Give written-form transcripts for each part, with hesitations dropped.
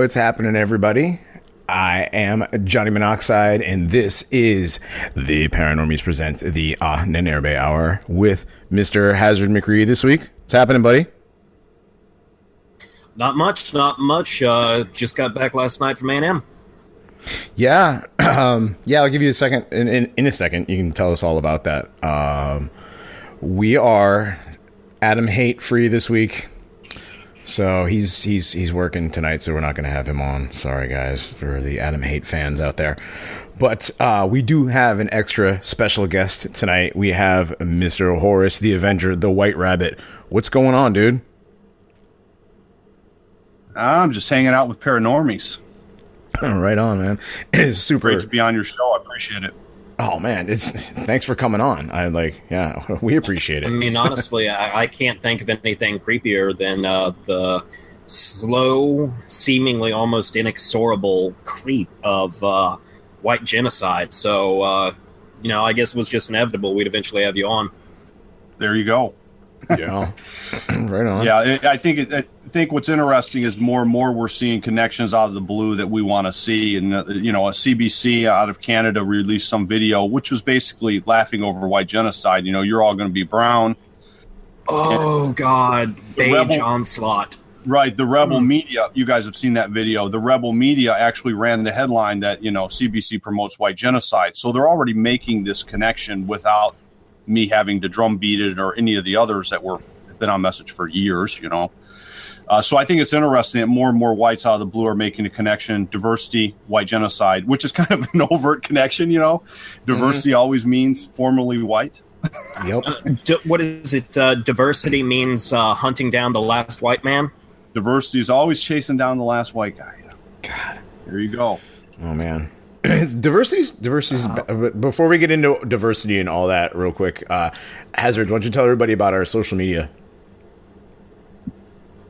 What's happening, everybody? I am Johnny Monoxide, and this is the Paranormies Present the Nanerbe Hour with Mr. Hazard McRee this week. What's happening, buddy? Not much. Just got back last night from A&M. Yeah, I'll give you a second. In a second, you can tell us all about that. We are Adam Hate free this week. So he's working tonight, so we're not going to have him on. Sorry, guys, for the Adam Hate fans out there. But we do have an extra special guest tonight. We have Mr. Horace, the Avenger, the White Rabbit. What's going on, dude? I'm just hanging out with Paranormies. Right on, man. It's super great to be on your show. I appreciate it. Oh man, thanks for coming on. We appreciate it. I mean, honestly, I can't think of anything creepier than the slow, seemingly almost inexorable creep of white genocide. So, I guess it was just inevitable we'd eventually have you on. There you go. Yeah, right on. Yeah, I think what's interesting is more and more we're seeing connections out of the blue that we want to see. And, a CBC out of Canada released some video, which was basically laughing over white genocide. You're all going to be brown. Oh, God. Beige onslaught. Right. The rebel media, you guys have seen that video. The rebel media actually ran the headline that, CBC promotes white genocide. So they're already making this connection without me having to drumbeat it or any of the others that have been on message for years, So I think it's interesting that more and more whites out of the blue are making a connection. Diversity, white genocide, which is kind of an overt connection, Diversity always means formerly white. Yep. What is it? Diversity means hunting down the last white man? Diversity is always chasing down the last white guy. God. There you go. Oh, man. Diversity's before we get into diversity and all that real quick, Hazard, why don't you tell everybody about our social media?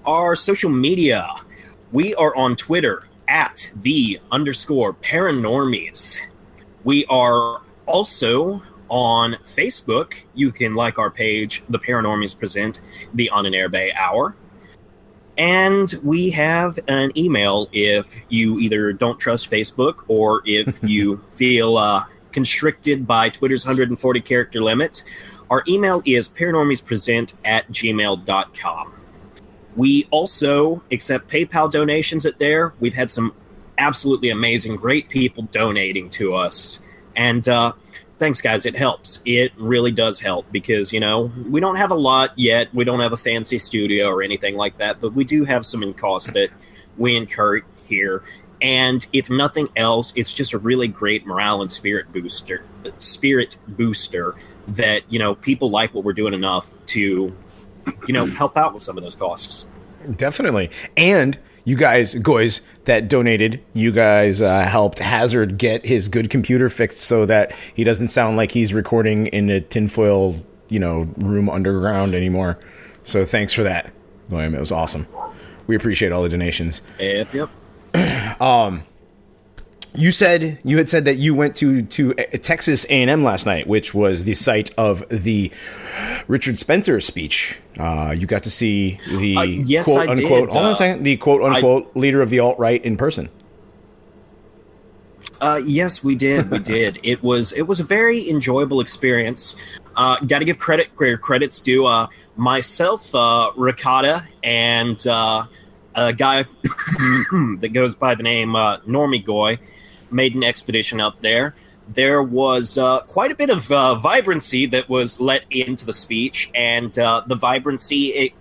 Our social media, we are on Twitter at @the_paranormies. We are also on Facebook. You can like our page, The Paranormies Present the Nanerbe Hour. And we have an email if you either don't trust Facebook or if you feel constricted by Twitter's 140-character limit. Our email is paranormiespresent@gmail.com. We also accept PayPal donations at there. We've had some absolutely amazing, great people donating to us. And thanks, guys. It helps. It really does help because, we don't have a lot yet. We don't have a fancy studio or anything like that, but we do have some costs that we incur here. And if nothing else, it's just a really great morale and spirit booster that, people like what we're doing enough to, help out with some of those costs. Definitely. And you guys that donated, you guys helped Hazard get his good computer fixed so that he doesn't sound like he's recording in a tinfoil, room underground anymore. So thanks for that, William. It was awesome. We appreciate all the donations. Yep. You had said that you went to Texas A&M last night, which was the site of the Richard Spencer speech. You got to see the yes, quote I unquote. did. Hold on a second. The quote unquote leader of the alt-right in person. Yes, we did. We did. It was a very enjoyable experience. Got to give credit where credit's due. Myself, Ricotta, and a guy that goes by the name Normie Goy made an expedition up there. There was quite a bit of vibrancy that was let into the speech, and the vibrancy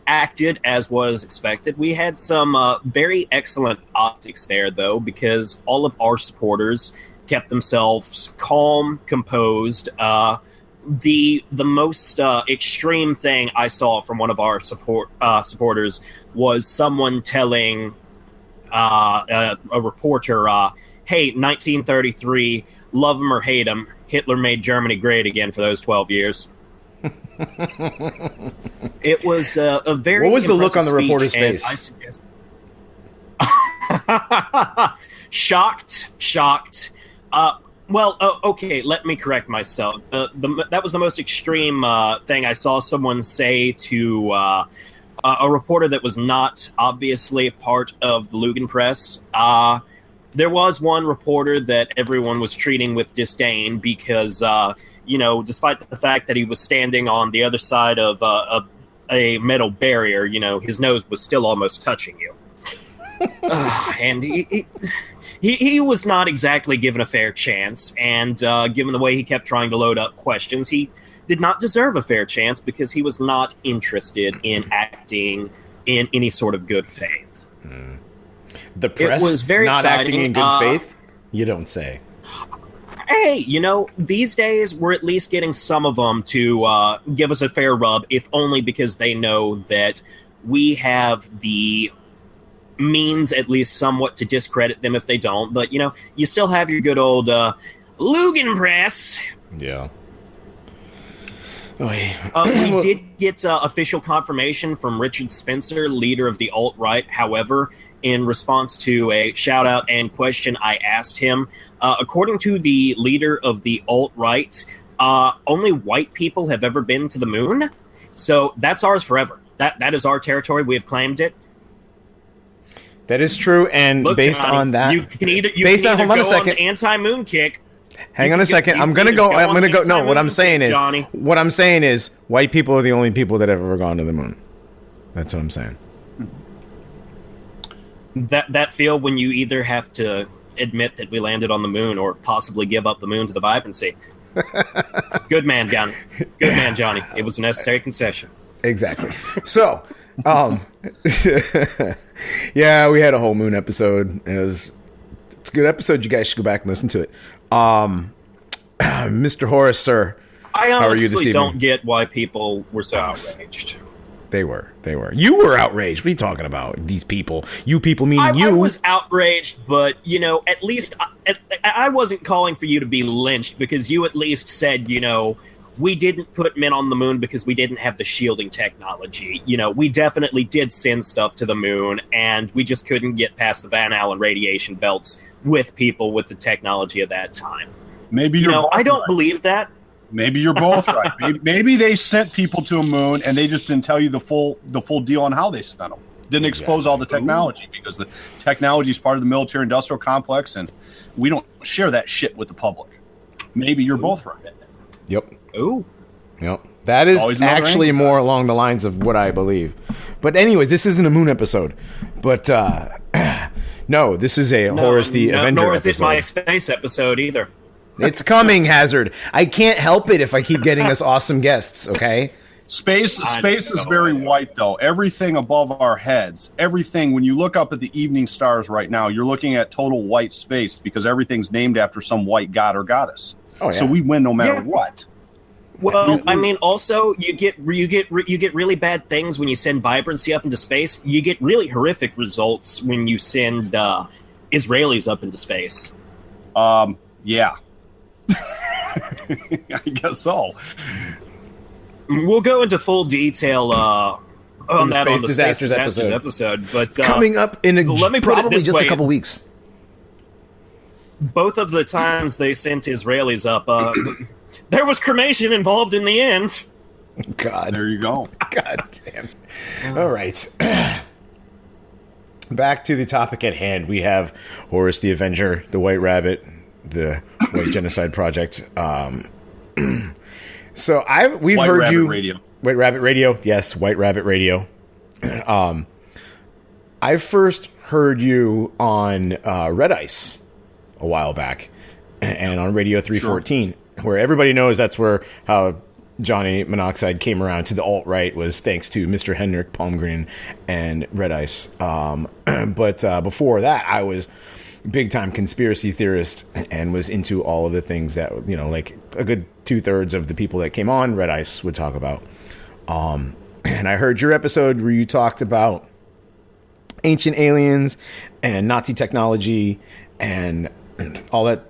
acted as was expected. We had some very excellent optics there, though, because all of our supporters kept themselves calm, composed. The most extreme thing I saw from one of our supporters was someone telling a reporter, hey, 1933, love him or hate him, Hitler made Germany great again for those 12 years. It was a very What was the look on the speech, reporter's face? Shocked. Okay, let me correct myself. That was the most extreme thing I saw someone say to a reporter that was not obviously part of the Lugan press. There was one reporter that everyone was treating with disdain because, despite the fact that he was standing on the other side of a metal barrier, his nose was still almost touching you. And he was not exactly given a fair chance, and given the way he kept trying to load up questions, he did not deserve a fair chance because he was not interested in acting in any sort of good faith. The press was very not exciting. acting in good faith? You don't say. Hey, these days we're at least getting some of them to give us a fair rub, if only because they know that we have the means, at least somewhat, to discredit them if they don't. But, you still have your good old Lugan press. Yeah. We did get official confirmation from Richard Spencer, leader of the alt-right. However, in response to a shout-out and question I asked him, according to the leader of the alt-right, only white people have ever been to the moon. So that's ours forever. That is our territory. We have claimed it. That is true, and Look, based Johnny, on that, you can either hold on a second. On the anti-moon kick. Hang on a second. I'm gonna go. No, what I'm saying is, Johnny. what I'm saying is, white people are the only people that have ever gone to the moon. That's what I'm saying. That feel when you either have to admit that we landed on the moon or possibly give up the moon to the vibrancy. Good man, Johnny. Good man, Johnny. It was a necessary concession. Exactly. So, yeah, we had a whole moon episode. It's a good episode. You guys should go back and listen to it. Mr. Horace, sir, I how are you this honestly evening? don't get why people were so outraged. They were. You were outraged. What are you talking about? These people. You people meaning you. I was outraged, but, at least I wasn't calling for you to be lynched because you at least said, we didn't put men on the moon because we didn't have the shielding technology. We definitely did send stuff to the moon, and we just couldn't get past the Van Allen radiation belts with people with the technology of that time. Maybe you're both I don't right. believe that. Maybe you're both right. Maybe they sent people to a moon and they just didn't tell you the full deal on how they sent them. Didn't expose all the technology because the technology is part of the military-industrial complex, and we don't share that shit with the public. Maybe you're both right. Yep. Ooh. Yep. That is Always another actually angle. more along the lines of what I believe. But anyways, this isn't a moon episode. But no, this is a Horus the Avenger nor is episode. it my space episode either. It's coming, Hazard. I can't help it if I keep getting us awesome guests, okay? Space is very white, though. Everything above our heads, everything, when you look up at the evening stars right now, you're looking at total white space because everything's named after some white god or goddess. Oh, yeah. So we win no matter what. Well, I mean, also you get really bad things when you send vibrancy up into space. You get really horrific results when you send Israelis up into space. Yeah. I guess so. We'll go into full detail on the that Space on the Disasters Space Disasters episode. But Coming up in let me put it probably this just way. a couple weeks. Both of the times they sent Israelis up, there was cremation involved in the end. God. There you go. God damn. All right. Back to the topic at hand. We have Horus the Avenger, the White Rabbit, the White Genocide Project. So we've White heard Rabbit you. Radio. White Rabbit Radio. Yes, White Rabbit Radio. I first heard you on Red Ice a while back, and on Radio 314, where everybody knows that's where how Johnny Monoxide came around to the alt-right was thanks to Mr. Henrik Palmgren and Red Ice. But before that, I was big-time conspiracy theorist and was into all of the things that, like a good 2/3 of the people that came on Red Ice would talk about. And I heard your episode where you talked about ancient aliens and Nazi technology and all that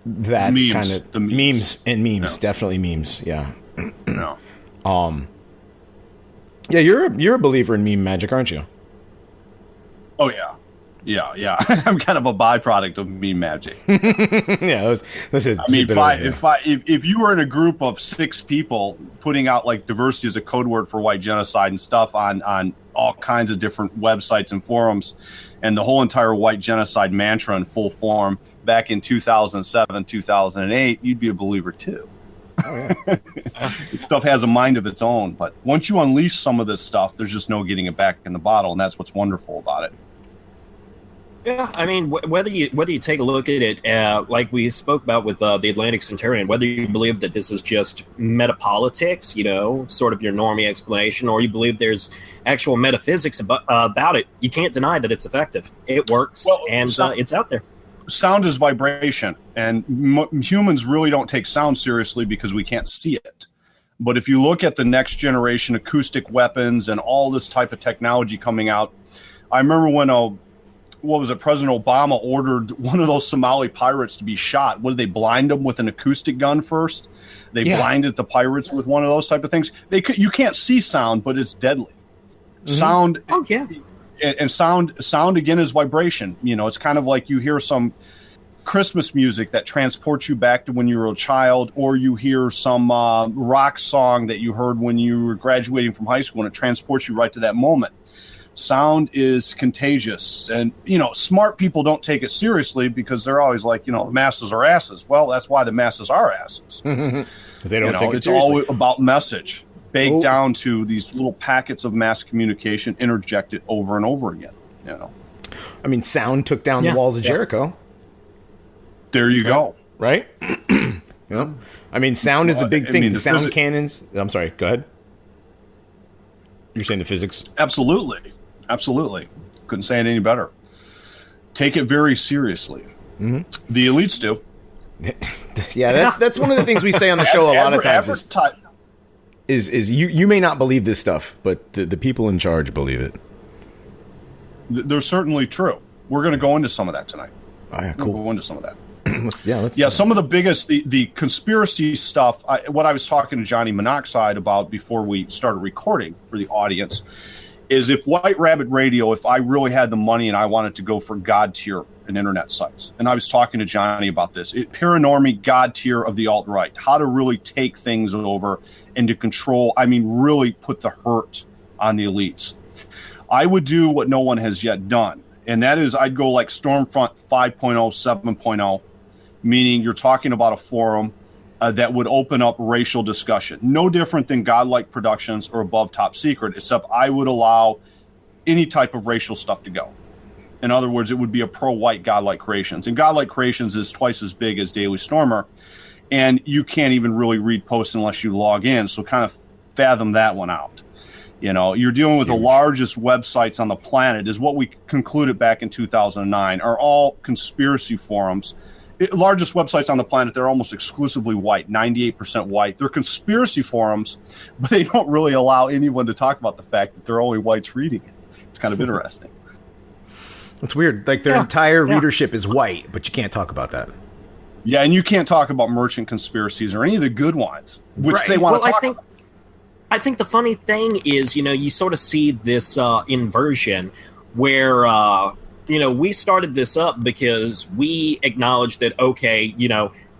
Memes. kind of The memes. memes, No. definitely memes. Yeah. No. Yeah, you're a believer in meme magic, aren't you? Oh, yeah. Yeah. I'm kind of a byproduct of meme magic. Yeah, listen. I mean, if you were in a group of 6 people putting out like diversity as a code word for white genocide and stuff on all kinds of different websites and forums, and the whole entire white genocide mantra in full form back in 2007, 2008, you'd be a believer too. Oh, yeah. This stuff has a mind of its own, but once you unleash some of this stuff, there's just no getting it back in the bottle, and that's what's wonderful about it. Yeah, I mean, whether you take a look at it, like we spoke about with the Atlantic Centurion, whether you believe that this is just metapolitics, sort of your normie explanation, or you believe there's actual metaphysics about it, you can't deny that it's effective. It works, it's out there. Sound is vibration, and humans really don't take sound seriously because we can't see it. But if you look at the next generation acoustic weapons and all this type of technology coming out, I remember when President Obama ordered one of those Somali pirates to be shot. What did they blind them with an acoustic gun first? They blinded the pirates with one of those type of things. You can't see sound, but it's deadly. Mm-hmm. Sound. Oh yeah. And sound again is vibration. It's kind of like you hear some Christmas music that transports you back to when you were a child, or you hear some rock song that you heard when you were graduating from high school, and it transports you right to that moment. Sound is contagious, and smart people don't take it seriously because they're always like, the masses are asses. Well, that's why the masses are asses. Because they don't take it it's seriously. all about message, baked down to these little packets of mass communication, interjected over and over again. I mean, sound took down the walls of Jericho. There you go. Right? I mean, sound is a big thing. The sound cannons. I'm sorry. Go ahead. You're saying the physics? Absolutely. Couldn't say it any better. Take it very seriously. Mm-hmm. The elites do. Yeah, that's one of the things we say on the show a lot of times. Is you may not believe this stuff, but the people in charge believe it. They're certainly true. We're going to go into some of that tonight. Oh, yeah, cool. We'll go into some of that. let's some of the biggest, the conspiracy stuff, what I was talking to Johnny Monoxide about before we started recording for the audience, is if White Rabbit Radio, if I really had the money and I wanted to go for God tier and internet sites, and I was talking to Johnny about this, paranormy God tier of the alt-right, how to really take things over and to control, really put the hurt on the elites. I would do what no one has yet done, and that is I'd go like Stormfront 5.0, 7.0, meaning you're talking about a forum that would open up racial discussion. No different than Godlike Productions or Above Top Secret, except I would allow any type of racial stuff to go. In other words, it would be a pro-white Godlike Creations. And Godlike Creations is twice as big as Daily Stormer, and you can't even really read posts unless you log in, so kind of fathom that one out. You're dealing with the largest websites on the planet, is what we concluded back in 2009, are all conspiracy forums. Largest websites on the planet, they're almost exclusively white, 98% white. They're conspiracy forums, but they don't really allow anyone to talk about the fact that they're only whites reading it. It's kind of interesting. It's weird. Like their entire readership is white, but you can't talk about that. Yeah, and you can't talk about merchant conspiracies or any of the good ones, which they want to talk about. I think the funny thing is, you sort of see this inversion where we started this up because we acknowledged that, okay,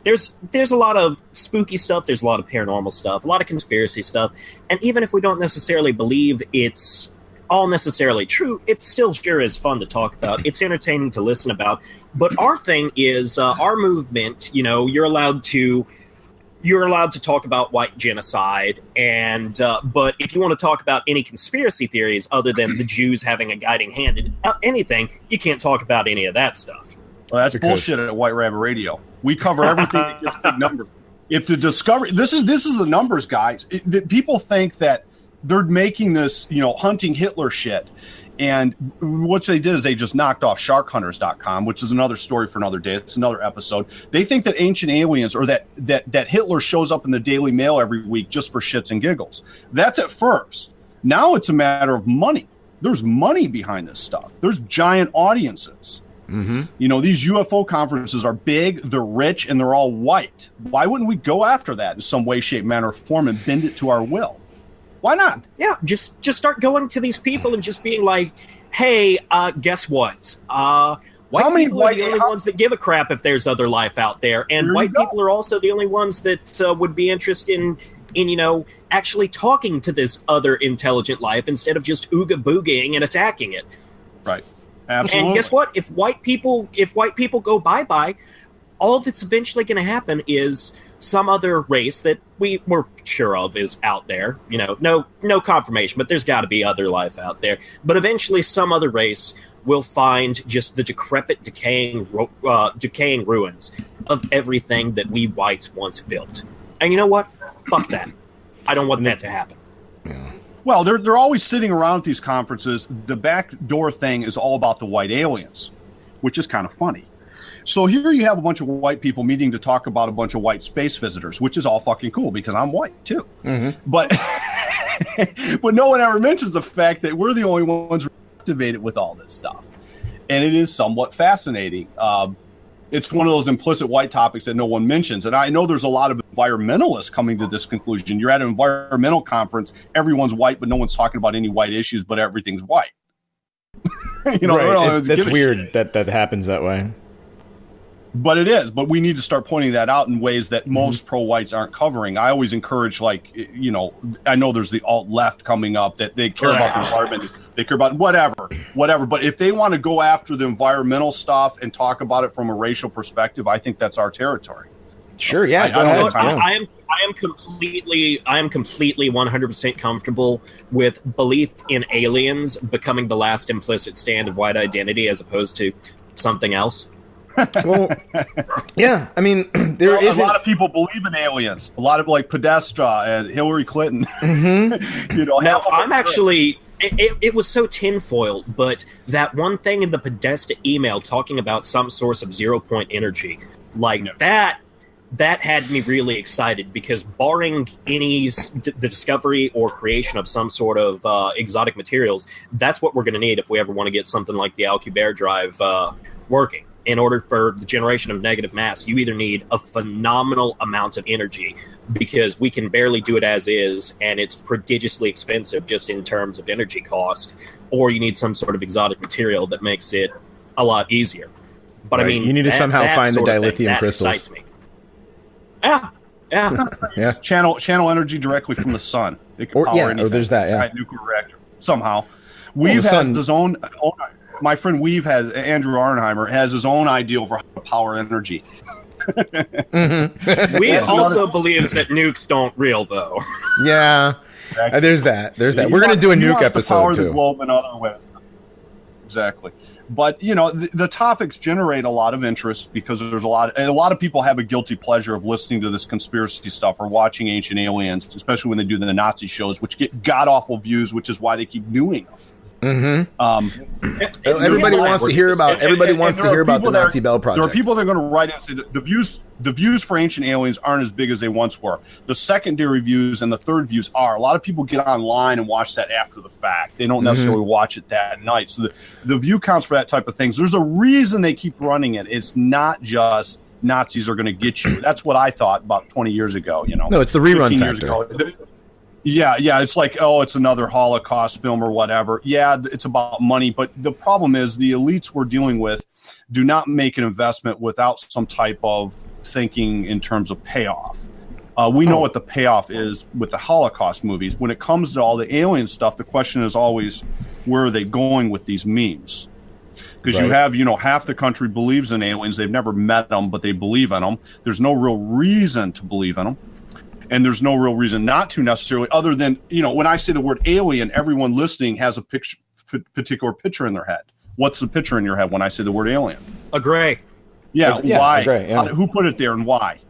there's a lot of spooky stuff, there's a lot of paranormal stuff, a lot of conspiracy stuff, and even if we don't necessarily believe it's all necessarily true, it still sure is fun to talk about. It's entertaining to listen about. But our thing is, our movement, you're allowed to talk about white genocide, and but if you want to talk about any conspiracy theories other than the Jews having a guiding hand in anything, you can't talk about any of that stuff. Well, that's bullshit at White Rabbit Radio. We cover everything that gets big numbers. If the discovery, this is the numbers, guys. People think that they're making this, hunting Hitler shit. And what they did is they just knocked off sharkhunters.com, which is another story for another day. It's another episode. They think that ancient aliens or that Hitler shows up in the Daily Mail every week just for shits and giggles. That's at first. Now it's a matter of money. There's money behind this stuff. There's giant audiences. Mm-hmm. These UFO conferences are big, they're rich, and they're all white. Why wouldn't we go after that in some way, shape, manner, or form and bend it to our will? Why not? Yeah, just start going to these people and just being like, hey, guess what? White people are the only ones that give a crap if there's other life out there, and white people are also the only ones that would be interested in actually talking to this other intelligent life instead of just ooga boogieing and attacking it. Right. Absolutely. And guess what? If white people go bye-bye, all that's eventually going to happen is some other race that we're sure of is out there. No confirmation, but there's got to be other life out there. But eventually some other race will find just the decrepit, decaying ruins of everything that we whites once built. And you know what? Fuck that. I don't want that to happen. Yeah. Well, they're always sitting around at these conferences. The backdoor thing is all about the white aliens, which is kind of funny. So here you have a bunch of white people meeting to talk about a bunch of white space visitors, which is all fucking cool because I'm white too. Mm-hmm. But but no one ever mentions the fact that we're the only ones activated with all this stuff, and it is somewhat fascinating. It's one of those implicit white topics that no one mentions. And I know there's a lot of environmentalists coming to this conclusion. You're at an environmental conference, everyone's white, but no one's talking about any white issues, but everything's white. Right. That's weird that happens that way. But it is. But we need to start pointing that out in ways that most pro-whites aren't covering. I always encourage, I know there's the alt-left coming up that they care about the environment. They care about whatever. But if they want to go after the environmental stuff and talk about it from a racial perspective, I think that's our territory. Sure, yeah. I am completely 100% comfortable with belief in aliens becoming the last implicit stand of white identity as opposed to something else. Well, yeah, I mean, a lot of people believe in aliens. A lot of Podesta and Hillary Clinton. Mm-hmm. Now, I'm actually. It was so tinfoil, but that one thing in the Podesta email talking about some source of 0-point energy, that had me really excited because barring the discovery or creation of some sort of exotic materials, that's what we're going to need if we ever want to get something like the Alcubierre drive working. In order for the generation of negative mass, you either need a phenomenal amount of energy because we can barely do it as is, and it's prodigiously expensive just in terms of energy cost, or you need some sort of exotic material that makes it a lot easier. But right. I mean, you need to somehow find the dilithium crystals. Excites me. Yeah. Yeah. Channel energy directly from the sun. It can power anything. There's that. Yeah. Right, nuclear reactor somehow. We've has his own. My friend Andrew Arnheimer has his own ideal for how to power energy. Mm-hmm. Weave also believes that nukes don't real, though. Yeah, there's that. We're going to do a nuke episode to power too. The globe in other ways. Exactly. But the topics generate a lot of interest because there's a lot of people have a guilty pleasure of listening to this conspiracy stuff or watching Ancient Aliens, especially when they do the Nazi shows, which get god awful views, which is why they keep doing them. Mm-hmm. Everybody wants to hear about the Nazi Bell Project. There are people that are going to write in and say that the views for Ancient Aliens aren't as big as they once were. The secondary views and the third views are. A lot of people get online and watch that after the fact. They don't necessarily watch it that night. So the view counts for that type of things. There's a reason they keep running it. It's not just Nazis are going to get you. That's what I thought about 20 years ago. No, it's the rerun factor. Yeah, it's like, it's another Holocaust film or whatever. Yeah, it's about money, but the problem is the elites we're dealing with do not make an investment without some type of thinking in terms of payoff. We know what the payoff is with the Holocaust movies. When it comes to all the alien stuff, the question is always, where are they going with these memes? Because you have, half the country believes in aliens. They've never met them, but they believe in them. There's no real reason to believe in them. And there's no real reason not to necessarily, other than, when I say the word alien, everyone listening has a particular picture in their head. What's the picture in your head when I say the word alien? A gray. Yeah, why? Gray, yeah. Who put it there and why?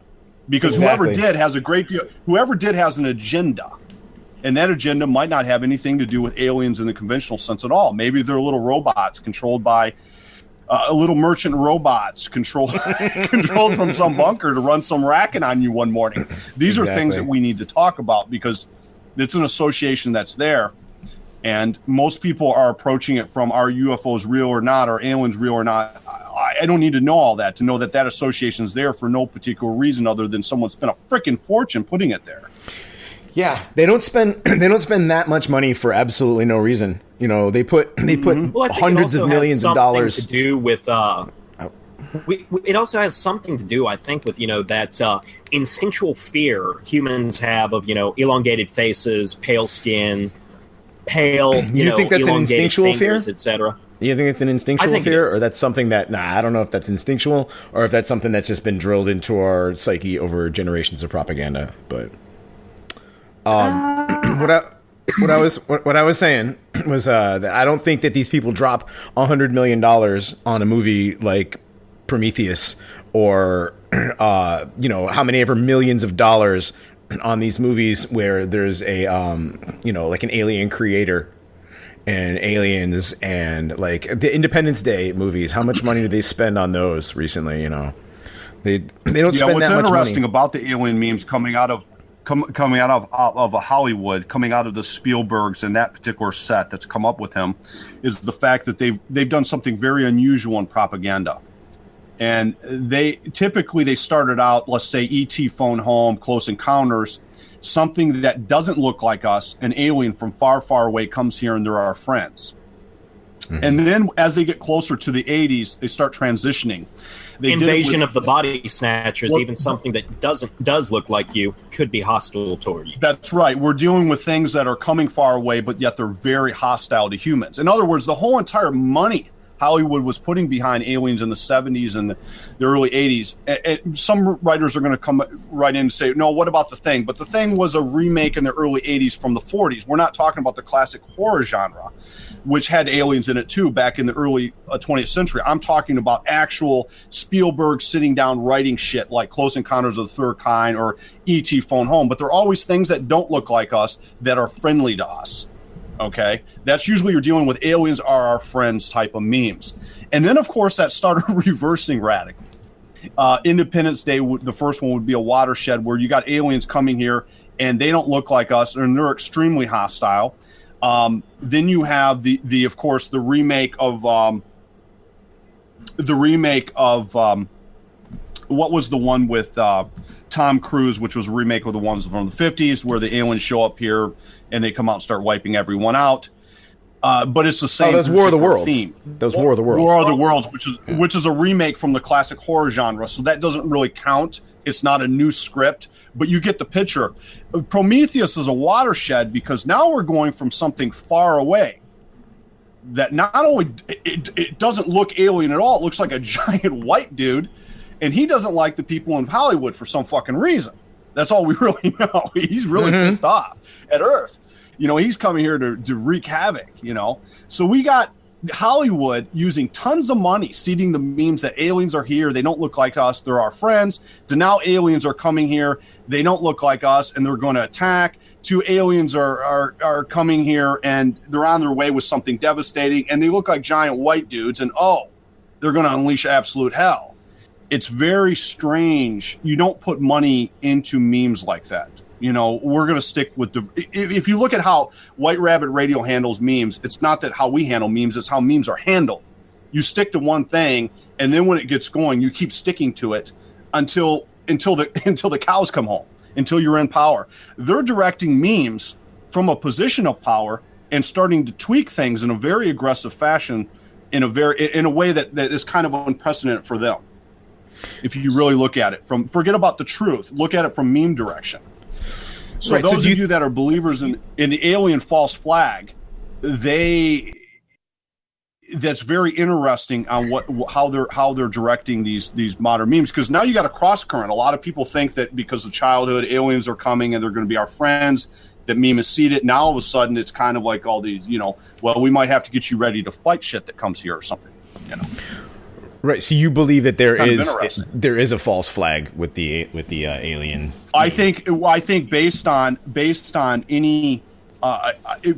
Because whoever did has a great deal. Whoever did has an agenda. And that agenda might not have anything to do with aliens in the conventional sense at all. Maybe they're little robots controlled by little merchant robots controlled from some bunker to run some racket on you one morning. These are things that we need to talk about because it's an association that's there. And most people are approaching it from, are UFOs real or not? Are aliens real or not? I don't need to know all that to know that association is there for no particular reason other than someone spent a freaking fortune putting it there. Yeah, they don't spend that much money for absolutely no reason. You know, they put Well, hundreds of millions of dollars to do with. It also has something to do, I think, with that instinctual fear humans have of elongated faces, pale skin, pale. You think that's an instinctual fear, etc. You think it's an instinctual fear, or that's something that I don't know if that's instinctual or if that's something that's just been drilled into our psyche over generations of propaganda. But what I was saying was that I don't think that these people drop $100 million on a movie like Prometheus or how many ever millions of dollars on these movies where there's a like an alien creator and aliens and like the Independence Day movies. How much money did they spend on those recently? They don't spend that much money. What's interesting about the alien memes coming out of Hollywood, coming out of the Spielbergs and that particular set that's come up with him, is the fact that they've done something very unusual in propaganda. And they started out, let's say, E.T. Phone Home, Close Encounters, something that doesn't look like us, an alien from far, far away comes here and they're our friends. Mm-hmm. And then as they get closer to the 80s, they start transitioning. Invasion of the Body Snatchers, even something that does look like you, could be hostile toward you. That's right. We're dealing with things that are coming far away, but yet they're very hostile to humans. In other words, the whole entire money Hollywood was putting behind aliens in the 70s and the early 80s. And some writers are going to come right in and say, no, what about The Thing? But The Thing was a remake in the early 80s from the 40s. We're not talking about the classic horror genre, which had aliens in it too back in the early 20th century. I'm talking about actual Spielberg sitting down writing shit like Close Encounters of the Third Kind or E.T. Phone Home. But they're always things that don't look like us that are friendly to us. Okay, that's usually you're dealing with aliens are our friends type of memes. And then, of course, that started reversing radically. Independence Day, the first one would be a watershed where you got aliens coming here and they don't look like us and they're extremely hostile. Then you have the of course, the remake of what was the one with Tom Cruise, which was a remake of the ones from the 50s where the aliens show up here and they come out and start wiping everyone out. But it's the same. That's War of the Worlds. Theme. That's War of the Worlds. War of the Worlds, which is a remake from the classic horror genre. So that doesn't really count. It's not a new script, but you get the picture. Prometheus is a watershed because now we're going from something far away that not only it doesn't look alien at all. It looks like a giant white dude, and he doesn't like the people in Hollywood for some fucking reason. That's all we really know. He's really pissed off at Earth. He's coming here to wreak havoc, So we got Hollywood using tons of money, seeding the memes that aliens are here. They don't look like us. They're our friends. To now aliens are coming here. They don't look like us, and they're going to attack. Two aliens are coming here, and they're on their way with something devastating, and they look like giant white dudes, and, they're going to unleash absolute hell. It's very strange. You don't put money into memes like that. We're going to stick with if you look at how White Rabbit Radio handles memes, it's not that how we handle memes, it's how memes are handled. You stick to one thing, and then when it gets going, you keep sticking to it until the cows come home, until you're in power. They're directing memes from a position of power and starting to tweak things in a very aggressive fashion, in a way that is kind of unprecedented for them. If you really look at it forget about the truth, look at it from meme direction. So right, those of you that are believers in the alien false flag, that's very interesting on how they're directing these modern memes, because now you got a cross current. A lot of people think that because of childhood, aliens are coming and they're going to be our friends. That meme is seeded. Now all of a sudden it's kind of like all these, well, we might have to get you ready to fight shit that comes here or something. Right. So you believe that there is a false flag with the alien? I think based on any,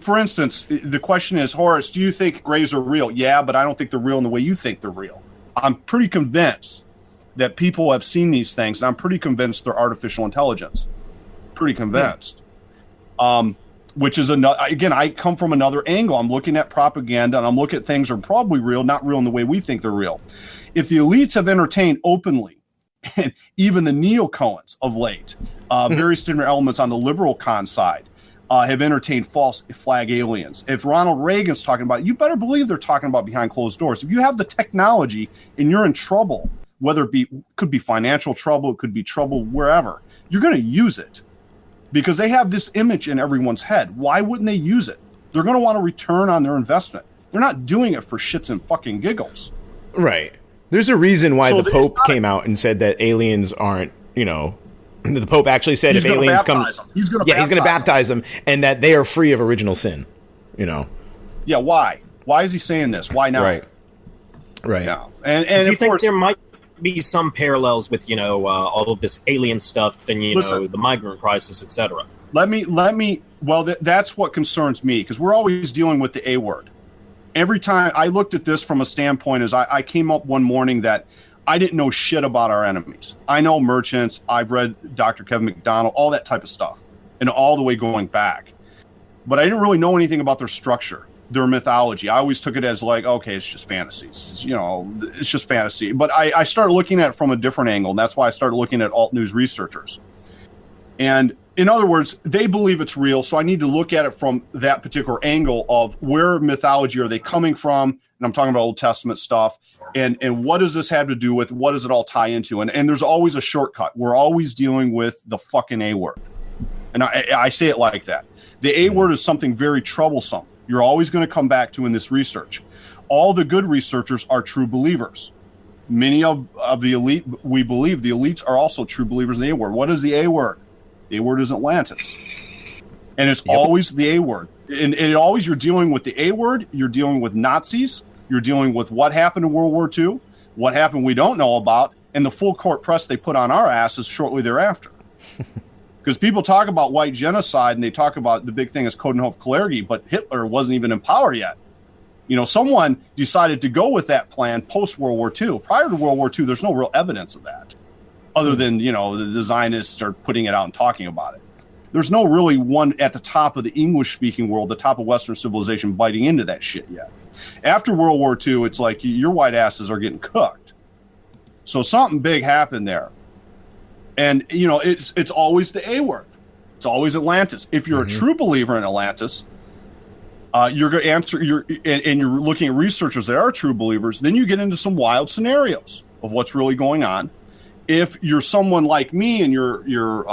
for instance, the question is, Horace, do you think grays are real? Yeah, but I don't think they're real in the way you think they're real. I'm pretty convinced that people have seen these things, and I'm pretty convinced they're artificial intelligence. Pretty convinced. Which is again, I come from another angle. I'm looking at propaganda, and I'm looking at things that are probably real, not real in the way we think they're real. If the elites have entertained openly And even the neocons of late, various different elements on the liberal con side, have entertained false flag aliens. If Ronald Reagan's talking about it, you better believe they're talking about behind closed doors. If you have the technology and you're in trouble, whether could be financial trouble, it could be trouble wherever, you're going to use it because they have this image in everyone's head. Why wouldn't they use it? They're going to want a return on their investment. They're not doing it for shits and fucking giggles. Right. There's a reason why the Pope came out and said that aliens aren't, the Pope actually said if aliens come, he's going to baptize them, and that they are free of original sin. Yeah. Why? Why is he saying this? Why not? Right. Yeah. And do you think there might be some parallels with all of this alien stuff and the migrant crisis, etc.? Let me. Well, that's what concerns me because we're always dealing with the A word. Every time I looked at this from a standpoint as I came up one morning that I didn't know shit about our enemies. I know merchants. I've read Dr. Kevin McDonald, all that type of stuff, and all the way going back. But I didn't really know anything about their structure, their mythology. I always took it as like, okay, it's just fantasies. It's just fantasy. But I started looking at it from a different angle, and that's why I started looking at alt news researchers. And in other words, they believe it's real, so I need to look at it from that particular angle of where mythology are they coming from, and I'm talking about Old Testament stuff, and what does this have to do with, what does it all tie into? And there's always a shortcut. We're always dealing with the fucking A word. And I say it like that. The A word is something very troublesome. You're always going to come back to in this research. All the good researchers are true believers. Many of the elite, we believe the elites are also true believers in the A word. What is the A word? The A word is Atlantis. And it's always the A word. And always you're dealing with the A word, you're dealing with Nazis, you're dealing with what happened in World War II, what happened we don't know about, and the full court press they put on our asses shortly thereafter. Because people talk about white genocide, and they talk about the big thing is Coudenhove-Kalergi, but Hitler wasn't even in power yet. Someone decided to go with that plan post-World War II. Prior to World War II, there's no real evidence of that. Other than, the Zionists are putting it out and talking about it. There's no really one at the top of the English-speaking world, the top of Western civilization, biting into that shit yet. After World War II, it's like your white asses are getting cooked. So something big happened there. And, it's always the A word. It's always Atlantis. If you're a true believer in Atlantis, you're going to answer, and you're looking at researchers that are true believers, then you get into some wild scenarios of what's really going on. If you're someone like me and you're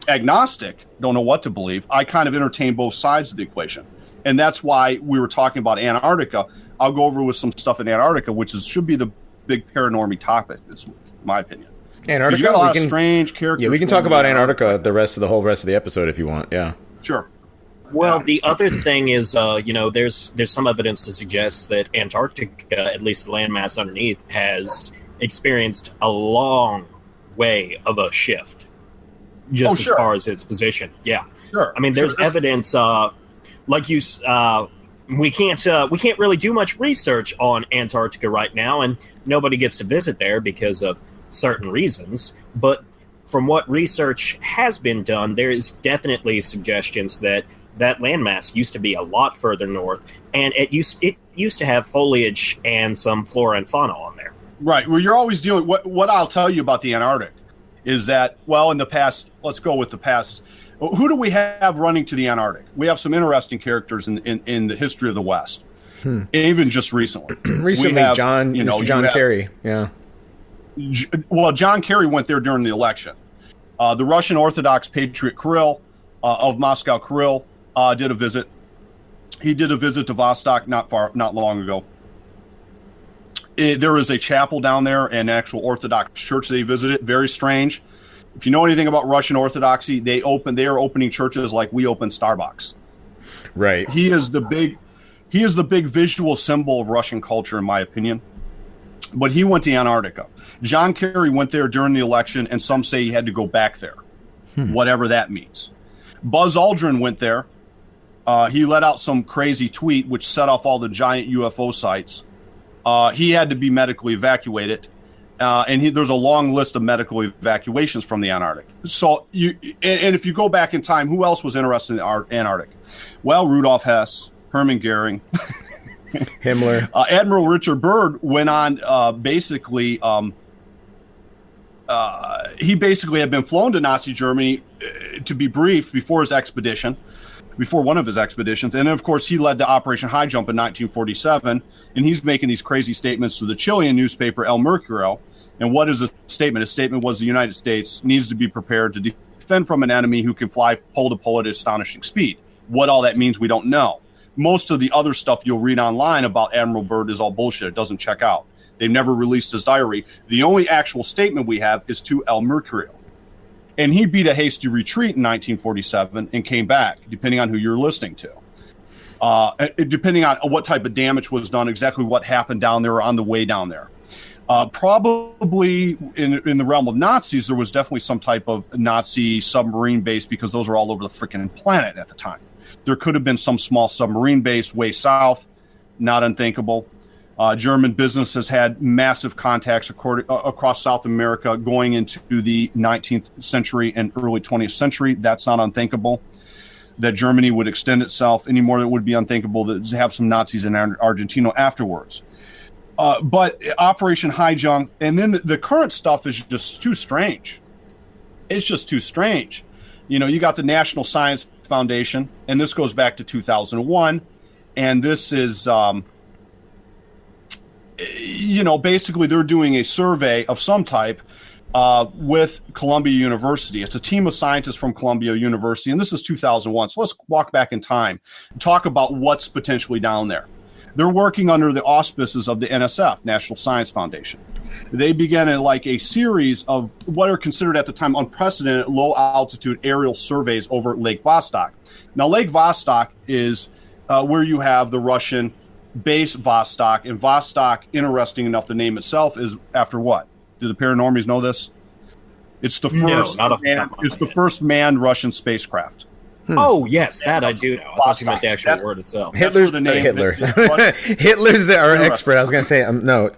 agnostic, don't know what to believe, I kind of entertain both sides of the equation. And that's why we were talking about Antarctica. I'll go over with some stuff in Antarctica, which should be the big paranormy topic this week, in my opinion. Antarctica, you got a lot of strange characters. Yeah, we can talk about Antarctica the whole rest of the episode if you want. Yeah, sure. Well, the other thing is, there's some evidence to suggest that Antarctica, at least the landmass underneath, has experienced a long way of a shift, just as far as its position. Yeah, sure. I mean, there's evidence. We can't really do much research on Antarctica right now, and nobody gets to visit there because of certain reasons. But from what research has been done, there is definitely suggestions that landmass used to be a lot further north, and it used to have foliage and some flora and fauna on there. Right. Well, you're always dealing. What I'll tell you about the Antarctic is that, well, in the past, let's go with the past. Who do we have running to the Antarctic? We have some interesting characters in the history of the West, even just recently. John Kerry. Yeah. Well, John Kerry went there during the election. The Russian Orthodox Patriot Kirill of Moscow, Kirill, did a visit. He did a visit to Vostok not long ago. There is a chapel down there, an actual Orthodox church they visited. Very strange. If you know anything about Russian Orthodoxy, they are opening churches like we open Starbucks. Right. He is the big visual symbol of Russian culture, in my opinion. But he went to Antarctica. John Kerry went there during the election, and some say he had to go back there, whatever that means. Buzz Aldrin went there. He let out some crazy tweet which set off all the giant UFO sites. He had to be medically evacuated, and there's a long list of medical evacuations from the Antarctic. So, if you go back in time, who else was interested in the Antarctic? Well, Rudolf Hess, Hermann Goering, Himmler. Admiral Richard Byrd went on basically he basically had been flown to Nazi Germany to be briefed before one of his expeditions. And of course, he led the Operation High Jump in 1947. And he's making these crazy statements to the Chilean newspaper El Mercurio. And what is a statement? His statement was the United States needs to be prepared to defend from an enemy who can fly pole to pole at astonishing speed. What all that means, we don't know. Most of the other stuff you'll read online about Admiral Byrd is all bullshit. It doesn't check out. They've never released his diary. The only actual statement we have is to El Mercurio. And he beat a hasty retreat in 1947 and came back, depending on who you're listening to. Depending on what type of damage was done, exactly what happened down there or on the way down there. Probably in the realm of Nazis, there was definitely some type of Nazi submarine base because those were all over the freaking planet at the time. There could have been some small submarine base way south, not unthinkable. German business has had massive contacts across South America going into the 19th century and early 20th century. That's not unthinkable. That Germany would extend itself any more than it would be unthinkable to have some Nazis in Argentina afterwards. But Operation High Jump, and then the current stuff is just too strange. It's just too strange. You know, you got the National Science Foundation, and this goes back to 2001, and this is... basically they're doing a survey of some type with Columbia University. It's a team of scientists from Columbia University, and this is 2001. So let's walk back in time and talk about what's potentially down there. They're working under the auspices of the NSF, National Science Foundation. They began a series of what are considered at the time unprecedented low-altitude aerial surveys over Lake Vostok. Now, Lake Vostok is where you have the Russian base Vostok, and Vostok, interesting enough, the name itself is after what? Do the paranormies know this? It's the first. No, it's the first manned Russian spacecraft. Oh yes, that I do know. I thought you meant the actual word itself. Hitler's the name. Hitler. Hitler's our expert. I was going to say no.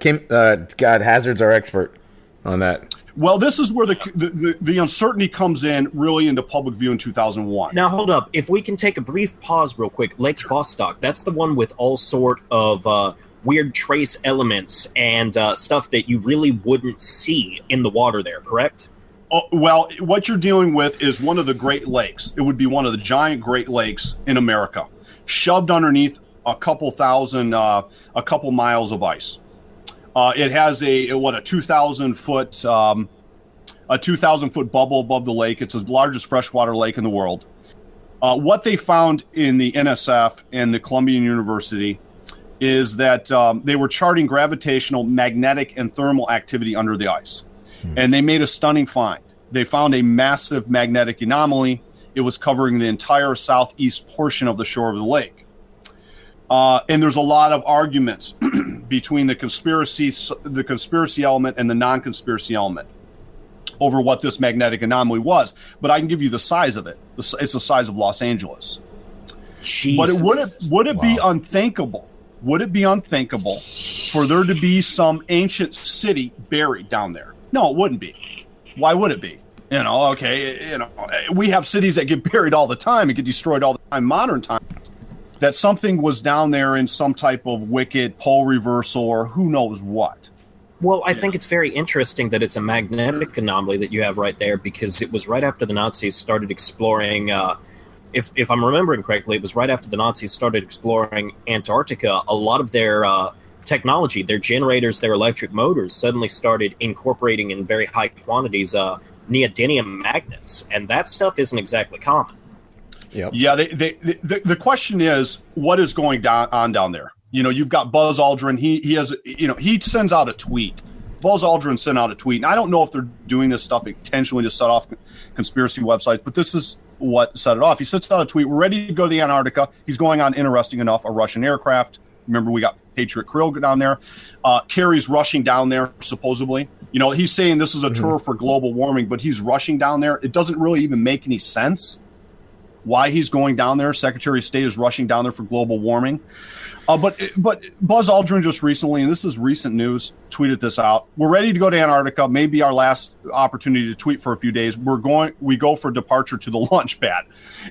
God, Hazard's our expert on that. Well, this is where the uncertainty comes in really into public view in 2001. Now, hold up. If we can take a brief pause real quick. Lake Vostok, that's the one with all sort of weird trace elements and stuff that you really wouldn't see in the water there, correct? Oh, well, what you're dealing with is one of the Great Lakes. It would be one of the giant Great Lakes in America, shoved underneath a couple miles of ice. It has a 2,000 foot bubble above the lake. It's the largest freshwater lake in the world. What they found in the NSF and the Columbia University is that they were charting gravitational, magnetic, and thermal activity under the ice. And they made a stunning find. They found a massive magnetic anomaly. It was covering the entire southeast portion of the shore of the lake. And there's a lot of arguments between the conspiracy element and the non-conspiracy element over what this magnetic anomaly was. But I can give you the size of it. It's the size of Los Angeles. Jesus. But would it be unthinkable? Would it be unthinkable for there to be some ancient city buried down there? No, it wouldn't be. Why would it be? We have cities that get buried all the time and get destroyed all the time, modern time. That something was down there in some type of wicked pole reversal or who knows what. Well, I think it's very interesting that it's a magnetic anomaly that you have right there because it was right after the Nazis started exploring, if I'm remembering correctly, it was right after the Nazis started exploring Antarctica. A lot of their technology, their generators, their electric motors suddenly started incorporating in very high quantities neodymium magnets, and that stuff isn't exactly common. Yep. Yeah, the question is, what is going on down there? You've got Buzz Aldrin. He sends out a tweet. Buzz Aldrin sent out a tweet, and I don't know if they're doing this stuff intentionally to set off conspiracy websites, but this is what set it off. He sets out a tweet. We're ready to go to the Antarctica. He's going on, interesting enough, a Russian aircraft. Remember, we got Patriot Krill down there. Kerry's rushing down there, supposedly. He's saying this is a tour for global warming, but he's rushing down there. It doesn't really even make any sense why he's going down there. Secretary of State is rushing down there for global warming. But Buzz Aldrin just recently, and this is recent news, tweeted this out. We're ready to go to Antarctica. Maybe our last opportunity to tweet for a few days. We go for departure to the launch pad.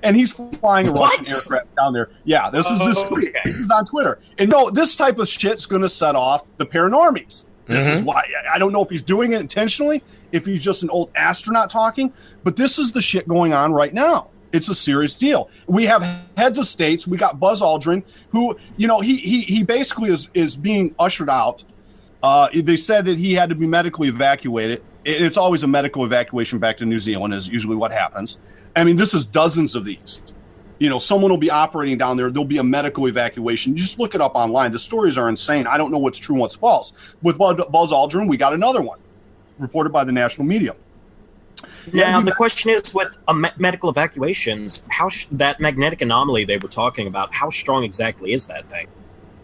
And he's flying a Russian aircraft down there. Yeah, this is on Twitter. And no, this type of shit's going to set off the paranormies. This is why. I don't know if he's doing it intentionally, if he's just an old astronaut talking, but this is the shit going on right now. It's a serious deal. We have heads of states. We got Buzz Aldrin, who, he basically is being ushered out. They said that he had to be medically evacuated. It's always a medical evacuation back to New Zealand is usually what happens. I mean, this is dozens of these. Someone will be operating down there. There'll be a medical evacuation. You just look it up online. The stories are insane. I don't know what's true and what's false. With Buzz Aldrin, we got another one reported by the national media. Now, the question is, with medical evacuations, that magnetic anomaly they were talking about, how strong exactly is that thing?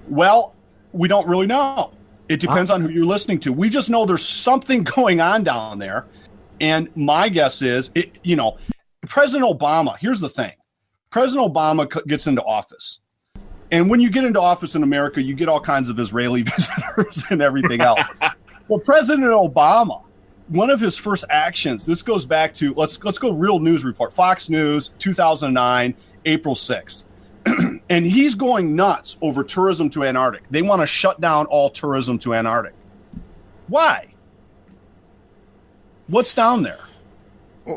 Well, we don't really know. It depends on who you're listening to. We just know there's something going on down there. And my guess is, President Obama, here's the thing. President Obama gets into office. And when you get into office in America, you get all kinds of Israeli visitors and everything else. Well, President Obama, one of his first actions, this goes back to, let's go real news report, Fox News, 2009, April 6th. And he's going nuts over tourism to Antarctic. They want to shut down all tourism to Antarctic. Why? What's down there?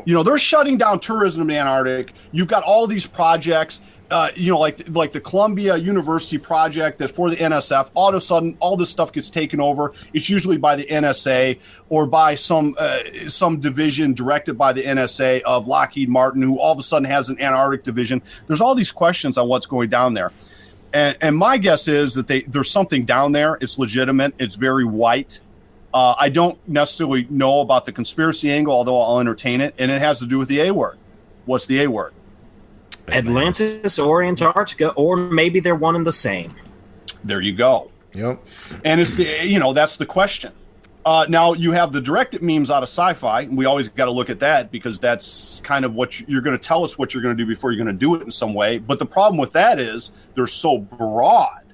They're shutting down tourism in Antarctic. You've got all these projects, like the Columbia University project that for the NSF. All of a sudden, all this stuff gets taken over. It's usually by the NSA or by some division directed by the NSA of Lockheed Martin, who all of a sudden has an Antarctic division. There's all these questions on what's going down there. And my guess is that there's something down there. It's legitimate. It's very white. I don't necessarily know about the conspiracy angle, although I'll entertain it, and it has to do with the A word. What's the A word? Atlantis or Antarctica, or maybe they're one and the same. There you go. Yep. And it's that's the question. Now you have the directed memes out of sci-fi, and we always got to look at that because that's kind of what you're going to tell us what you're going to do before you're going to do it in some way. But the problem with that is they're so broad.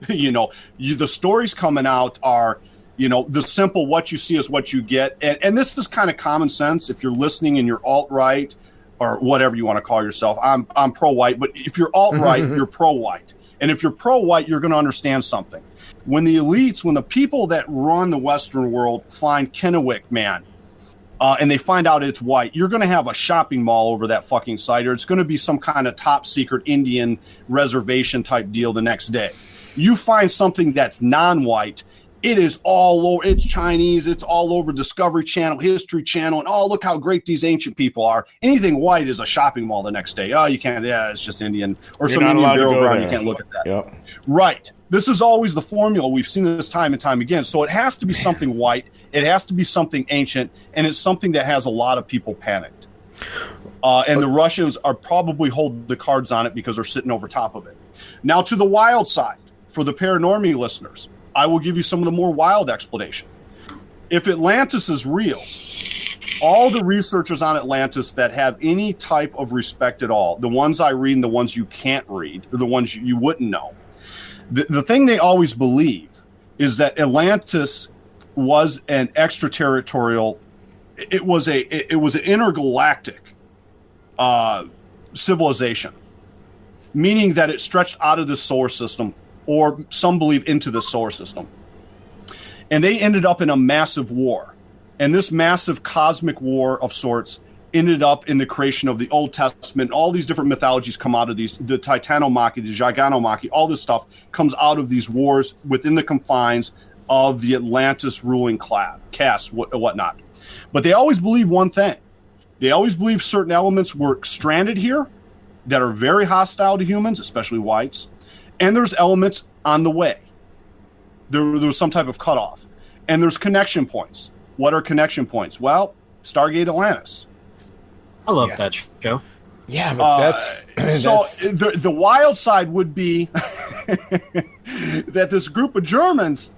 The stories coming out are, the simple what you see is what you get. And this is kind of common sense. If you're listening and you're alt-right or whatever you want to call yourself, I'm pro-white. But if you're alt-right, you're pro-white. And if you're pro-white, you're going to understand something. When the elites, when the people that run the Western world find Kennewick, man, and they find out it's white, you're going to have a shopping mall over that fucking site, or it's going to be some kind of top secret Indian reservation type deal the next day. You find something that's non-white, it is all over. It's Chinese. It's all over Discovery Channel, History Channel, and look how great these ancient people are. Anything white is a shopping mall the next day. Oh, you can't. Yeah, it's just Indian or some Indian burial ground. You can't look at that. Yep. Right. This is always the formula. We've seen this time and time again. So it has to be something white. It has to be something ancient, and it's something that has a lot of people panicked. And the Russians are probably holding the cards on it because they're sitting over top of it. Now to the wild side for the paranormy listeners. I will give you some of the more wild explanation. If Atlantis is real, all the researchers on Atlantis that have any type of respect at all, the ones I read and the ones you can't read, or the ones you wouldn't know, the thing they always believe is that Atlantis was an extraterritorial, it was an intergalactic civilization, meaning that it stretched out of the solar system, or some believe into the solar system. And they ended up in a massive war. And this massive cosmic war of sorts ended up in the creation of the Old Testament. All these different mythologies come out of these, the Titanomachy, the Gigantomachy, all this stuff comes out of these wars within the confines of the Atlantis ruling caste, whatnot. But they always believe one thing. They always believe certain elements were stranded here that are very hostile to humans, especially whites. And there's elements on the way. There was some type of cutoff. And there's connection points. What are connection points? Well, Stargate Atlantis. I love that show. Yeah, but so the wild side would be that this group of Germans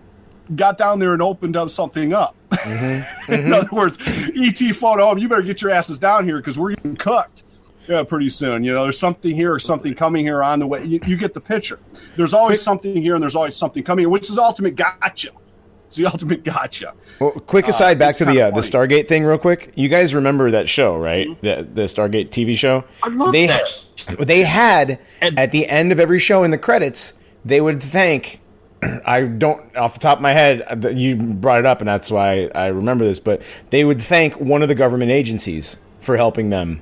got down there and opened up something up. Mm-hmm. In other words, ET phone home, you better get your asses down here because we're getting cooked. Yeah, pretty soon. There's something here or something coming here on the way. You get the picture. There's always something here and there's always something coming here, which is the ultimate gotcha. It's the ultimate gotcha. Well, quick aside, back to the Stargate thing real quick. You guys remember that show, right? Mm-hmm. The Stargate TV show? I love that. They had, at the end of every show in the credits, they would thank I don't, off the top of my head, you brought it up, and that's why I remember this, but they would thank one of the government agencies for helping them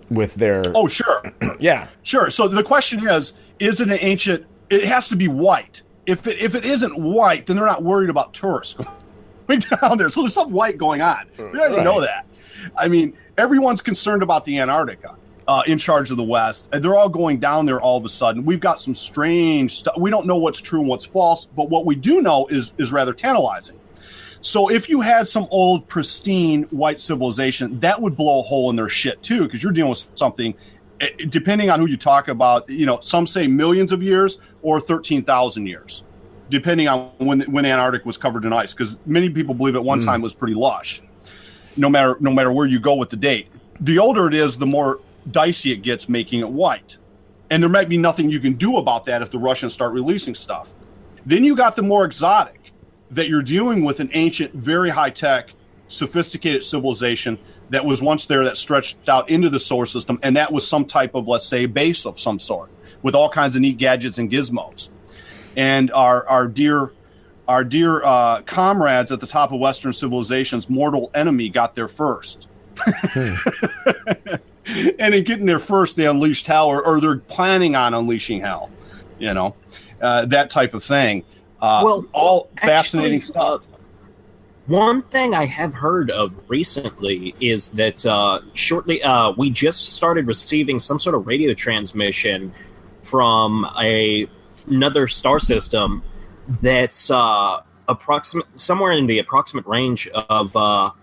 with their... Oh, sure. Yeah. Sure. So the question is it an ancient... It has to be white. If it isn't white, then they're not worried about tourists going down there. So there's something white going on. We don't even know that. I mean, everyone's concerned about the Antarctica. In charge of the West, and they're all going down there all of a sudden. We've got some strange stuff. We don't know what's true and what's false, but what we do know is rather tantalizing. So if you had some old, pristine white civilization, that would blow a hole in their shit too, because you're dealing with something, depending on who you talk about, some say millions of years or 13,000 years, depending on when Antarctica was covered in ice, because many people believe at one time it was pretty lush, no matter where you go with the date. The older it is, the more dicey it gets making it white, and there might be nothing you can do about that if the Russians start releasing stuff. Then you got the more exotic, that you're dealing with an ancient, very high-tech, sophisticated civilization that was once there, that stretched out into the solar system, and that was some type of, let's say, base of some sort with all kinds of neat gadgets and gizmos. And our dear comrades at the top of Western civilization's mortal enemy got there first. And in getting there first, they unleashed hell, or they're planning on unleashing hell, that type of thing. All fascinating stuff. One thing I have heard of recently is that shortly we just started receiving some sort of radio transmission from another star system that's somewhere in the approximate range of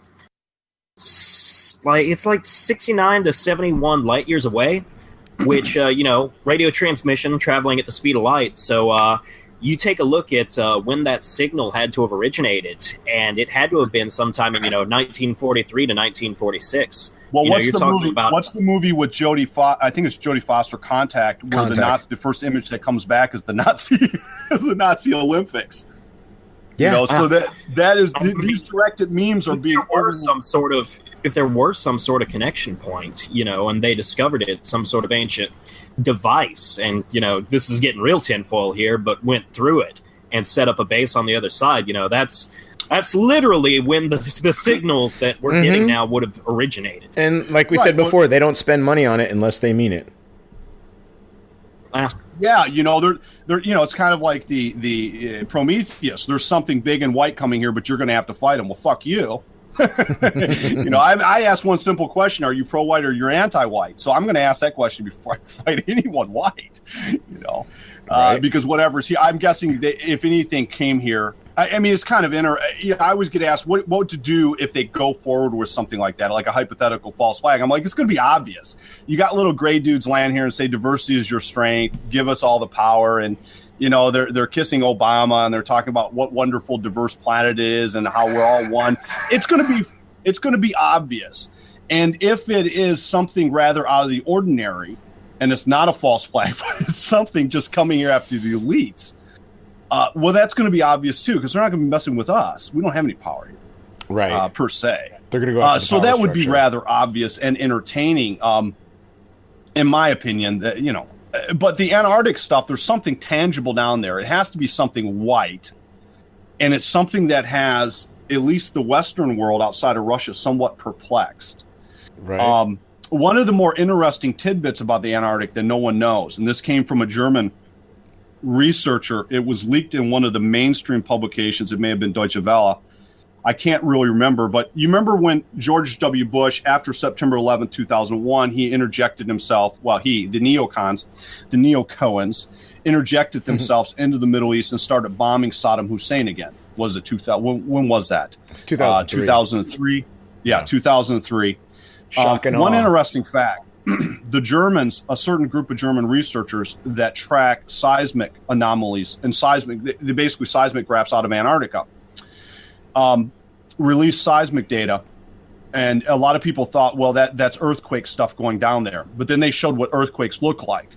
it's like 69 to 71 light years away, which radio transmission traveling at the speed of light. So you take a look at when that signal had to have originated, and it had to have been sometime in 1943 to 1946. Well, what's the movie with Jodie Foster? I think it's Jodie Foster, Contact, where the first image that comes back is the Nazi Olympics. Yeah. So that is these directed memes are being if there were some sort of connection point, and they discovered it, some sort of ancient device, and this is getting real tinfoil here, but went through it and set up a base on the other side. That's literally when the signals that we're getting now would have originated. And like we said before, they don't spend money on it unless they mean it. Yeah, they're it's kind of like the Prometheus. There's something big and white coming here, but you're going to have to fight them. Well, fuck you. I asked one simple question: are you pro-white or you're anti-white? So I'm going to ask that question before I fight anyone white. Because whatever's here, I'm guessing that if anything came here, I mean, it's kind of I always get asked what to do if they go forward with something like that, like a hypothetical false flag. I'm like, it's going to be obvious. You got little gray dudes land here and say diversity is your strength, give us all the power, and they're kissing Obama and they're talking about what wonderful diverse planet it is and how we're all one. It's going to be obvious. And if it is something rather out of the ordinary, and it's not a false flag, but it's something just coming here after the elites, well, that's going to be obvious too, because they're not going to be messing with us. We don't have any power here, right? Per se. They're going to go after the so power that would structure. be rather obvious and entertaining, in my opinion. That but the Antarctic stuff, there's something tangible down there. It has to be something white, and it's something that has at least the Western world outside of Russia somewhat perplexed. Right. One of the more interesting tidbits about the Antarctic that no one knows, and this came from a German researcher. It was leaked in one of the mainstream publications. It may have been Deutsche Welle. I can't really remember, but you remember when George W. Bush, after September 11, 2001, he interjected himself, the Neo-Coans interjected themselves into the Middle East and started bombing Saddam Hussein again. Was it 2000? When was that? 2003. 2003. Yeah, 2003. One interesting fact. The Germans, a certain group of German researchers that track seismic anomalies and they basically seismic graphs out of Antarctica, released seismic data. And a lot of people thought, well, that's earthquake stuff going down there. But then they showed what earthquakes look like.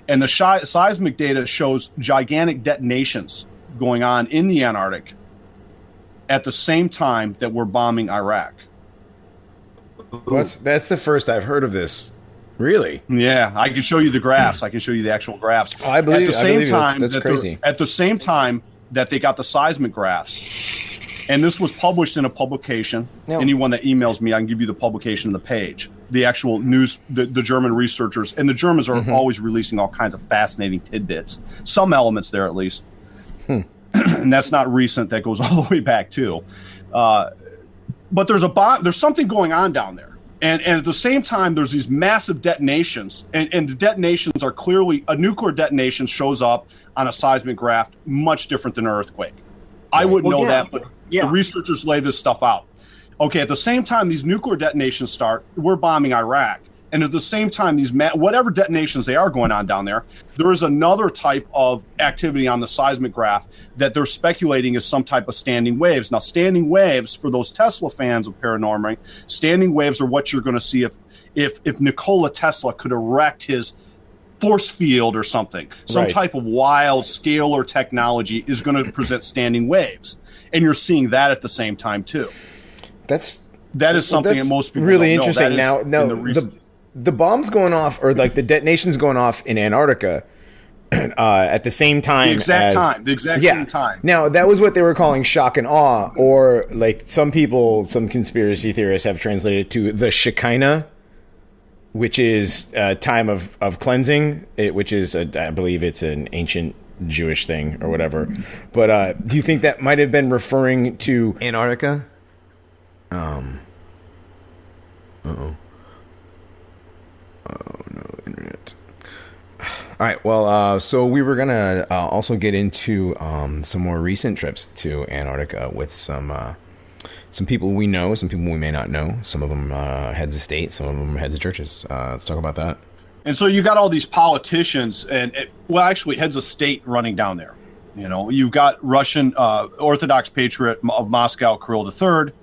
And the seismic data shows gigantic detonations going on in the Antarctic at the same time that we're bombing Iraq. That's the first I've heard of this. Really? Yeah, I can show you the graphs. I can show you the actual graphs. Oh, I believe. At the same time, that's crazy. At the same time that they got the seismic graphs, and this was published in a publication. No. Anyone that emails me, I can give you the publication and the page. The actual news, the German researchers, and the Germans are always releasing all kinds of fascinating tidbits. Some elements there, at least. And that's not recent. That goes all the way back too. But there's something going on down there. And at the same time, there's these massive detonations, and the detonations are clearly a nuclear detonation shows up on a seismic graph much different than an earththquake. I wouldn't know that, but the researchers lay this stuff out. Okay, at the same time, these nuclear detonations start. We're bombing Iraq, and at the same time, these whatever detonations they are going on down there, there is another type of activity on the seismic graph that they're speculating is some type of standing waves. Now, standing waves, for those Tesla fans of paranormal, standing waves are what you're going to see if Nikola Tesla could erect his force field or something. Some type of wild scalar technology is going to present standing waves, and you're seeing that at the same time too. That is something that most people really don't know. interesting. Now, the bombs going off, or like the detonations going off in Antarctica at the same time. The exact same time. Now, that was what they were calling shock and awe, or like some conspiracy theorists have translated it to the Shekinah, which is a time of cleansing, which is, I believe it's an ancient Jewish thing or whatever. But do you think that might have been referring to Antarctica? Oh no, internet. All right. Well, so we were gonna also get into some more recent trips to Antarctica with some people we know, some people we may not know. Some of them heads of state, some of them heads of churches. Let's talk about that. And so you got all these politicians actually heads of state running down there. You know, you've got Russian Orthodox Patriot of Moscow, Kirill III.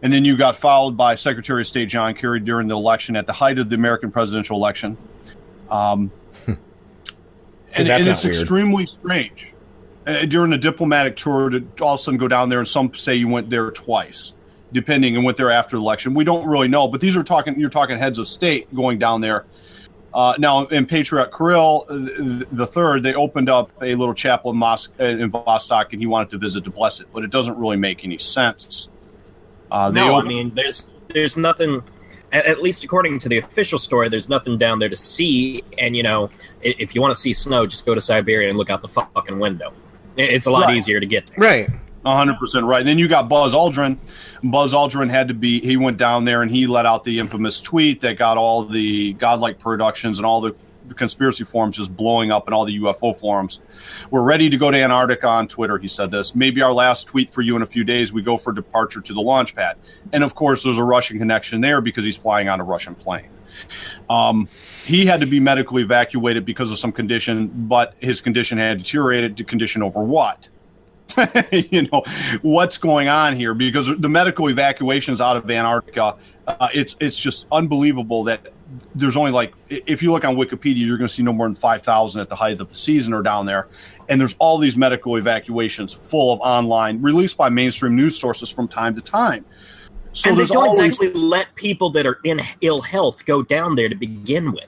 And then you got followed by Secretary of State John Kerry during the election at the height of the American presidential election. And it's extremely strange. During a diplomatic tour to all of a sudden go down there, and some say you went there twice, depending and went there after the election. We don't really know, but you're talking heads of state going down there. Now, in Patriot Kirill the third, they opened up a little chapel in Vostok, and he wanted to visit to bless it, but it doesn't really make any sense. I mean, there's nothing, at least according to the official story, there's nothing down there to see. And, you know, if you want to see snow, just go to Siberia and look out the fucking window. It's a lot easier to get there. Right. 100% right. And then you got Buzz Aldrin. Buzz Aldrin he went down there and he let out the infamous tweet that got all the godlike productions and all the conspiracy forums just blowing up and all the UFO forums. We're ready to go to Antarctica on Twitter, he said this. Maybe our last tweet for you in a few days, we go for departure to the launch pad. And of course, there's a Russian connection there because he's flying on a Russian plane. He had to be medically evacuated because of some condition, but his condition had deteriorated to condition over what? You know, what's going on here? Because the medical evacuations out of Antarctica, it's just unbelievable that there's only if you look on Wikipedia, you're going to see no more than 5,000 at the height of the season are down there. And there's all these medical evacuations full of online, released by mainstream news sources from time to time. So and they don't exactly let people that are in ill health go down there to begin with.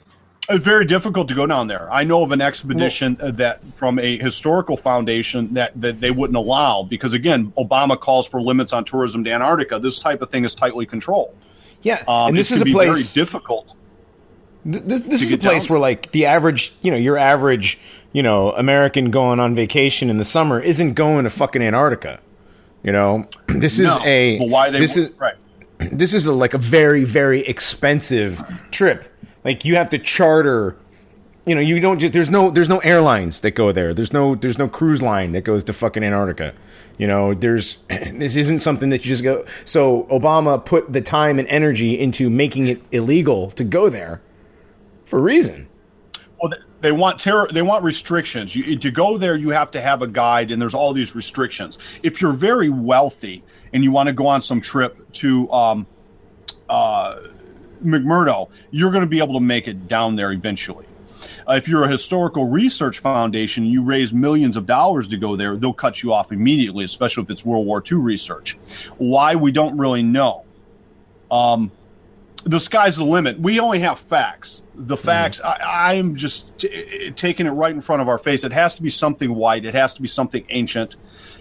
It's very difficult to go down there. I know of an expedition that from a historical foundation that they wouldn't allow because, again, Obama calls for limits on tourism to Antarctica. This type of thing is tightly controlled. Yeah, and this is a place very difficult. This is a place where, like, the average, your average, American going on vacation in the summer isn't going to fucking Antarctica. This is This is like a very, very expensive trip. Like, you have to charter. You don't just there's no airlines that go there. There's no cruise line that goes to fucking Antarctica. This isn't something that you just go. So Obama put the time and energy into making it illegal to go there for a reason. Well, they want restrictions. To go there, you have to have a guide, and there's all these restrictions. If you're very wealthy and you want to go on some trip to McMurdo, you're going to be able to make it down there eventually. If you're a historical research foundation, you raise millions of dollars to go there, they'll cut you off immediately, especially if it's World War II research. Why, we don't really know. the sky's the limit. We only have facts. The facts, I'm just taking it right in front of our face. It has to be something white. It has to be something ancient.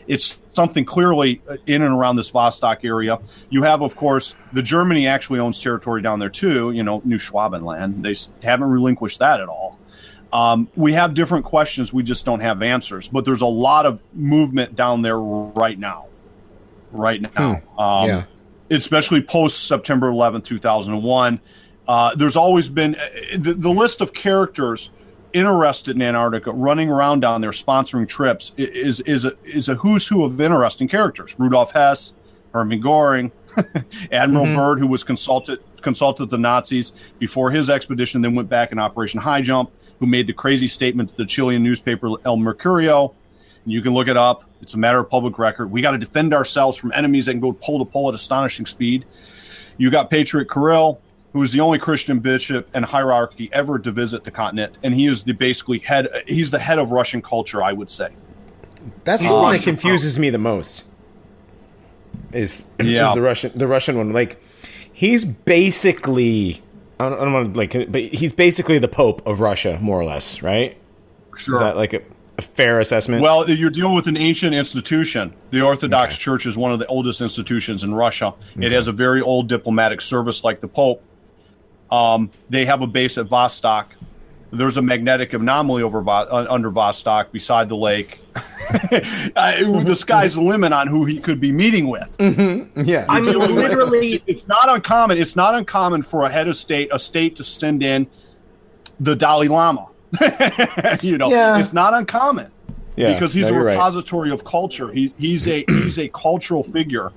It's something clearly in and around this Vostok area. You have, of course, Germany actually owns territory down there too, New Schwabenland. They haven't relinquished that at all. We have different questions. We just don't have answers. But there's a lot of movement down there right now. Especially post September 11th, 2001. There's always been the list of characters interested in Antarctica running around down there sponsoring trips is a who's who of interesting characters. Rudolf Hess, Hermann Göring, Admiral Byrd, who was consulted the Nazis before his expedition, then went back in Operation High Jump, who made the crazy statement to the Chilean newspaper El Mercurio. You can look it up. It's a matter of public record. We got to defend ourselves from enemies that can go pole to pole at astonishing speed. You got Patriot Kirill, who is the only Christian bishop and hierarchy ever to visit the continent, and he is he's the head of Russian culture, I would say. That's the one that confuses me the most. Is the Russian one? Like, he's basically, I don't want to but he's basically the Pope of Russia, more or less, right? Sure. Is that like a fair assessment? Well, you're dealing with an ancient institution. The Orthodox Church is one of the oldest institutions in Russia. It has a very old diplomatic service like the Pope. They have a base at Vostok. There's a magnetic anomaly under Vostok beside the lake. The sky's the limit on who he could be meeting with. Yeah. I mean, literally, it's not uncommon. It's not uncommon for a state to send in the Dalai Lama. It's not uncommon because he's a repository of culture. He's a cultural figure,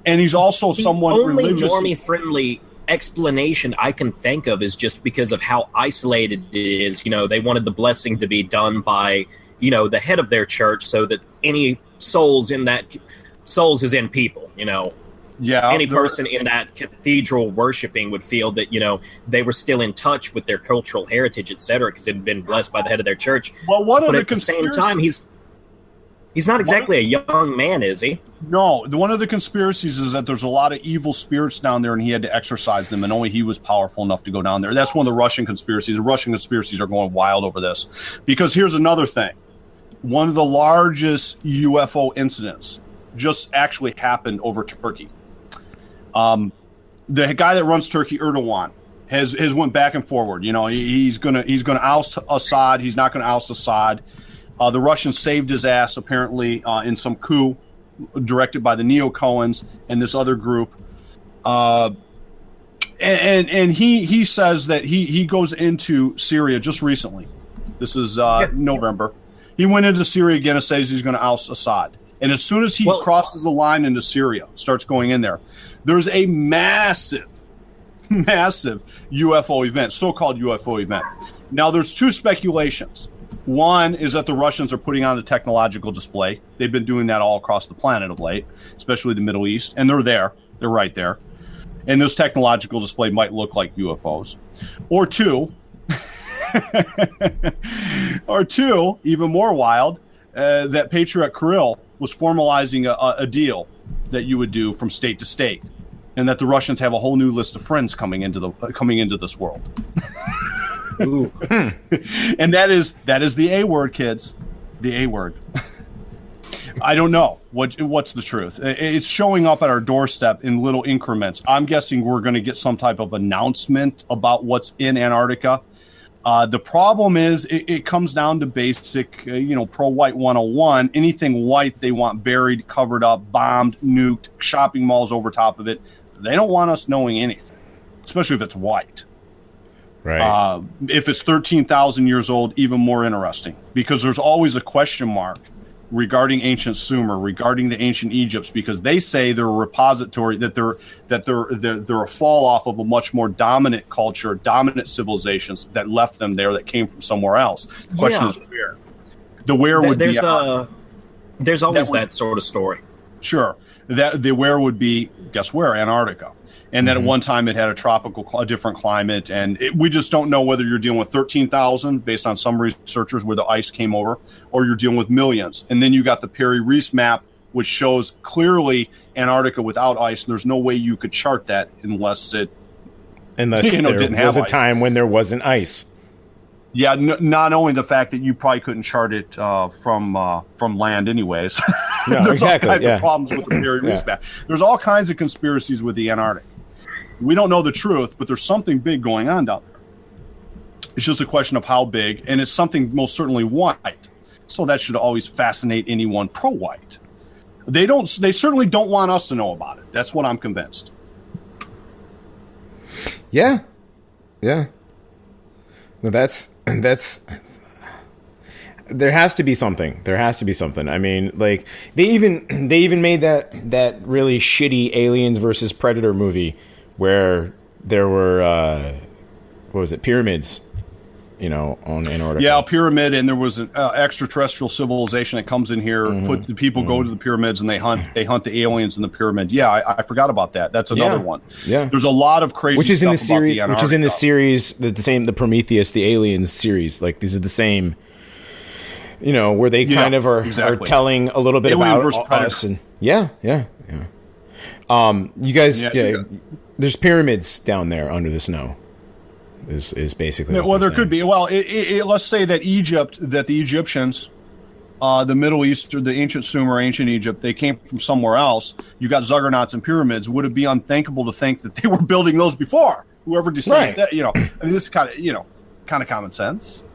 and he's also someone religious. The only normie-friendly explanation I can think of is just because of how isolated it is. They wanted the blessing to be done by, the head of their church, so that any souls is in people. Any person in that cathedral worshiping would feel that, they were still in touch with their cultural heritage, etc., because it had been blessed by the head of their church. Well, but at the same time, he's not exactly a young man, is he? No. One of the conspiracies is that there's a lot of evil spirits down there, and he had to exorcise them, and only he was powerful enough to go down there. That's one of the Russian conspiracies. The Russian conspiracies are going wild over this. Because here's another thing. One of the largest UFO incidents just actually happened over Turkey. The guy that runs Turkey, Erdogan, has went back and forward. He's gonna oust Assad. He's not gonna oust Assad. The Russians saved his ass apparently in some coup directed by the Neo-Cohens and this other group. And he says that he goes into Syria just recently. This is November. He went into Syria again and says he's going to oust Assad. And as soon as he crosses the line into Syria, starts going in there, there's a massive UFO event, so-called UFO event. Now, there's two speculations. One is that the Russians are putting on a technological display. They've been doing that all across the planet of late, especially the Middle East. And they're there. They're right there. And this technological display might look like UFOs. Or two, even more wild, that Patriot Kirill was formalizing a deal that you would do from state to state, and that the Russians have a whole new list of friends coming into this world. Ooh. And that is the A word, kids. The A word. I don't know what's the truth. It's showing up at our doorstep in little increments. I'm guessing we're going to get some type of announcement about what's in Antarctica. The problem is it comes down to basic, pro-white 101. Anything white, they want buried, covered up, bombed, nuked, shopping malls over top of it. They don't want us knowing anything, especially if it's white. Right. If it's 13,000 years old, even more interesting, because there's always a question mark regarding ancient Sumer, regarding the ancient Egypts, because they say they're a repository, that they're a fall off of a much more dominant culture, dominant civilizations that left them there, that came from somewhere else. The question is where. The where would there's be. There's always that sort of story. Sure. That the where would be, guess where? Antarctica. And then at one time it had a different climate, and we just don't know whether you're dealing with 13,000 based on some researchers where the ice came over, or you're dealing with millions. And then you got the Perry-Reese map, which shows clearly Antarctica without ice. And there's no way you could chart that unless it Unless there was a time when there wasn't ice. Yeah, not only the fact that you probably couldn't chart it from land anyways. No, There's exactly. all kinds of problems with the Barrier Reef map. There's all kinds of conspiracies with the Antarctic. We don't know the truth, but there's something big going on down there. It's just a question of how big, and it's something most certainly white. So that should always fascinate anyone pro-white. They certainly don't want us to know about it. That's what I'm convinced. Yeah. Well, that's there has to be something. I mean, like they even made that really shitty Aliens versus Predator movie where there were what was it, pyramids, on Antarctica. Yeah, a pyramid, and there was an extraterrestrial civilization that comes in here. The people go to the pyramids and they hunt the aliens in the pyramid. Yeah, I forgot about that. That's another one. Yeah, there's a lot of crazy which is stuff in the series, about the which is in the series, the Prometheus, the Aliens series. Like these are the same. Where they kind of are telling a little bit Alien about us. And yeah. You guys, there's pyramids down there under the snow. Is basically well, there could be. Well, let's say that the Egyptians, the Middle East, or the ancient Sumer, ancient Egypt, they came from somewhere else. You got juggernauts and pyramids. Would it be unthinkable to think that they were building those before? Whoever decided that, I mean, this is kind of common sense.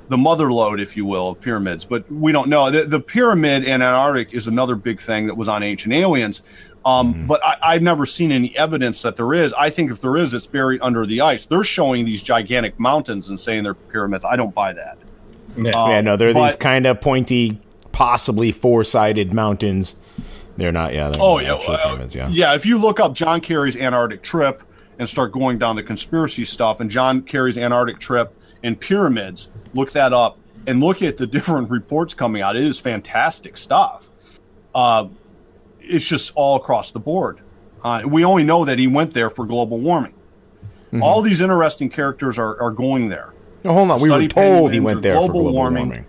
The mother lode, if you will, of pyramids, but we don't know. The pyramid in Antarctica is another big thing that was on Ancient Aliens. But I've never seen any evidence that there is. I think if there is, it's buried under the ice. They're showing these gigantic mountains and saying they're pyramids. I don't buy that. They're these kind of pointy, possibly four-sided mountains. They're not. Yeah. Pyramids. Yeah. Yeah. If you look up John Kerry's Antarctic trip and start going down the conspiracy stuff, and John Kerry's Antarctic trip and pyramids, look that up and look at the different reports coming out. It is fantastic stuff. It's just all across the board. We only know that he went there for global warming. Mm-hmm. All these interesting characters are going there. No, hold on. We were told he went there for global warming.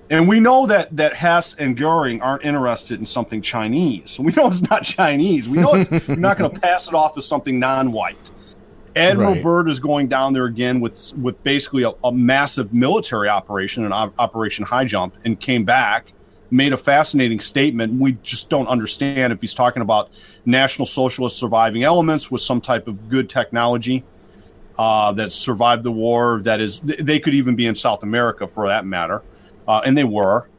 And we know that Hess and Goering aren't interested in something Chinese. So we know it's not Chinese. We know you're not going to pass it off as something non-white. Admiral Byrd is going down there again with basically a massive military operation, an Operation High Jump, and came back, made a fascinating statement. We just don't understand if he's talking about National Socialist surviving elements with some type of good technology that survived the war. That is, they could even be in South America for that matter, and they were.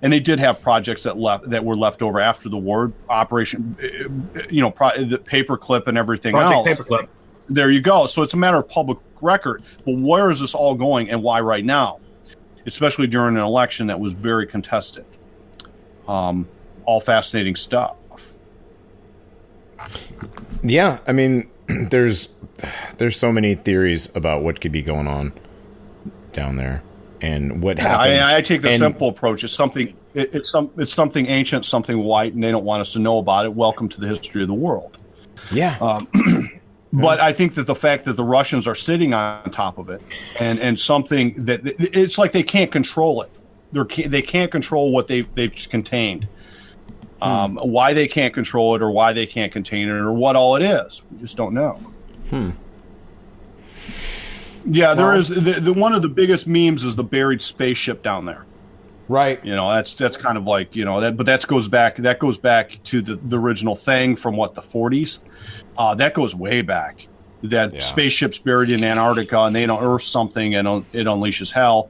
And they did have projects that were left over after the war. Operation, the Paperclip and everything else. Paperclip. There you go. So it's a matter of public record. But where is this all going and why right now? Especially during an election that was very contested. All fascinating stuff. Yeah, I mean, there's so many theories about what could be going on down there and what happened. I take the simple approach. It's something ancient, something white, and they don't want us to know about it. Welcome to the history of the world. Yeah. But I think that the fact that the Russians are sitting on top of it and something that it's like they can't control it. They can't control what they've contained. Why they can't control it or why they can't contain it or what all it is. We just don't know. Yeah, there is one of the biggest memes is the buried spaceship down there. Right. That's kind of like, but that goes back to the original thing from the 40s. That goes way back. That spaceship's buried in Antarctica and they unearth something and it unleashes hell.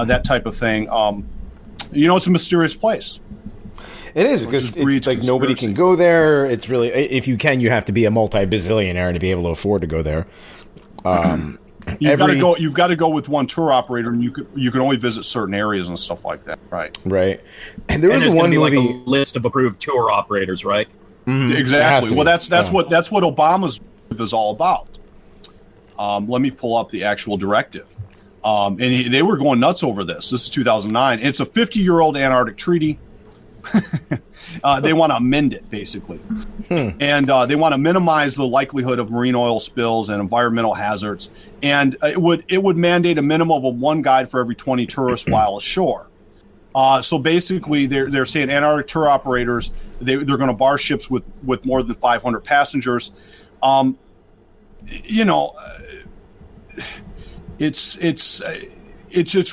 That type of thing. It's a mysterious place. It is because it's like nobody can go there. It's really, if you can, you have to be a multi-bazillionaire to be able to afford to go there. You've got to go with one tour operator, and you can only visit certain areas and stuff like that. Right. And there was one movie, like a list of approved tour operators, right? Exactly. Well, that's what Obama's is all about. Let me pull up the actual directive. And they were going nuts over this. This is 2009. It's a 50-year-old Antarctic treaty. They want to amend it, basically. And they want to minimize the likelihood of marine oil spills and environmental hazards. And it would mandate a minimum of one guide for every 20 tourists while ashore. So basically, they're saying Antarctic tour operators, they're going to bar ships with more than 500 passengers. you know, it's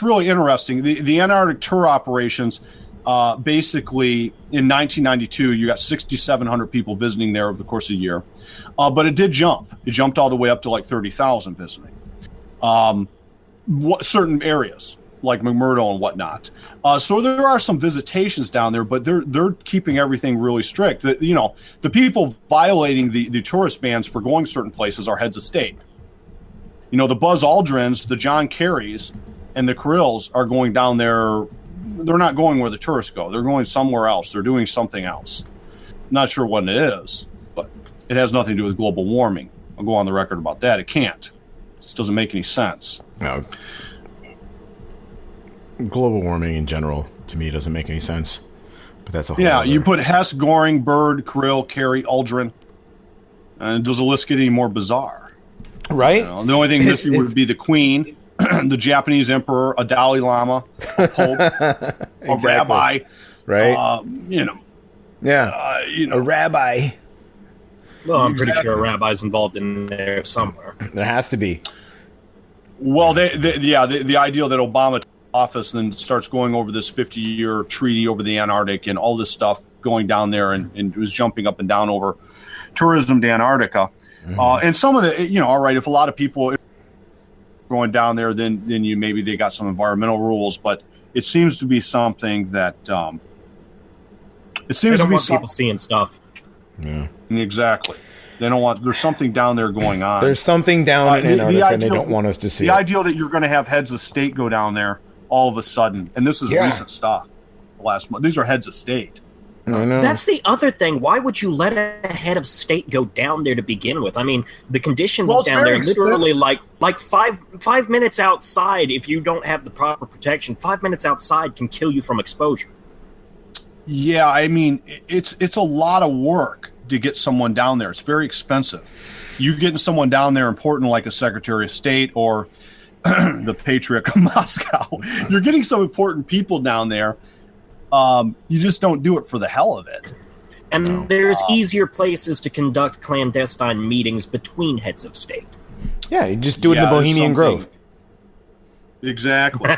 really interesting. The Antarctic tour operations, basically in 1992, you got 6,700 people visiting there over the course of a year, but it did jump. It jumped all the way up to like 30,000 visiting. Certain areas like McMurdo and whatnot. So there are some visitations down there, but they're keeping everything really strict. The people violating the tourist bans for going certain places are heads of state. You know, the Buzz Aldrins, the John Kerrys, and the Kirills are going down there. They're not going where the tourists go. They're going somewhere else. They're doing something else. Not sure what it is, but it has nothing to do with global warming. I'll go on the record about that. It can't. It just doesn't make any sense. No. Global warming in general, to me, doesn't make any sense. But that's a whole other... You put Hess, Goring, Byrd, Kirill, Kerry, Aldrin, and does the list get any more bizarre? Right? You know, the only thing missing would be the Queen, the Japanese Emperor, a Dalai Lama, a Pope, a rabbi. Right? A rabbi. Well, I'm pretty sure a rabbi's involved in there somewhere. There has to be. Well, the ideal that Obama office and then starts going over this 50-year treaty over the Antarctic and all this stuff going down there and was jumping up and down over tourism to Antarctica. Mm-hmm. And some of the, all right, if a lot of people are going down there, then maybe they got some environmental rules, but it seems to be something that people seeing stuff. Yeah. Exactly. They don't want. There's something down there going on. There's something down in Antarctica, and they don't want us to see. The ideal that you're going to have heads of state go down there all of a sudden, and this is recent stuff. Last month, these are heads of state. I know. That's the other thing. Why would you let a head of state go down there to begin with? I mean, the conditions down there, literally like 5 minutes outside. If you don't have the proper protection, 5 minutes outside can kill you from exposure. Yeah, I mean, it's a lot of work to get someone down there. It's very expensive. You getting someone down there important like a Secretary of State or the Patriarch of Moscow. You're getting some important people down there. You just don't do it for the hell of it. And there's easier places to conduct clandestine meetings between heads of state. Yeah, you just do it in the Bohemian Grove. Exactly.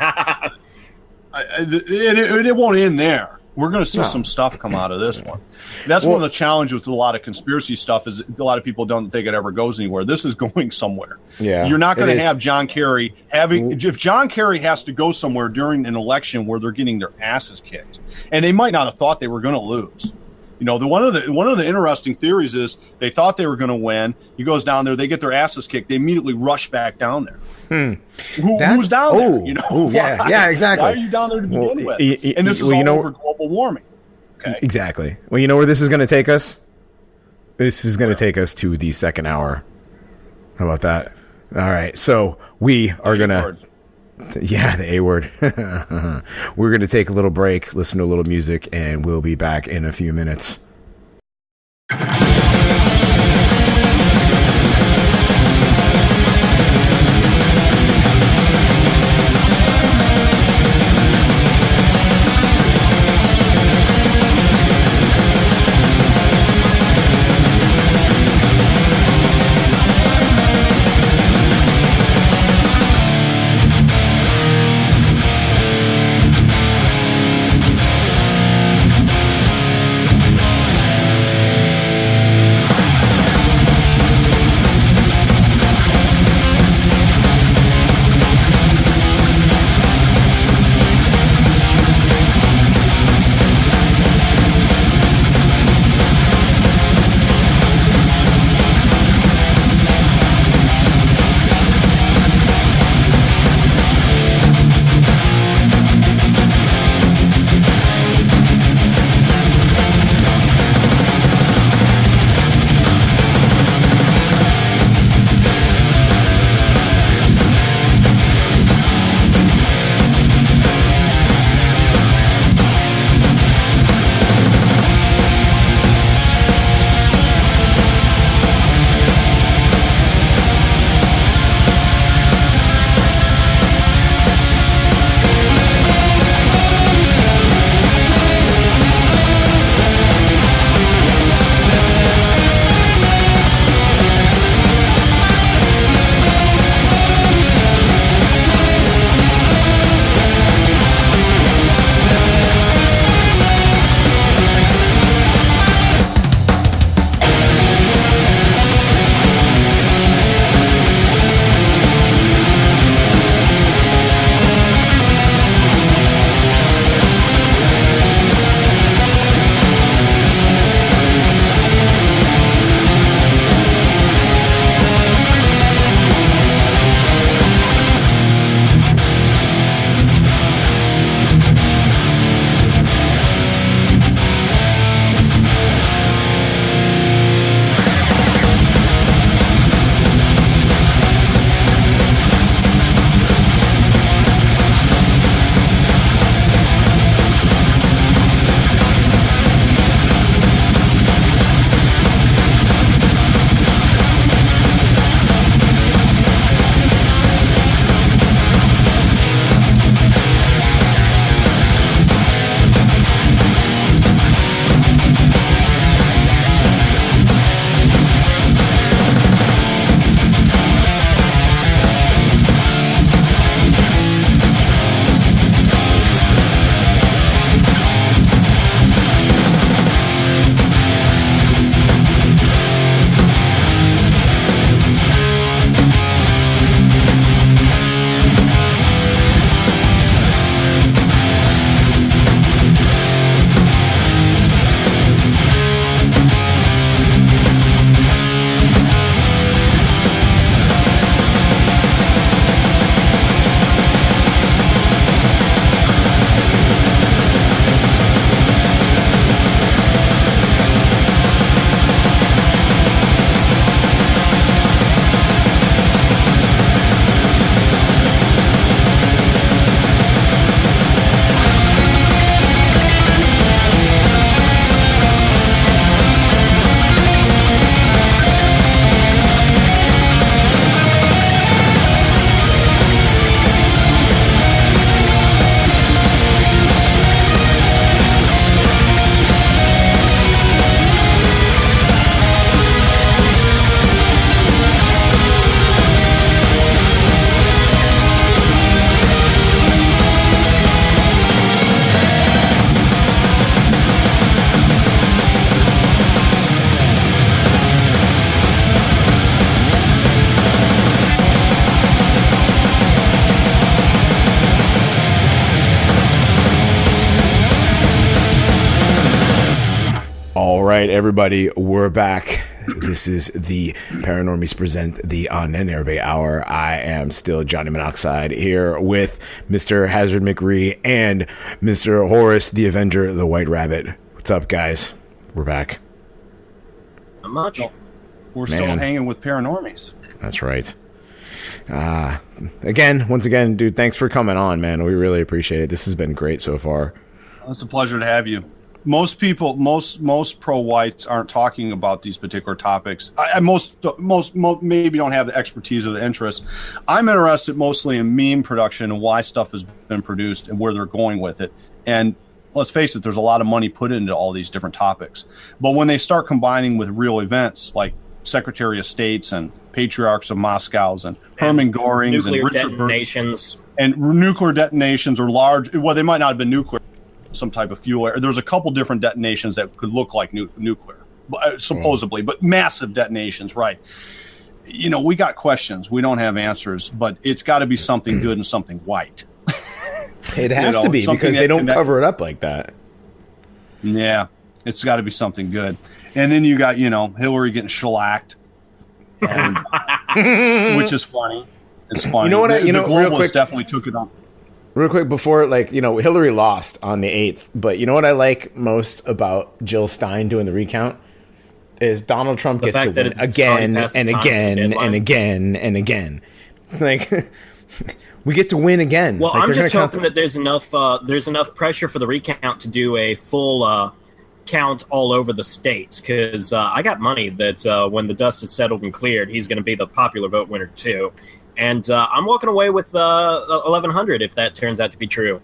It won't end there. We're going to see some stuff come out of this one. That's one of the challenges with a lot of conspiracy stuff is a lot of people don't think it ever goes anywhere. This is going somewhere. Yeah, you're not going to have John Kerry if John Kerry has to go somewhere during an election where they're getting their asses kicked, and they might not have thought they were going to lose. You know, one of the interesting theories is they thought they were going to win. He goes down there, they get their asses kicked, they immediately rush back down there. Who's down there? You know, yeah, exactly. Why are you down there to begin with? And this is all over global warming. Okay. Exactly. Well, you know where this is going to take us? This is going to take us to the second hour. How about that? All right. So we are going to... Yeah, the A word. We're going to take a little break, listen to a little music, and we'll be back in a few minutes. right, everybody, we're back. This is the Paranormies present the On and Airbay Hour. I am still Johnny Monoxide here with Mr. Hazard McRee and Mr. Horace the Avenger, the White Rabbit. What's up, guys? We're back. Not much. We're still hanging with Paranormies. That's right. Once again, dude, thanks for coming on, man. We really appreciate it. This has been great so far. It's a pleasure to have you. Most people, most pro-whites aren't talking about these particular topics. Most maybe don't have the expertise or the interest. I'm interested mostly in meme production and why stuff has been produced and where they're going with it. And let's face it, there's a lot of money put into all these different topics. But when they start combining with real events like Secretary of States and Patriarchs of Moscow's and Hermann Goring's and Richard detonations. And nuclear detonations are large. Well, they might not have been nuclear. Some type of fuel. There's a couple different detonations that could look like nuclear, supposedly, but massive detonations, right? You know, we got questions. We don't have answers, but it's got to be something good and something white. It has to be, because they don't cover it up like that. Yeah, it's got to be something good. And then you got, Hillary getting shellacked, which is funny. It's funny. You know what? The real quick, definitely took it on. Real quick, before, Hillary lost on the 8th, but you know what I like most about Jill Stein doing the recount? Is Donald Trump gets to win again and again and again and again. Like, we get to win again. Well, I'm just hoping that there's enough pressure for the recount to do a full count all over the states, because I got money that when the dust is settled and cleared, he's going to be the popular vote winner, too. And I'm walking away with 1,100 if that turns out to be true.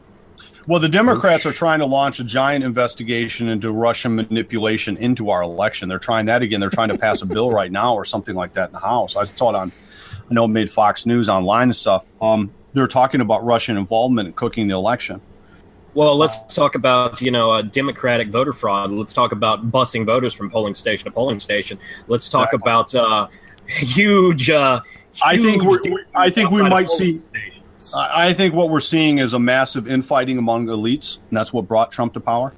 Well, the Democrats are trying to launch a giant investigation into Russian manipulation into our election. They're trying that again. They're trying to pass a bill right now or something like that in the House. I saw it I know it made Fox News online and stuff. They're talking about Russian involvement in cooking the election. Well, let's talk about, Democratic voter fraud. Let's talk about busing voters from polling station to polling station. Let's talk about huge... I think we might see. I think what we're seeing is a massive infighting among elites, and that's what brought Trump to power.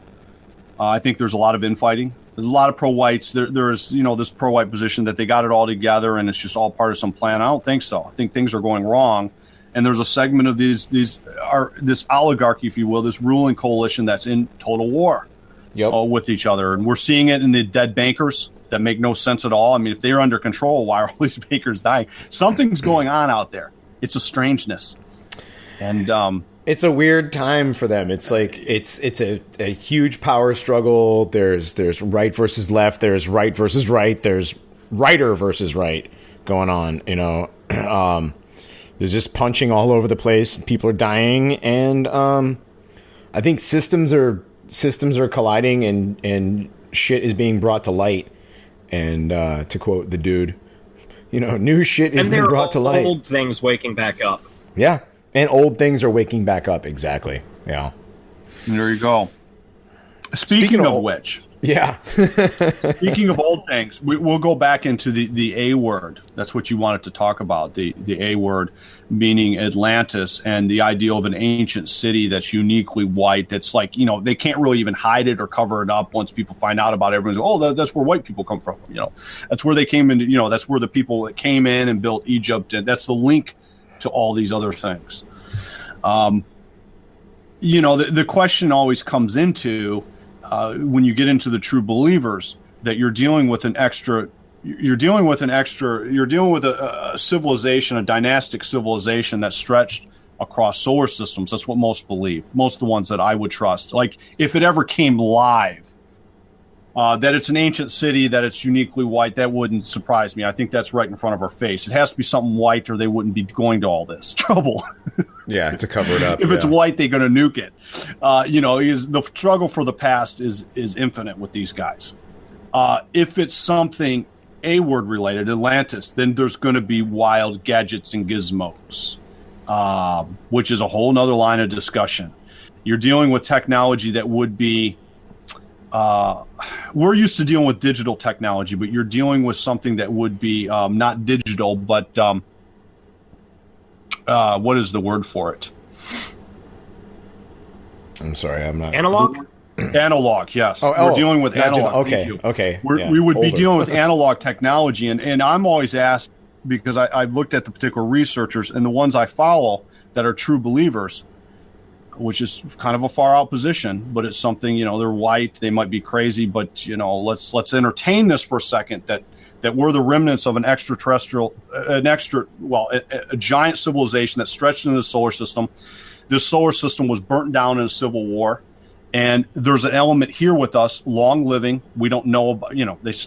I think there's a lot of infighting. There's a lot of pro-whites. There's this pro-white position that they got it all together, and it's just all part of some plan. I don't think so. I think things are going wrong, and there's a segment of this oligarchy, if you will, this ruling coalition that's in total war with each other, and we're seeing it in the dead bankers that make no sense at all. I mean, if they're under control, why are all these bankers dying? Something's going on out there. It's a strangeness. And it's a weird time for them. It's like it's a huge power struggle. There's right versus left. There's right versus right. There's righter versus right going on. There's just punching all over the place. People are dying, and I think systems are colliding, and shit is being brought to light. And to quote the dude, new shit is being brought to light. Old things waking back up. Yeah, and old things are waking back up. Exactly. Yeah. There you go. Speaking of which, yeah. Speaking of old things, we'll go back into the A word. That's what you wanted to talk about. The A word, meaning Atlantis, and the idea of an ancient city that's uniquely white. That's like, they can't really even hide it or cover it up. Once people find out about it, everyone's that's where white people come from. That's where they came in. That's where the people that came in and built Egypt. And that's the link to all these other things. The question always comes into when you get into the true believers, that you're dealing with a civilization, a dynastic civilization that's stretched across solar systems. That's what most believe. Most of the ones that I would trust. Like, if it ever came live, that it's an ancient city, that it's uniquely white, that wouldn't surprise me. I think that's right in front of our face. It has to be something white, or they wouldn't be going to all this trouble. Yeah, to cover it up. If it's white, they're going to nuke it. The struggle for the past is infinite with these guys. If it's something A-word related, Atlantis, then there's going to be wild gadgets and gizmos, which is a whole nother line of discussion. You're dealing with technology that would be we're used to dealing with digital technology, but you're dealing with something that would be not digital, but what is the word for it? I'm sorry, I'm not. Analog? Analog, yes. Oh, We're dealing with not analog. Okay. We would be dealing with analog technology, and I'm always asked, because I've looked at the particular researchers and the ones I follow that are true believers, which is kind of a far out position, but it's something, they're white, they might be crazy, but let's entertain this for a second, that we're the remnants of a giant civilization that stretched into the solar system. This solar system was burnt down in a civil war. And there's an element here with us, long living. We don't know about,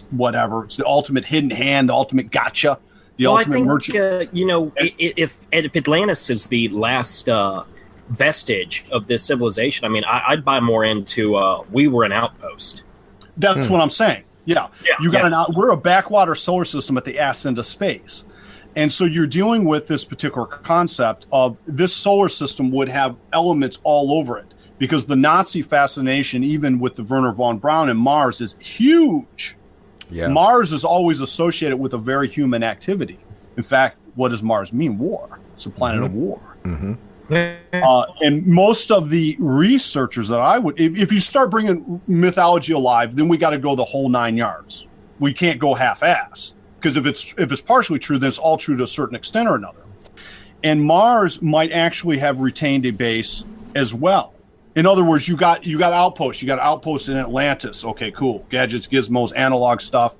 whatever. It's the ultimate hidden hand, the ultimate gotcha, the ultimate merchant. If Atlantis is the last vestige of this civilization, I mean, I'd buy more into we were an outpost. That's what I'm saying. Yeah. We're a backwater solar system at the ass end of space. And so you're dealing with this particular concept of this solar system would have elements all over it. Because the Nazi fascination, even with the Werner von Braun and Mars, is huge. Yeah. Mars is always associated with a very human activity. In fact, what does Mars mean? War. It's a planet of war. Mm-hmm. And most of the researchers that I would, if you start bringing mythology alive, then we got to go the whole 9 yards. We can't go half-ass. Because if it's partially true, then it's all true to a certain extent or another. And Mars might actually have retained a base as well. In other words, you got outposts. You got outposts in Atlantis. Okay, cool. Gadgets, gizmos, analog stuff.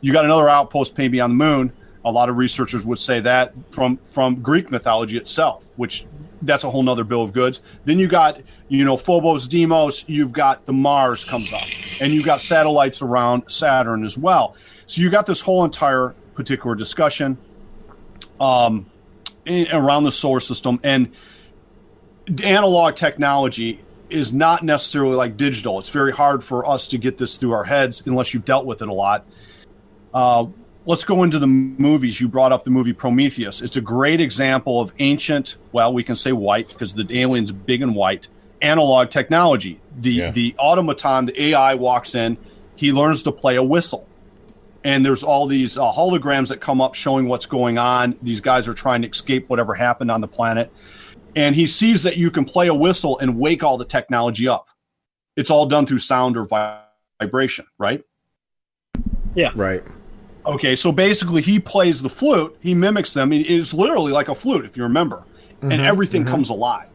You got another outpost maybe on the moon. A lot of researchers would say that from Greek mythology itself, which that's a whole nother bill of goods. Then you got, Phobos, Deimos. You've got the Mars comes up. And you got satellites around Saturn as well. So you got this whole entire particular discussion around the solar system. And analog technology is not necessarily like digital. It's very hard for us to get this through our heads unless you've dealt with it a lot. Let's go into the movies. You brought up the movie Prometheus. It's a great example of ancient, well, we can say white because the alien's big and white, analog technology. The automaton, the AI walks in, he learns to play a whistle. And there's all these holograms that come up showing what's going on. These guys are trying to escape whatever happened on the planet. And he sees that you can play a whistle and wake all the technology up. It's all done through sound or vibration, right? Yeah. Right. Okay, so basically he plays the flute. He mimics them. It is literally like a flute, if you remember. Mm-hmm, and everything comes alive.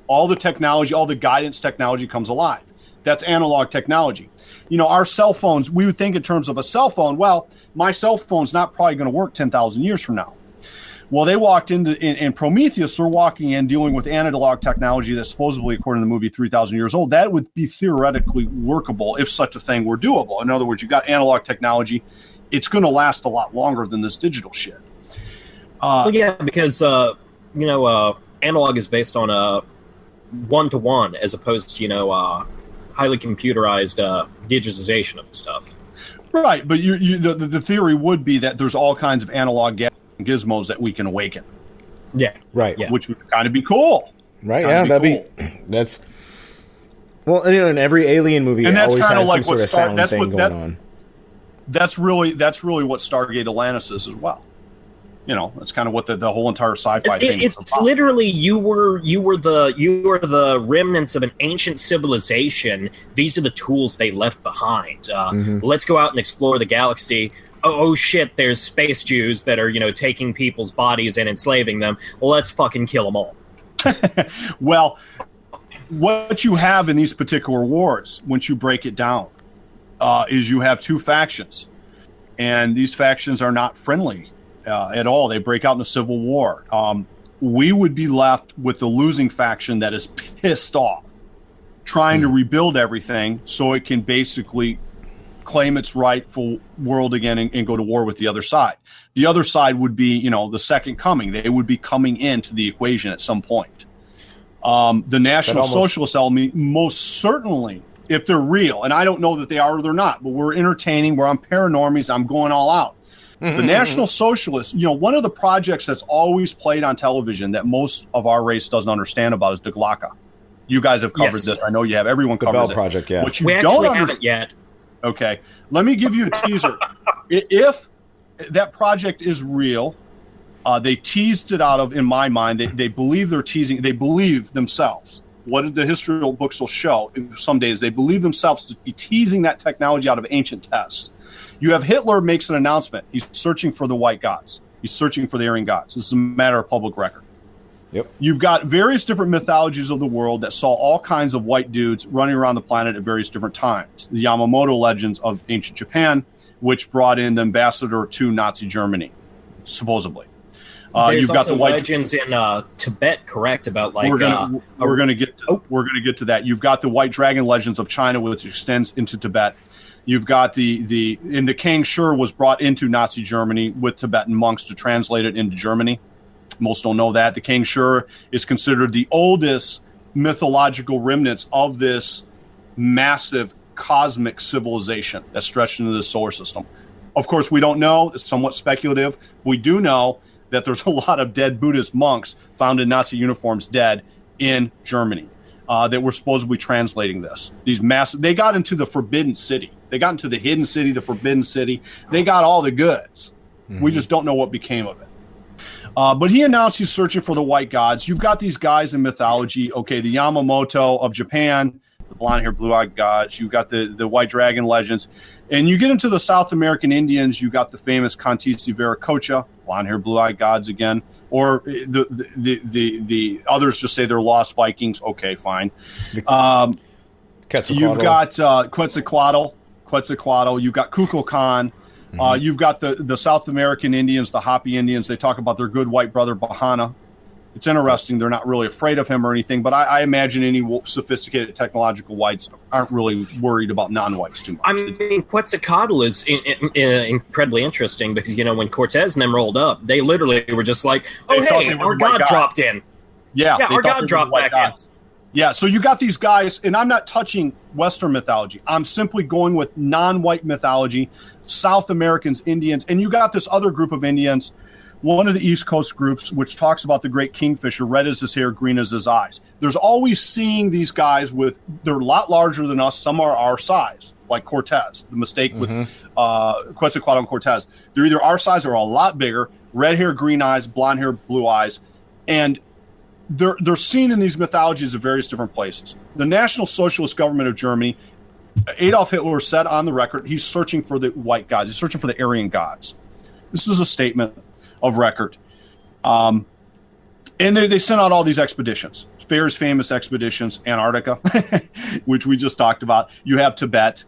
All the technology, all the guidance technology comes alive. That's analog technology. Our cell phones, we would think in terms of a cell phone. Well, my cell phone's not probably going to work 10,000 years from now. Well, they walked in Prometheus, they're walking in dealing with analog technology that's supposedly, according to the movie, 3,000 years old. That would be theoretically workable if such a thing were doable. In other words, you got analog technology. It's going to last a lot longer than this digital shit. Because, analog is based on a one-to-one as opposed to, highly computerized digitization of stuff. Right, but the theory would be that there's all kinds of analog gizmos that we can awaken. Yeah. Right. Yeah. Which would kind of be cool. Right. That'd be that's well, in every alien movie, and that's always kind has of like some what sort of sound thing going on. That's really what Stargate Atlantis is as well. That's kind of what the whole entire sci-fi thing is about. It's literally you were the remnants of an ancient civilization. These are the tools they left behind. Let's go out and explore the galaxy. Oh shit, there's space Jews that are, taking people's bodies and enslaving them. Well, let's fucking kill them all. Well, what you have in these particular wars, once you break it down, is you have two factions. And these factions are not friendly at all. They break out in a civil war. We would be left with the losing faction that is pissed off, trying to rebuild everything so it can basically claim its rightful world again and go to war with the other side. The other side would be, the second coming. They would be coming into the equation at some point. The National Socialist element, most certainly, if they're real, and I don't know that they are or they're not, but we're entertaining, we're on paranormies, I'm going all out. The National Socialists, one of the projects that's always played on television that most of our race doesn't understand about is the Glocka. You guys have covered this. I know you have. Everyone covers the Bell Project, yeah. What you don't haven't yet. Okay, let me give you a teaser. If that project is real, they teased it out of, in my mind, they believe they're teasing, they believe themselves what the history books will show some days, they believe themselves to be teasing that technology out of ancient tests. You have Hitler makes an announcement. He's searching for the white gods. He's searching for the Aryan gods. This is a matter of public record. Yep. You've got various different mythologies of the world that saw all kinds of white dudes running around the planet at various different times. The Yamamoto legends of ancient Japan, which brought in the ambassador to Nazi Germany, supposedly. There's you've got also the white legends in Tibet, correct? About like we're gonna get to that. You've got the white dragon legends of China, which extends into Tibet. You've got the Kang Shur was brought into Nazi Germany with Tibetan monks to translate it into Germany. Most don't know that. The Kang Shur is considered the oldest mythological remnants of this massive cosmic civilization that stretched into the solar system. Of course, we don't know. It's somewhat speculative. We do know that there's a lot of dead Buddhist monks found in Nazi uniforms dead in Germany that were supposedly translating this. These massive, they got into the forbidden city. They got into the hidden city, the forbidden city. They got all the goods. Mm-hmm. We just don't know what became of it. But he announced he's searching for the white gods. You've got these guys in mythology. Okay, the Yamamoto of Japan, the blonde-haired, blue-eyed gods. You've got the white dragon legends. And you get into the South American Indians, you got the famous Contisi Viracocha, blonde-haired, blue-eyed gods again. Or the others just say they're lost Vikings. Okay, fine. You've got Quetzalcoatl. You've got Kukulkan. You've got the South American Indians, the Hopi Indians. They talk about their good white brother, Bahana. It's interesting. They're not really afraid of him or anything, but I imagine any sophisticated technological whites aren't really worried about non-whites too much. I mean, Quetzalcoatl is incredibly interesting because, when Cortez and them rolled up, they literally were just like, oh, hey, our god dropped in. Yeah, our god dropped back in. Yeah, so you got these guys, and I'm not touching Western mythology. I'm simply going with non-white mythology, South Americans, Indians, and you got this other group of Indians, one of the East Coast groups, which talks about the great kingfisher, red as his hair, green as his eyes. There's always seeing these guys they're a lot larger than us. Some are our size, like Cortez. The mistake with Quetzalcoatl and Cortez. They're either our size or a lot bigger, red hair, green eyes, blonde hair, blue eyes, and they're seen in these mythologies of various different places. The National Socialist Government of Germany, Adolf Hitler said on the record, he's searching for the white gods. He's searching for the Aryan gods. This is a statement of record. And they sent out all these expeditions, various famous expeditions, Antarctica, which we just talked about. You have Tibet.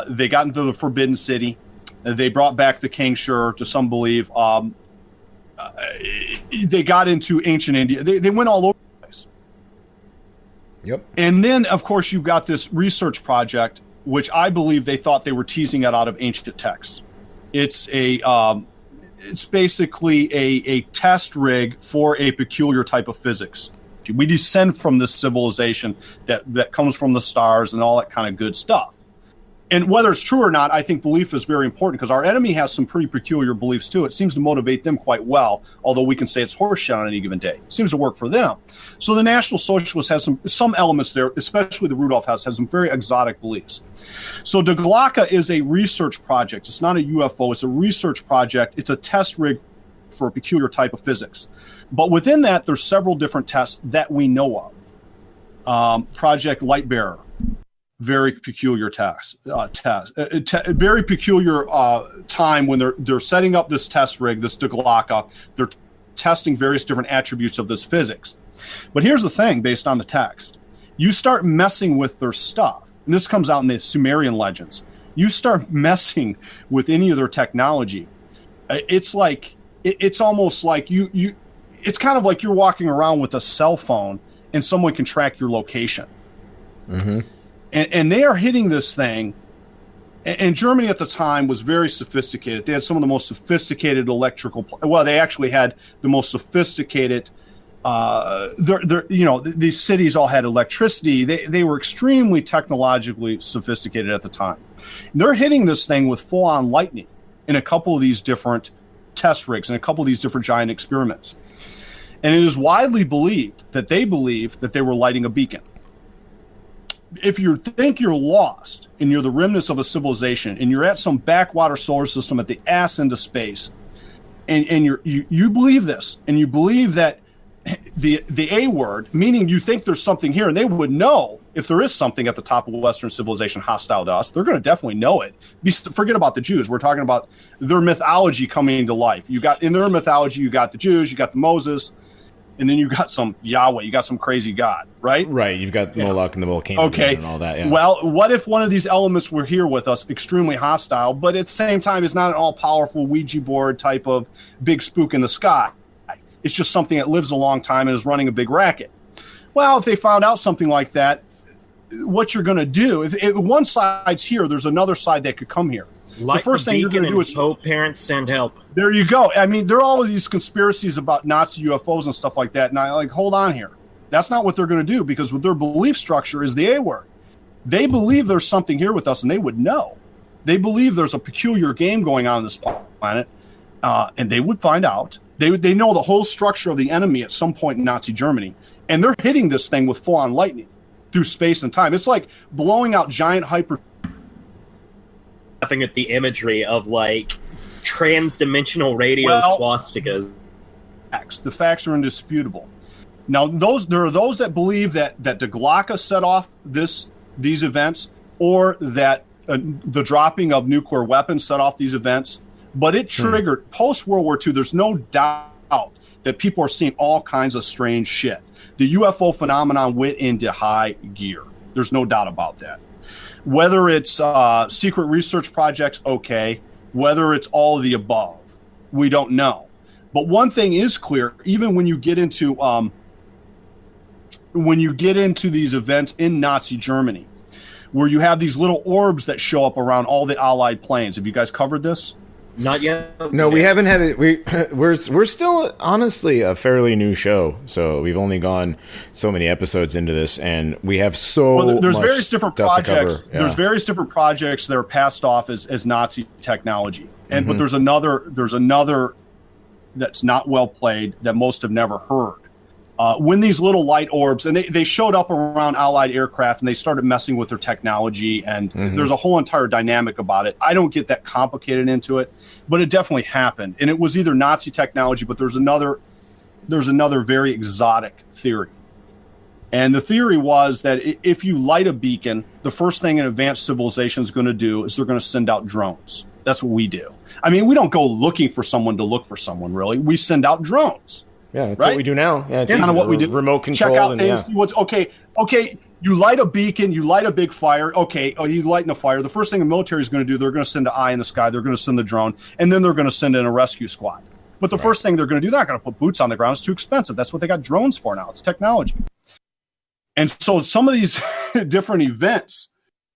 They got into the Forbidden City. They brought back the Kang Shur, to some believe. They got into ancient India. They went all over the place. Yep. And then, of course, you've got this research project, which I believe they thought they were teasing it out of ancient texts. It's basically a test rig for a peculiar type of physics. We descend from this civilization that comes from the stars and all that kind of good stuff. And whether it's true or not, I think belief is very important because our enemy has some pretty peculiar beliefs too. It seems to motivate them quite well, although we can say it's horseshit on any given day. It seems to work for them. So the National Socialists has some elements there, especially the Rudolph House, has some very exotic beliefs. So the Glocka is a research project. It's not a UFO. It's a research project. It's a test rig for a peculiar type of physics. But within that, there's several different tests that we know of. Project Lightbearer. Very peculiar very peculiar time when they're setting up this test rig, this Glocka. They're testing various different attributes of this physics. But here's the thing, based on the text. You start messing with their stuff, and this comes out in the Sumerian legends. You start messing with any of their technology. It's almost like it's kind of like you're walking around with a cell phone and someone can track your location. Mm-hmm. And they are hitting this thing, and Germany at the time was very sophisticated. They had some of the most sophisticated they actually had the most sophisticated. These cities all had electricity. They were extremely technologically sophisticated at the time. And they're hitting this thing with full-on lightning in a couple of these different test rigs and a couple of these different giant experiments. And it is widely believed that they were lighting a beacon. If you think you're lost and you're the remnants of a civilization and you're at some backwater solar system at the ass end of space, and you believe this, and you believe that the A word, meaning you think there's something here, and they would know if there is something at the top of Western civilization hostile to us. They're going to definitely know it. Forget about the Jews. We're talking about their mythology coming to life. You got in their mythology, you got the Jews, you got the Moses, and then you got some Yahweh, you got some crazy God, right? Right. You've got Moloch and the volcano and all that. Yeah. Well, what if one of these elements were here with us, extremely hostile, but at the same time is not an all-powerful Ouija board type of big spook in the sky? It's just something that lives a long time and is running a big racket. Well, if they found out something like that, what you're going to do, if one side's here, there's another side that could come here. Like the first thing you're going to do is hope parents send help. There you go. I mean, there are all of these conspiracies about Nazi UFOs and stuff like that. And I hold on here. That's not what they're going to do, because with their belief structure is the A word. They believe there's something here with us, and they would know. They believe there's a peculiar game going on this planet, and they would find out. They know the whole structure of the enemy at some point in Nazi Germany, and they're hitting this thing with full-on lightning through space and time. It's like blowing out giant hyper. Laughing at the imagery of like trans-dimensional radio swastikas. The facts are indisputable. Now, there are those that believe that the Glocka set off these events, or that the dropping of nuclear weapons set off these events. But it triggered post-World War II. There's no doubt that people are seeing all kinds of strange shit. The UFO phenomenon went into high gear. There's no doubt about that. Whether it's secret research projects, okay. Whether it's all of the above, we don't know. But one thing is clear: even when you get into these events in Nazi Germany, where you have these little orbs that show up around all the Allied planes. Have you guys covered this? Not yet. No, we haven't had it. We're still honestly a fairly new show, so we've only gone so many episodes into this, and we have there's much various different stuff projects. to cover. Yeah. There's various different projects that are passed off as Nazi technology, and but there's another that's not well played that most have never heard. When these little light orbs, and they showed up around Allied aircraft, and they started messing with their technology, and there's a whole entire dynamic about it. I don't get that complicated into it, but it definitely happened, and it was either Nazi technology, but there's another very exotic theory. And the theory was that if you light a beacon, the first thing an advanced civilization is going to do is they're going to send out drones. That's what we do. I mean, we don't go looking for someone to look for someone, really. We send out drones. Yeah, that's what we do now. Yeah, it's kind of what we do. Remote control. Check out things. What's okay. You light a beacon. You light a big fire. Okay. Oh, you light in a fire. The first thing the military is going to do, they're going to send an eye in the sky. They're going to send the drone, and then they're going to send in a rescue squad. But the first thing they're going to do, they're not going to put boots on the ground. It's too expensive. That's what they got drones for now. It's technology. And so some of these different events,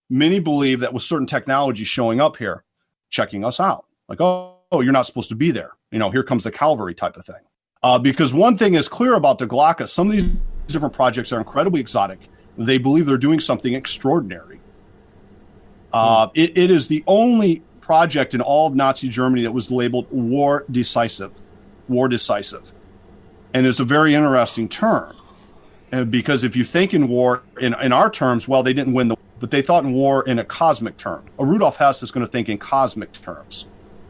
many believe that with certain technology showing up here, checking us out. Like, oh, you're not supposed to be there. Here comes the cavalry type of thing. Because one thing is clear about the Glocka, some of these different projects are incredibly exotic. They believe they're doing something extraordinary. It is the only project in all of Nazi Germany that was labeled war decisive. And it's a very interesting term. Because if you think in war, in our terms, well, they didn't win but they thought in war in a cosmic term. A Rudolf Hess is going to think in cosmic terms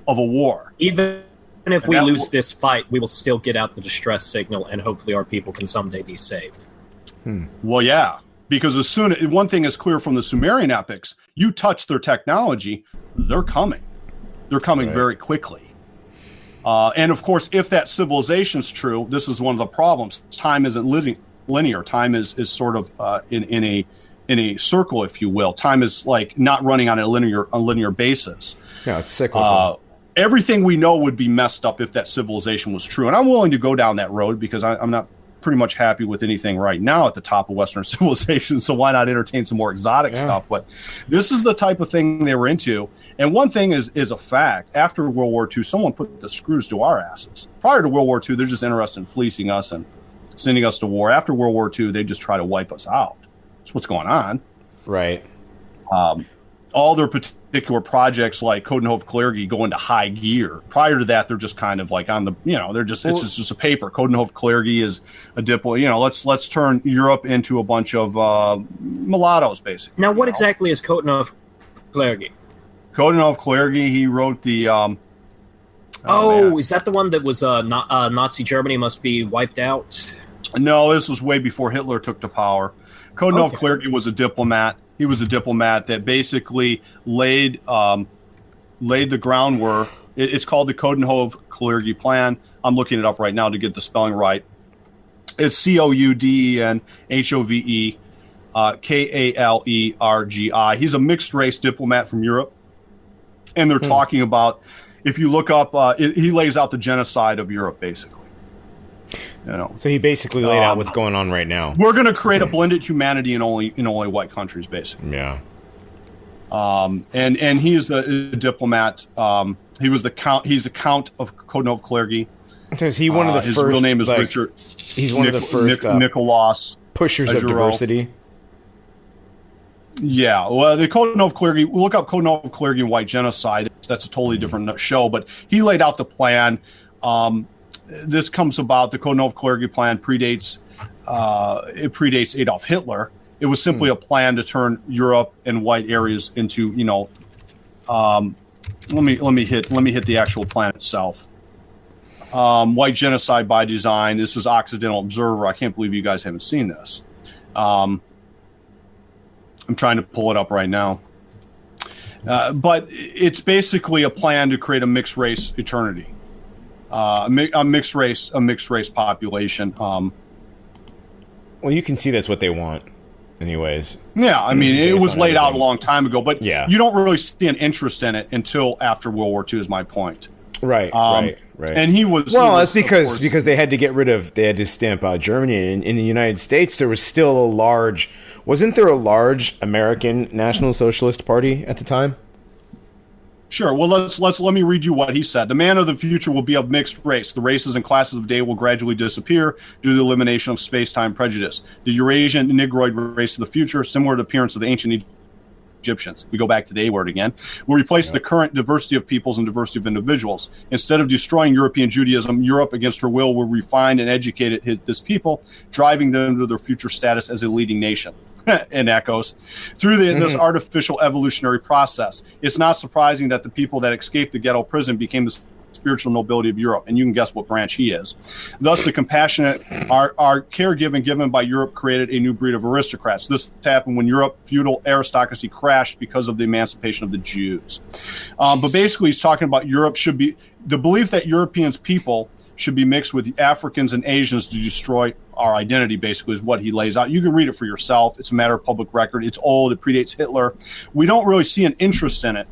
of a war. Even if we lose this fight, we will still get out the distress signal, and hopefully our people can someday be saved. Well, yeah, because one thing is clear from the Sumerian epics: you touch their technology, they're coming. They're coming very quickly. And of course, if that civilization's true, this is one of the problems. Time isn't linear. Time is sort of in a circle, if you will. Time is like not running on a linear basis. Yeah, it's cyclical. Everything we know would be messed up if that civilization was true. And I'm willing to go down that road because I'm not pretty much happy with anything right now at the top of Western civilization. So why not entertain some more exotic stuff? But this is the type of thing they were into. And one thing is a fact. After World War II, someone put the screws to our asses. Prior to World War II, they're just interested in fleecing us and sending us to war. After World War II, they just try to wipe us out. That's what's going on. Right. All their particular projects like Coudenhove-Kalergi go into high gear. Prior to that, they're just kind of like on the, they're just, it's just a paper. Coudenhove-Kalergi is a diplo. Let's turn Europe into a bunch of mulattoes, basically. Now, what exactly is Coudenhove-Kalergi? Coudenhove-Kalergi, he wrote the... is that the one that was Nazi Germany must be wiped out? No, this was way before Hitler took to power. Kodenov Clergy was a diplomat. He was a diplomat that basically laid the groundwork. It's called the Coudenhove-Kalergi Plan. I'm looking it up right now to get the spelling right. It's Coudenhove Kalergi. He's a mixed-race diplomat from Europe. And they're talking about, if you look up, he lays out the genocide of Europe, basically. You know, so he basically laid out what's going on right now. We're going to create a blended humanity in only white countries, basically. Yeah. And he is a diplomat. He was the count. He's a count of Kodenhove Clergy. Is he one of the his first? His real name is like, Richard. He's one of the first Nicholas pushers of diversity. Yeah, well, the Kodenhove Clergy. Look up Kodenhove Clergy and White Genocide. That's a totally different show. But he laid out the plan. This comes about. The Kodenhove Clergy plan predates Adolf Hitler. It was simply a plan to turn Europe and white areas into, let me hit the actual plan itself. White genocide by design. This is Occidental Observer. I can't believe you guys haven't seen this. I'm trying to pull it up right now. But it's basically a plan to create a mixed race eternity. A mixed race population. Well, you can see that's what they want. Anyways. Yeah, I mean, it was laid out a long time ago, but yeah. You don't really see an interest in it until after World War II is my point. Right, right. And he was... Well, that's because they had to stamp out Germany. In the United States, there was still wasn't there a large American National Socialist Party at the time? Sure. Well, let me read you what he said. The man of the future will be of mixed race. The races and classes of day will gradually disappear due to the elimination of space-time prejudice. The Eurasian Negroid race of the future, similar to the appearance of the ancient Egyptians, we go back to the A word again, will replace the current diversity of peoples and diversity of individuals. Instead of destroying European Judaism, Europe, against her will refine and educate this people, driving them to their future status as a leading nation. And echoes through this artificial evolutionary process. It's not surprising that the people that escaped the ghetto prison became the spiritual nobility of Europe, and you can guess what branch he is. Thus, the compassionate our caregiving given by Europe created a new breed of aristocrats. This happened when Europe feudal aristocracy crashed because of the emancipation of the Jews. But basically, he's talking about Europe should be the belief that Europeans people should be mixed with Africans and Asians to destroy our identity, basically, is what he lays out. You can read it for yourself. It's a matter of public record. It's old. It predates Hitler. We don't really see an interest in it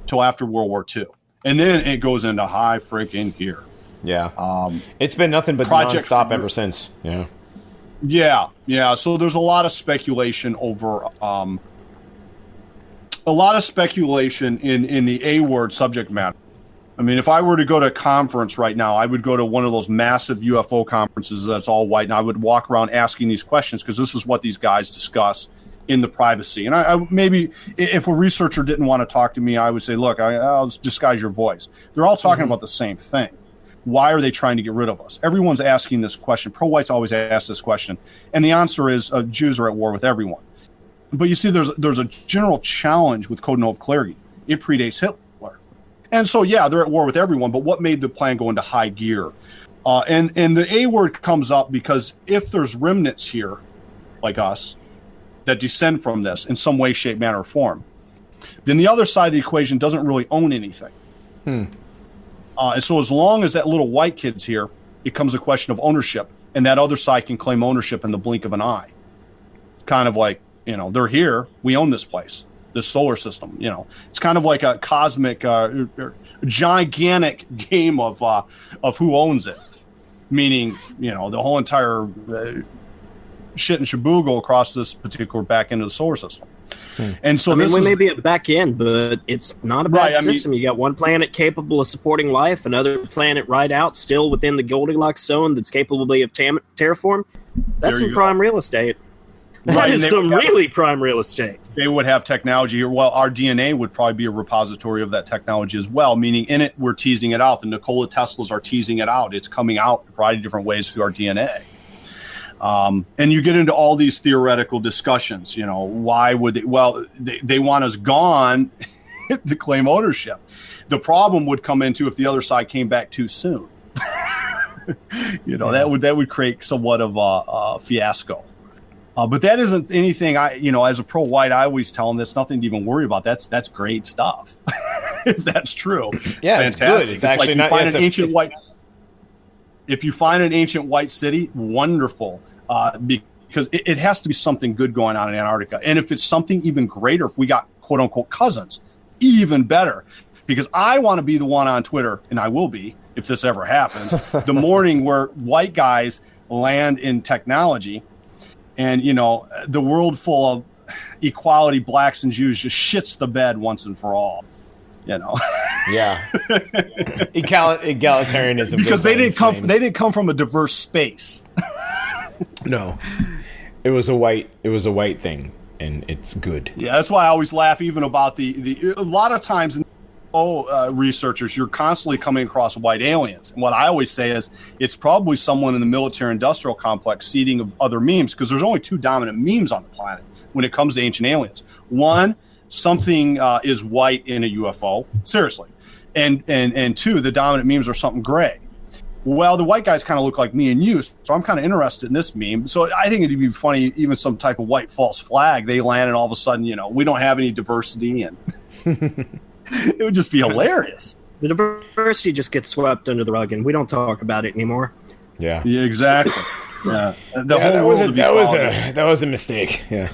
till after World War II. And then it goes into high freaking gear. Yeah. It's been nothing but nonstop ever since. Yeah. Yeah. So there's a lot of speculation over... a lot of speculation in the A word subject matter. I mean, if I were to go to a conference right now, I would go to one of those massive UFO conferences that's all white, and I would walk around asking these questions because this is what these guys discuss in the privacy. And I maybe if a researcher didn't want to talk to me, I would say, look, I'll disguise your voice. They're all talking about the same thing. Why are they trying to get rid of us? Everyone's asking this question. Pro-whites always ask this question. And the answer is Jews are at war with everyone. But you see, there's a general challenge with Kodenhove Clergy. It predates Hitler. And so, yeah, they're at war with everyone, but what made the plan go into high gear? And the A word comes up because if there's remnants here, like us, that descend from this in some way, shape, manner, or form, then the other side of the equation doesn't really own anything. And so as long as that little white kid's here, it comes a question of ownership, and that other side can claim ownership in the blink of an eye. Kind of like, they're here, we own this place. This solar system, it's kind of like a cosmic, gigantic game of who owns it. Meaning, the whole entire shit and shaboogle across this particular back end of the solar system. And so we may be at back end, but it's not a bad system. You got one planet capable of supporting life, another planet right out, still within the Goldilocks zone that's capable of terraform. That's some prime real estate. That is some really prime real estate. They would have technology. Well, our DNA would probably be a repository of that technology as well, meaning in it, we're teasing it out. The Nikola Teslas are teasing it out. It's coming out in a variety of different ways through our DNA. And you get into all these theoretical discussions. Why would they? Well, they want us gone to claim ownership. The problem would come into if the other side came back too soon. That would create somewhat of a fiasco. But that isn't anything as a pro white, I always tell them that's nothing to even worry about. That's great stuff. If that's true. Yeah, it's fantastic. good. It's actually like not, you find an ancient white. If you find an ancient white city, wonderful. Because it has to be something good going on in Antarctica. And if it's something even greater, if we got quote unquote cousins, even better. Because I want to be the one on Twitter, and I will be if this ever happens, the morning where white guys land in technology and, the world full of equality, blacks and Jews just shits the bed once and for all. Yeah. Egalitarianism. Because they didn't come from a diverse space. No. It was a white thing, and it's good. Yeah, that's why I always laugh even about a lot of times researchers, you're constantly coming across white aliens. And what I always say is it's probably someone in the military industrial complex seeding of other memes, because there's only two dominant memes on the planet when it comes to ancient aliens. One, something is white in a UFO, seriously. And two, the dominant memes are something gray. Well, the white guys kind of look like me and you, so I'm kind of interested in this meme. So I think it'd be funny, even some type of white false flag, they land and all of a sudden, we don't have any diversity, and it would just be hilarious. The diversity just gets swept under the rug, and we don't talk about it anymore. Yeah, exactly. Yeah, that was a mistake. Yeah.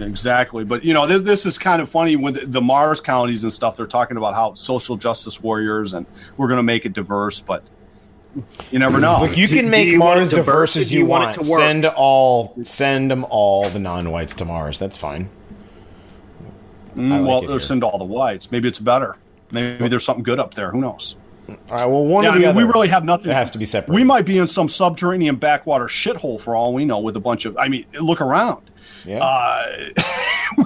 Exactly. But, this is kind of funny when the Mars colonies and stuff, they're talking about how social justice warriors and we're going to make it diverse, but you never know. Look, you can make Mars diverse as you want. Send them all the non-whites to Mars. That's fine. Send all the whites. Maybe it's better. Maybe there's something good up there. Who knows? All right, well, one or the other. We really have nothing. It has to be separate. We might be in some subterranean backwater shithole for all we know with a bunch of, look around. Yeah.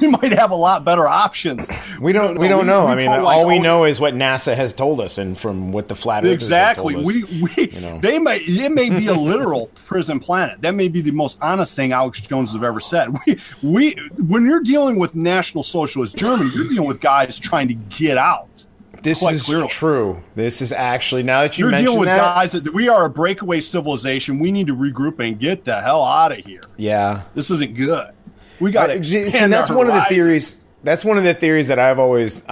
We might have a lot better options. We don't know. All we know is what NASA has told us, and from what the flat earthers have told us. It may be a literal prison planet. That may be the most honest thing Alex Jones has ever said. When you're dealing with National Socialist Germany, you're dealing with guys trying to get out. This is true. This is actually, now that you're mentioned dealing with guys that we are a breakaway civilization. We need to regroup and get the hell out of here. Yeah, this isn't good. We got to expand that's our one of the horizon. theories. That's one of the theories that I've always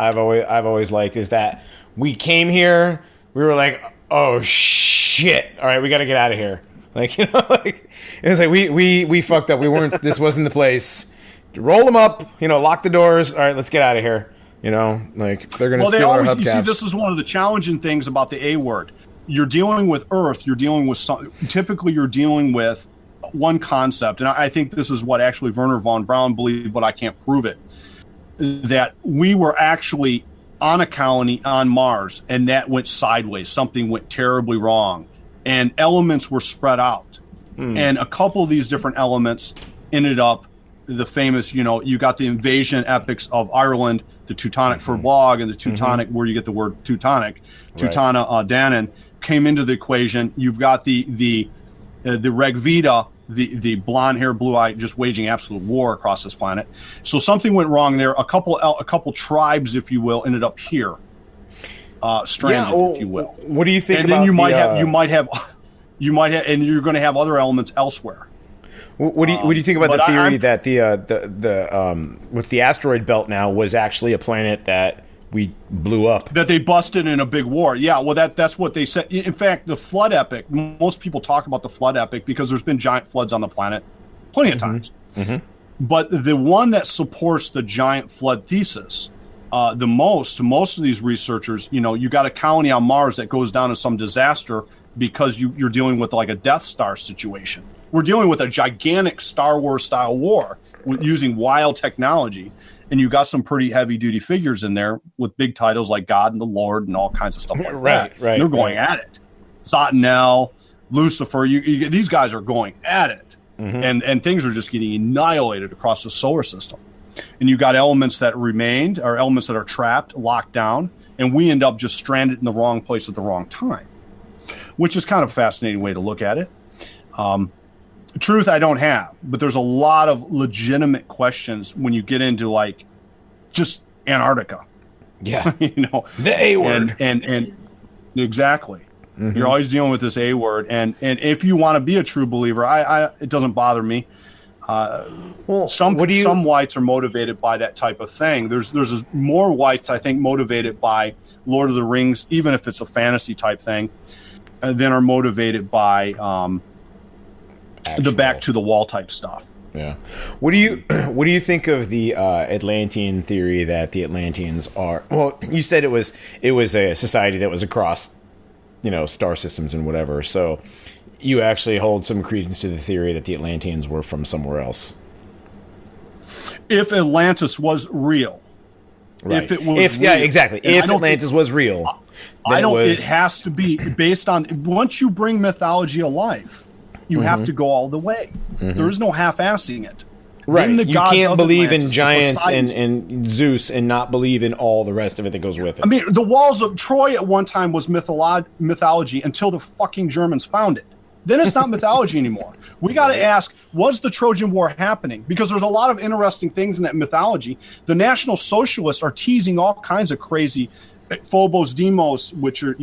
liked, is that we came here, we were like, oh shit, all right, we got to get out of here. It's like we fucked up. This wasn't the place. Roll them up, lock the doors. All right, let's get out of here. They're going to steal our hubcaps. You see, this is one of the challenging things about the A word. You're dealing with Earth. You're dealing with typically you're dealing with one concept, and I think this is what actually Werner von Braun believed, but I can't prove it, that we were actually on a colony on Mars, and that went sideways. Something went terribly wrong, and elements were spread out. And a couple of these different elements ended up the famous, you got the invasion epics of Ireland, the Teutonic Verlag, and the Teutonic, where you get the word Teutonic, Teutona Danann came into the equation. You've got the Regvita, the blonde hair, blue eye, just waging absolute war across this planet. So something went wrong there. A couple tribes, if you will, ended up here, stranded, if you will. What do you think? And then you might have, and you're going to have other elements elsewhere. What do you think about the theory that the what's the asteroid belt now was actually a planet that we blew up? That they busted in a big war. Yeah, well, that's what they said. In fact, the flood epic, most people talk about the flood epic because there's been giant floods on the planet plenty of times. But the one that supports the giant flood thesis, most of these researchers, you got a colony on Mars that goes down to some disaster because you're dealing with like a Death Star situation. We're dealing with a gigantic Star Wars style war using wild technology. And you got some pretty heavy duty figures in there with big titles like God and the Lord and all kinds of stuff like that. Right. They're going at it. Satanel, Lucifer, these guys are going at it. And things are just getting annihilated across the solar system. And you got elements that remained, or elements that are trapped, locked down, and we end up just stranded in the wrong place at the wrong time, which is kind of a fascinating way to look at it. Truth I don't have, but there's a lot of legitimate questions when you get into like just Antarctica. Yeah. The A word. And exactly. You're always dealing with this A word, and if you want to be a true believer, it doesn't bother me. Some whites are motivated by that type of thing. There's more whites, I think, motivated by Lord of the Rings, even if it's a fantasy type thing, than are motivated by the back to the wall type stuff. Yeah. What do you think of the Atlantean theory that the Atlanteans are? Well, you said it was a society that was across, star systems and whatever. So you actually hold some credence to the theory that the Atlanteans were from somewhere else. If Atlantis was real, right. If it was real, yeah, exactly. If Atlantis was real, it has to be based on, once you bring mythology alive, you have to go all the way. There is no half-assing it. Right. You can't believe Atlantis, in giants and Zeus and not believe in all the rest of it that goes with it. I mean, the walls of Troy at one time was mythology until the fucking Germans found it. Then it's not mythology anymore. We got to ask, was the Trojan War happening? Because there's a lot of interesting things in that mythology. The National Socialists are teasing all kinds of crazy phobos, demos, which are,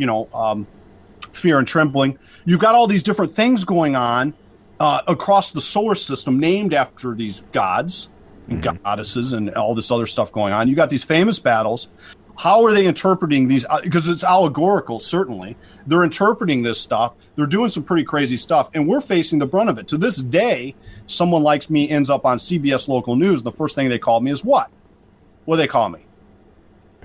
fear and trembling. You've got all these different things going on across the solar system named after these gods and goddesses and all this other stuff going on. You got these famous battles. How are they interpreting these? Because it's allegorical, certainly. They're interpreting this stuff. They're doing some pretty crazy stuff, and we're facing the brunt of it. To this day, someone like me ends up on CBS local news. The first thing they call me is what? What do they call me?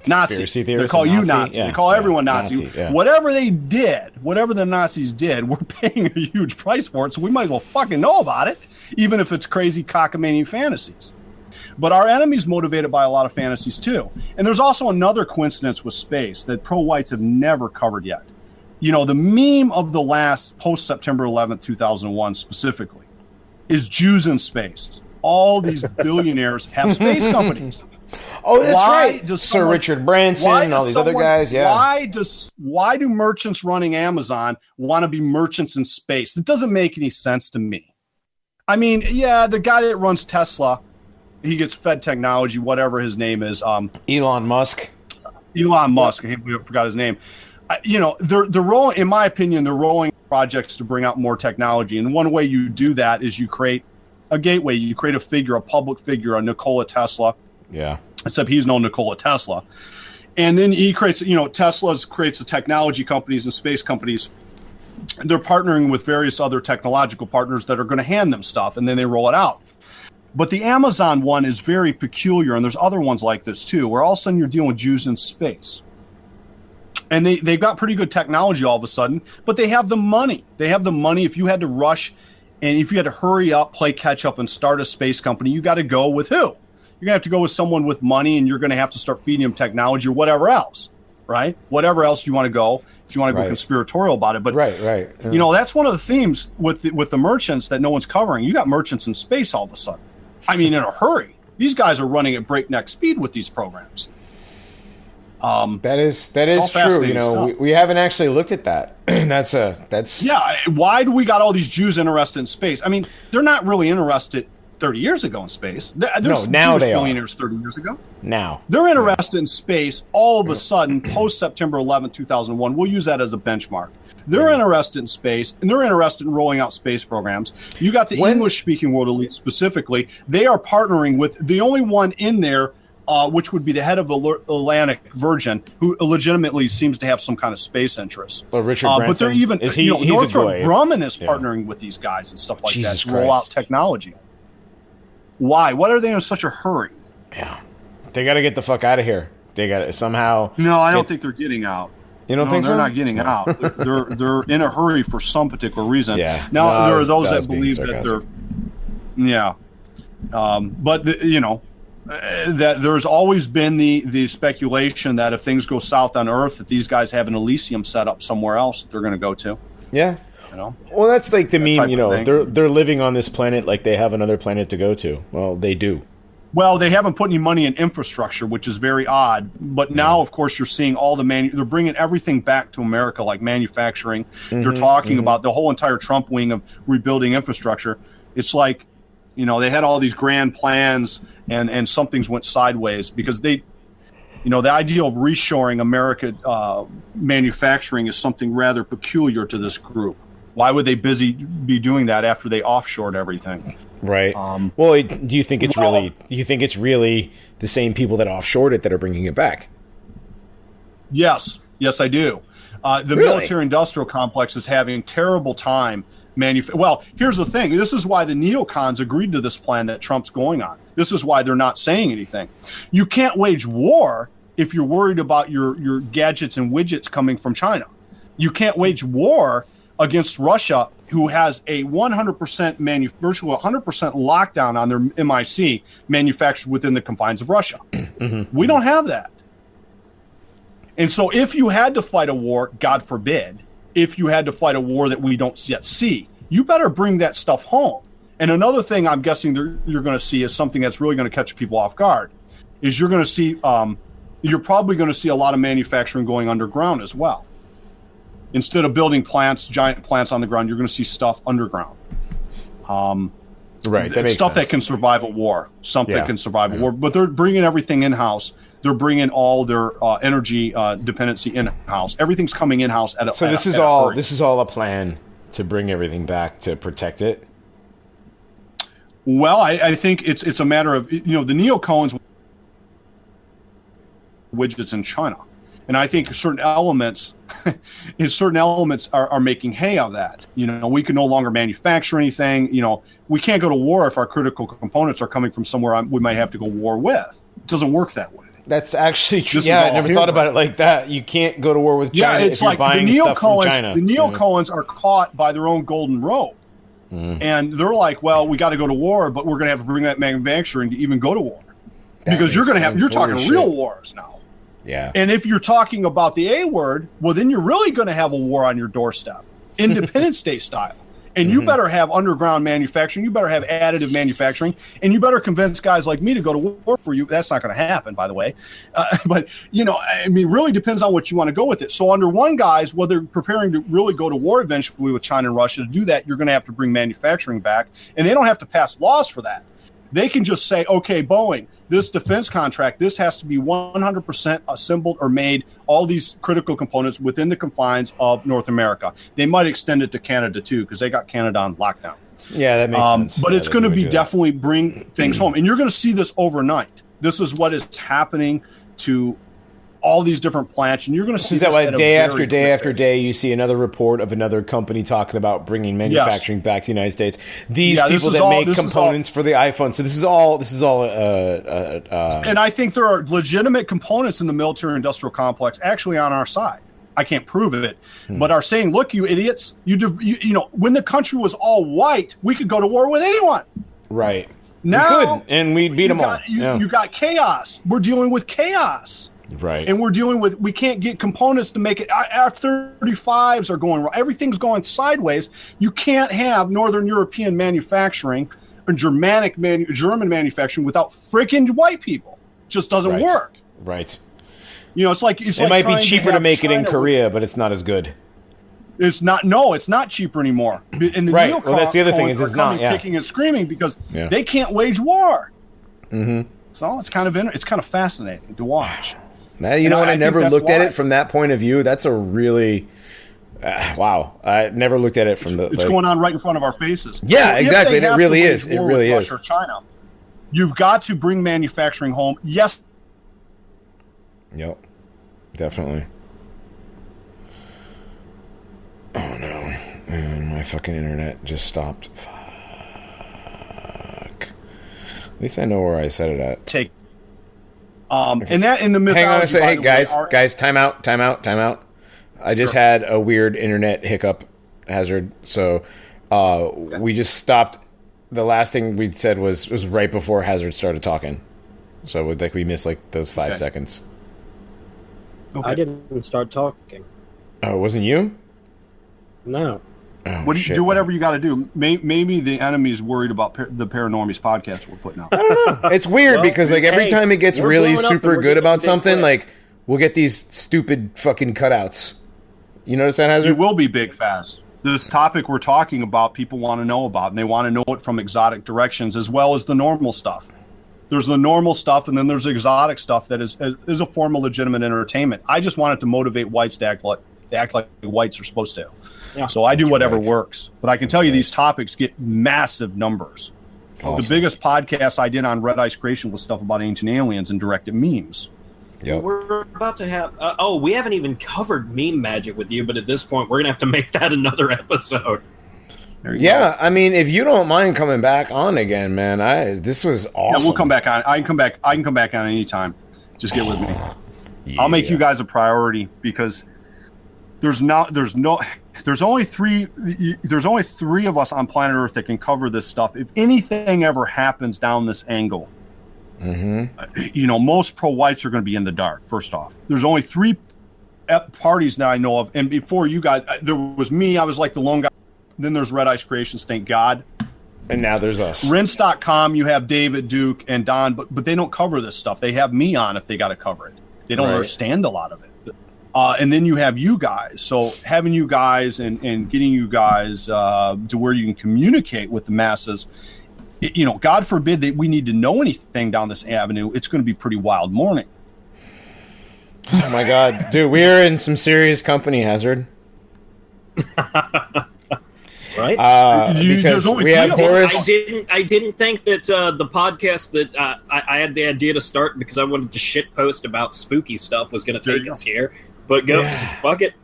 Nazi. They call you Nazi. Yeah. They call everyone Nazi. Yeah. Whatever they did, whatever the Nazis did, we're paying a huge price for it, so we might as well fucking know about it, even if it's crazy cockamamie fantasies. But our enemy's motivated by a lot of fantasies, too. And there's also another coincidence with space that pro-whites have never covered yet. The meme of the last post-September 11th, 2001 specifically, is Jews in space. All these billionaires have space companies. Oh, that's right. Sir Richard Branson and all these other guys. Yeah. Why do merchants running Amazon want to be merchants in space? That doesn't make any sense to me. I mean, yeah, the guy that runs Tesla, he gets fed technology, whatever his name is. Elon Musk. Elon Musk. I forgot his name. They're rolling. In my opinion, they're rolling projects to bring out more technology. And one way you do that is you create a gateway. You create a figure, a public figure, a Nikola Tesla. Yeah. Except he's no Nikola Tesla. And then he creates, Tesla's creates the technology companies and space companies. And they're partnering with various other technological partners that are going to hand them stuff, and then they roll it out. But the Amazon one is very peculiar, and there's other ones like this too, where all of a sudden you're dealing with Jews in space. And they've got pretty good technology all of a sudden, but they have the money. They have the money. If you had to rush and if you had to hurry up, play catch up, and start a space company, you got to go with who? You're going to have to go with someone with money, and you're going to have to start feeding them technology or whatever else, right? Whatever else you want to go, if you want to go conspiratorial about it. But right. Yeah. That's one of the themes with the merchants that no one's covering. You got merchants in space all of a sudden. I mean, in a hurry. These guys are running at breakneck speed with these programs. That is true. We haven't actually looked at that. that's yeah. Why do we got all these Jews interested in space? I mean, they're not really interested 30 years ago in space. There's now they billionaires 30 years ago. Now they're interested in space. All of a sudden, post September 11th, 2001. We'll use that as a benchmark. They're interested in space, and they're interested in rolling out space programs. You got the English-speaking world elite specifically. They are partnering with the only one in there, which would be the head of Atlantic Virgin, who legitimately seems to have some kind of space interest. Well, Richard Branson. But they're even he's Northrop a Grumman is partnering with these guys and stuff like Jesus that to roll out technology. Why? What are they in such a hurry? Yeah, they got to get the fuck out of here. They got to somehow. No, I don't think they're getting out. You don't think so? They're not getting out. They're in a hurry for some particular reason. Yeah. Now there are those that believe that they're. Yeah. But that there's always been the speculation that if things go south on Earth, that these guys have an Elysium set up somewhere else that they're going to go to. Yeah. Well, that's like the meme. They're living on this planet like they have another planet to go to. Well, they do. Well, they haven't put any money in infrastructure, which is very odd. But now, of course, you're seeing all they're bringing everything back to America, like manufacturing. They're talking about the whole entire Trump wing of rebuilding infrastructure. It's like, they had all these grand plans, and some things went sideways because You know, the idea of reshoring America manufacturing is something rather peculiar to this group. Why would they be doing that after they offshored everything? Right. Well, do you think it's really the same people that offshored it that are bringing it back? Yes, I do. The military-industrial complex is having terrible time. Well, here's the thing. This is why the neocons agreed to this plan that Trump's going on. This is why they're not saying anything. You can't wage war if you're worried about your gadgets and widgets coming from China. You can't wage war against Russia, who has a 100% virtual 100% lockdown on their MIC manufactured within the confines of Russia. Mm-hmm. We don't have that. And so if you had to fight a war, God forbid, if you had to fight a war that we don't yet see, you better bring that stuff home. And another thing I'm guessing you're going to see is something that's really going to catch people off guard, is you're going to see, you're probably going to see a lot of manufacturing going underground as well. Instead of building giant plants on the ground, you're going to see stuff underground. Right, that makes stuff sense. that can survive a war. Something can survive a war. But they're bringing everything in-house. They're bringing all their energy dependency in-house. Everything's coming in-house at a So this is all a plan to bring everything back to protect it? Well, I think it's a matter of, the neocons widgets in China. And I think certain elements are making hay of that. We can no longer manufacture anything. We can't go to war if our critical components are coming from somewhere we might have to go war with. It doesn't work that way. That's actually true. Yeah, I never thought about it like that. You can't go to war with China if you're buying stuff from China. The neocons are caught by their own golden rope. And they're like, well, we got to go to war, but we're going to have to bring that manufacturing to even go to war. Because you're talking real wars now. Yeah. And if you're talking about the A word, well, then you're really going to have a war on your doorstep, Independence Day style. And you better have underground manufacturing. You better have additive manufacturing. And you better convince guys like me to go to war for you. That's not going to happen, by the way. But, really depends on what you want to go with it. So under one guise, well, they're preparing to really go to war eventually with China and Russia. To do that, you're going to have to bring manufacturing back. And they don't have to pass laws for that. They can just say, okay, Boeing, this defense contract, this has to be 100% assembled or made, all these critical components within the confines of North America. They might extend it to Canada, too, because they got Canada on lockdown. Yeah, that makes sense. But it's going to be definitely bring things home. And you're going to see this overnight. This is what is happening to all these different plants, and you're going to see that why day after day after day you see another report of another company talking about bringing manufacturing back to the United States. These people that make components for the iPhone. So this is all. And I think there are legitimate components in the military-industrial complex actually on our side. I can't prove it, but are saying, "Look, you idiots! When the country was all white, we could go to war with anyone." Right. Now, we could, and we'd beat them all. You got chaos. We're dealing with chaos. Right. And we can't get components to make it. F-35s are going wrong. Everything's going sideways. You can't have Northern European manufacturing or German manufacturing without freaking white people. It just doesn't work. Right. It's like it might be cheaper to make China it in Korea, but it's not as good. It's not. No, it's not cheaper anymore. And the well, that's the other thing is it's not. Kicking and screaming because they can't wage war. Mm-hmm. So it's kind of fascinating to watch. Now, I never looked at it from that point of view. That's a really wow. I never looked at it from it's going on right in front of our faces. Yeah, so exactly. And it really is. It really is. Russia or China, you've got to bring manufacturing home. Yes. Yep. Definitely. Oh no! And my fucking internet just stopped. Fuck. At least I know where I set it at. And that in the mythology. Hang on a second, hey, guys, time out. I just had a weird internet hiccup hazard, so we just stopped. The last thing we'd said was right before Hazard started talking, so we missed those 5 seconds. Okay. I didn't start talking. Oh, it wasn't you? No. Oh, do whatever you got to do. Maybe the enemy's worried about the Paranormies podcast we're putting out. I don't know. It's weird because every time it gets really super good about something, we'll get these stupid fucking cutouts. You notice that, Hazard? You will be big fast. This topic we're talking about, people want to know about, and they want to know it from exotic directions as well as the normal stuff. There's the normal stuff, and then there's exotic stuff that is a form of legitimate entertainment. I just wanted to motivate whites to act like whites are supposed to. Yeah, so I do whatever works. But I can tell you these topics get massive numbers. Awesome. The biggest podcast I did on Red Ice Creation was stuff about ancient aliens and directed memes. Yep. We're about to have... we haven't even covered meme magic with you, but at this point, we're going to have to make that another episode. Yeah, I mean, if you don't mind coming back on again, man, this was awesome. Yeah, we'll come back on. I can come back on anytime. Just get with me. Yeah. I'll make you guys a priority because there's only three of us on planet Earth that can cover this stuff. If anything ever happens down this angle, most pro-whites are going to be in the dark. First off, there's only 3 parties that I know of, and before you guys, there was me. I was like the lone guy. Then there's Red Ice Creations, thank God. And now there's us. Rinse.com, you have David, Duke, and Don, but they don't cover this stuff. They have me on if they got to cover it. They don't understand a lot of it. And then you have you guys. So having you guys and getting you guys to where you can communicate with the masses, God forbid that we need to know anything down this avenue, it's going to be pretty wild morning. Oh, my God. Dude, we are in some serious company, Hazard. Right? Because we have Horace. I didn't think that the podcast that I had the idea to start because I wanted to shit post about spooky stuff was going to take us here. But fuck it.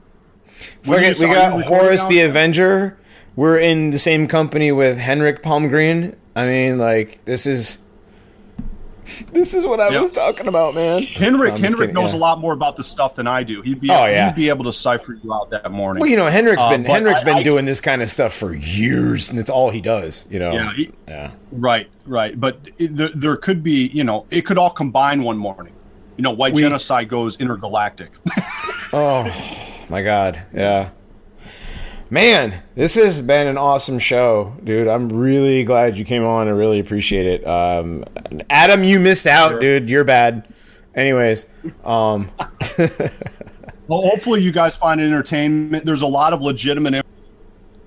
We got Horace the Avenger. We're in the same company with Henrik Palmgreen. I mean, like, this is what I was talking about, man. Henrik knows a lot more about this stuff than I do. He'd be able to cipher you out that morning. Well, Henrik's been doing this kind of stuff for years, and it's all he does. Yeah. Right. But there could be, it could all combine one morning. White genocide goes intergalactic. Oh my God, yeah. Man, this has been an awesome show, dude. I'm really glad you came on. I really appreciate it. Adam, you missed out, dude. You're bad. Anyways. Well, hopefully you guys find entertainment. There's a lot of legitimate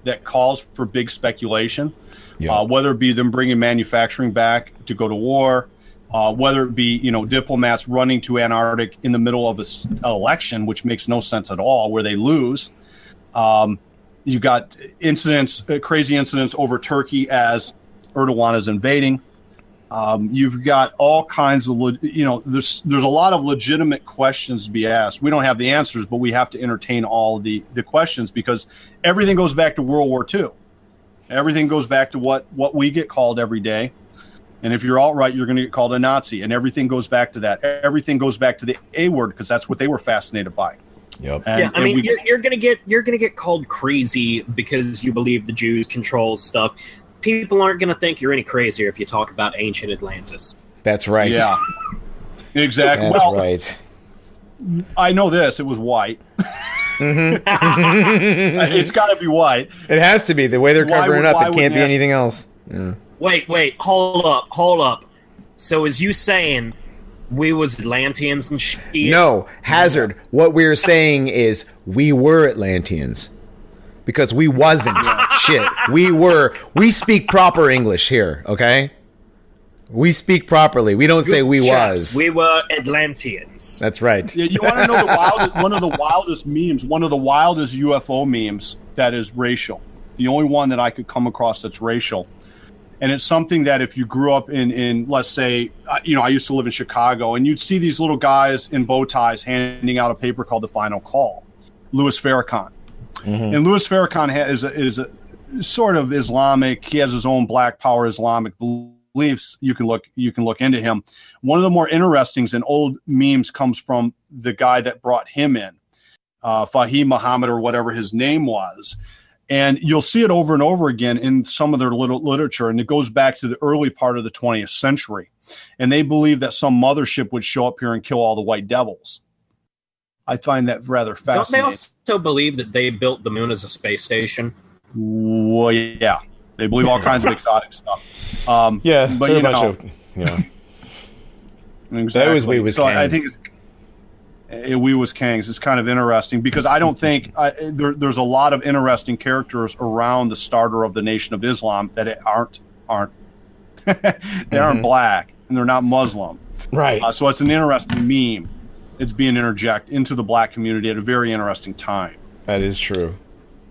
that calls for big speculation, whether it be them bringing manufacturing back to go to war, whether it be, diplomats running to Antarctic in the middle of an election, which makes no sense at all, where they lose. You've got crazy incidents over Turkey as Erdogan is invading. You've got all kinds of, there's a lot of legitimate questions to be asked. We don't have the answers, but we have to entertain all the questions because everything goes back to World War II. Everything goes back to what we get called every day. And if you're alt-right, you're going to get called a Nazi. And everything goes back to that. Everything goes back to the A word because that's what they were fascinated by. Yep. You're gonna get called crazy because you believe the Jews control stuff. People aren't gonna think you're any crazier if you talk about ancient Atlantis. That's right. Yeah, exactly. That's right. I know this. It was white. It's got to be white. It has to be the way they're covering it up. It can't be anything else. Yeah. Wait. Hold up. So is you saying we was Atlanteans and shit? No, Hazard. What we're saying is we were Atlanteans because we wasn't shit. We speak proper English here, okay? We speak properly. We don't say we was. We were Atlanteans. That's right. Yeah, you want to know one of the wildest memes, one of the wildest UFO memes that is racial. The only one that I could come across that's racial. And it's something that if you grew up in let's say, I used to live in Chicago, and you'd see these little guys in bow ties handing out a paper called The Final Call, Louis Farrakhan. Mm-hmm. And Louis Farrakhan is a sort of Islamic. He has his own Black Power Islamic beliefs. You can look into him. One of the more interesting and old memes comes from the guy that brought him in, Fahim Muhammad or whatever his name was. And you'll see it over and over again in some of their literature, and it goes back to the early part of the 20th century. And they believe that some mothership would show up here and kill all the white devils. I find that rather fascinating. Don't they also believe that they built the moon as a space station? Well, yeah. They believe all kinds of exotic stuff. But Exactly. That was we was so Kangs. I think we was Kangs. It's kind of interesting because I don't think there's a lot of interesting characters around the starter of the Nation of Islam that aren't they aren't black. and they're not Muslim. Right. So it's an interesting meme. It's being interjected into the black community at a very interesting time. That is true.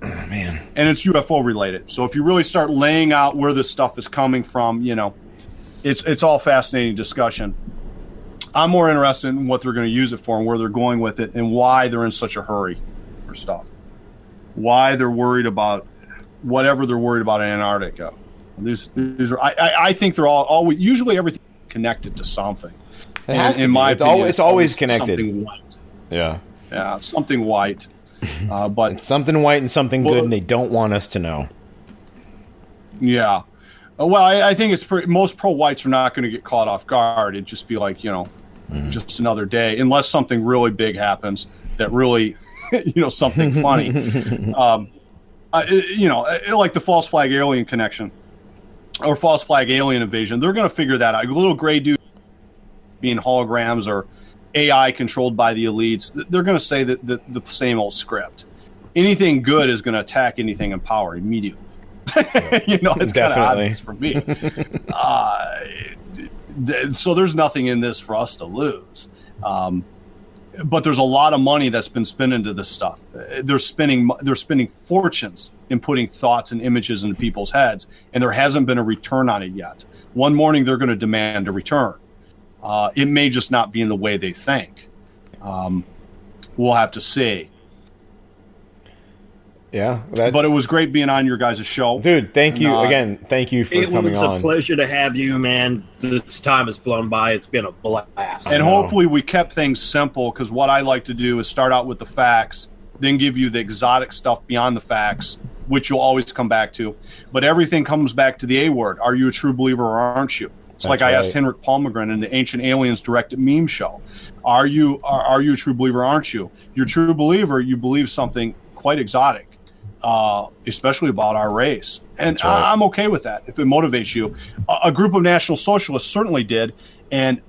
Oh, man. And it's UFO related. So if you really start laying out where this stuff is coming from, it's all fascinating discussion. I'm more interested in what they're going to use it for and where they're going with it and why they're in such a hurry for stuff. Why they're worried about whatever they're worried about in Antarctica. These are. I think they're always usually everything connected to something. It has to in be. my opinion, it's always connected. Something white. Yeah. Yeah, something white. But it's something white and something good, and they don't want us to know. Yeah. Well, I think it's most pro-whites are not going to get caught off guard. It'd just be like, just another day, unless something really big happens that really, something funny. Like the false flag alien connection or false flag alien invasion. They're going to figure that out. Little gray dude being holograms or AI controlled by the elites. They're going to say that the same old script. Anything good is going to attack anything in power immediately. It's kind of obvious for me. So there's nothing in this for us to lose. But there's a lot of money that's been spent into this stuff. They're spending fortunes in putting thoughts and images into people's heads, and there hasn't been a return on it yet. One morning they're going to demand a return. It may just not be in the way they think. We'll have to see. Yeah, but it was great being on your guys' show, dude. Thank you again. Thank you for coming on. It was a pleasure to have you, man. This time has flown by. It's been a blast. And hopefully we kept things simple, because what I like to do is start out with the facts, then give you the exotic stuff beyond the facts, which you'll always come back to. But everything comes back to the A word. Are you a true believer or aren't you? It's like I asked Henrik Palmgren in the Ancient Aliens Directed Meme Show. Are you a true believer or aren't you? You're a true believer. You believe something quite exotic. Especially about our race. And I'm okay with that if it motivates you. A group of National Socialists certainly did, and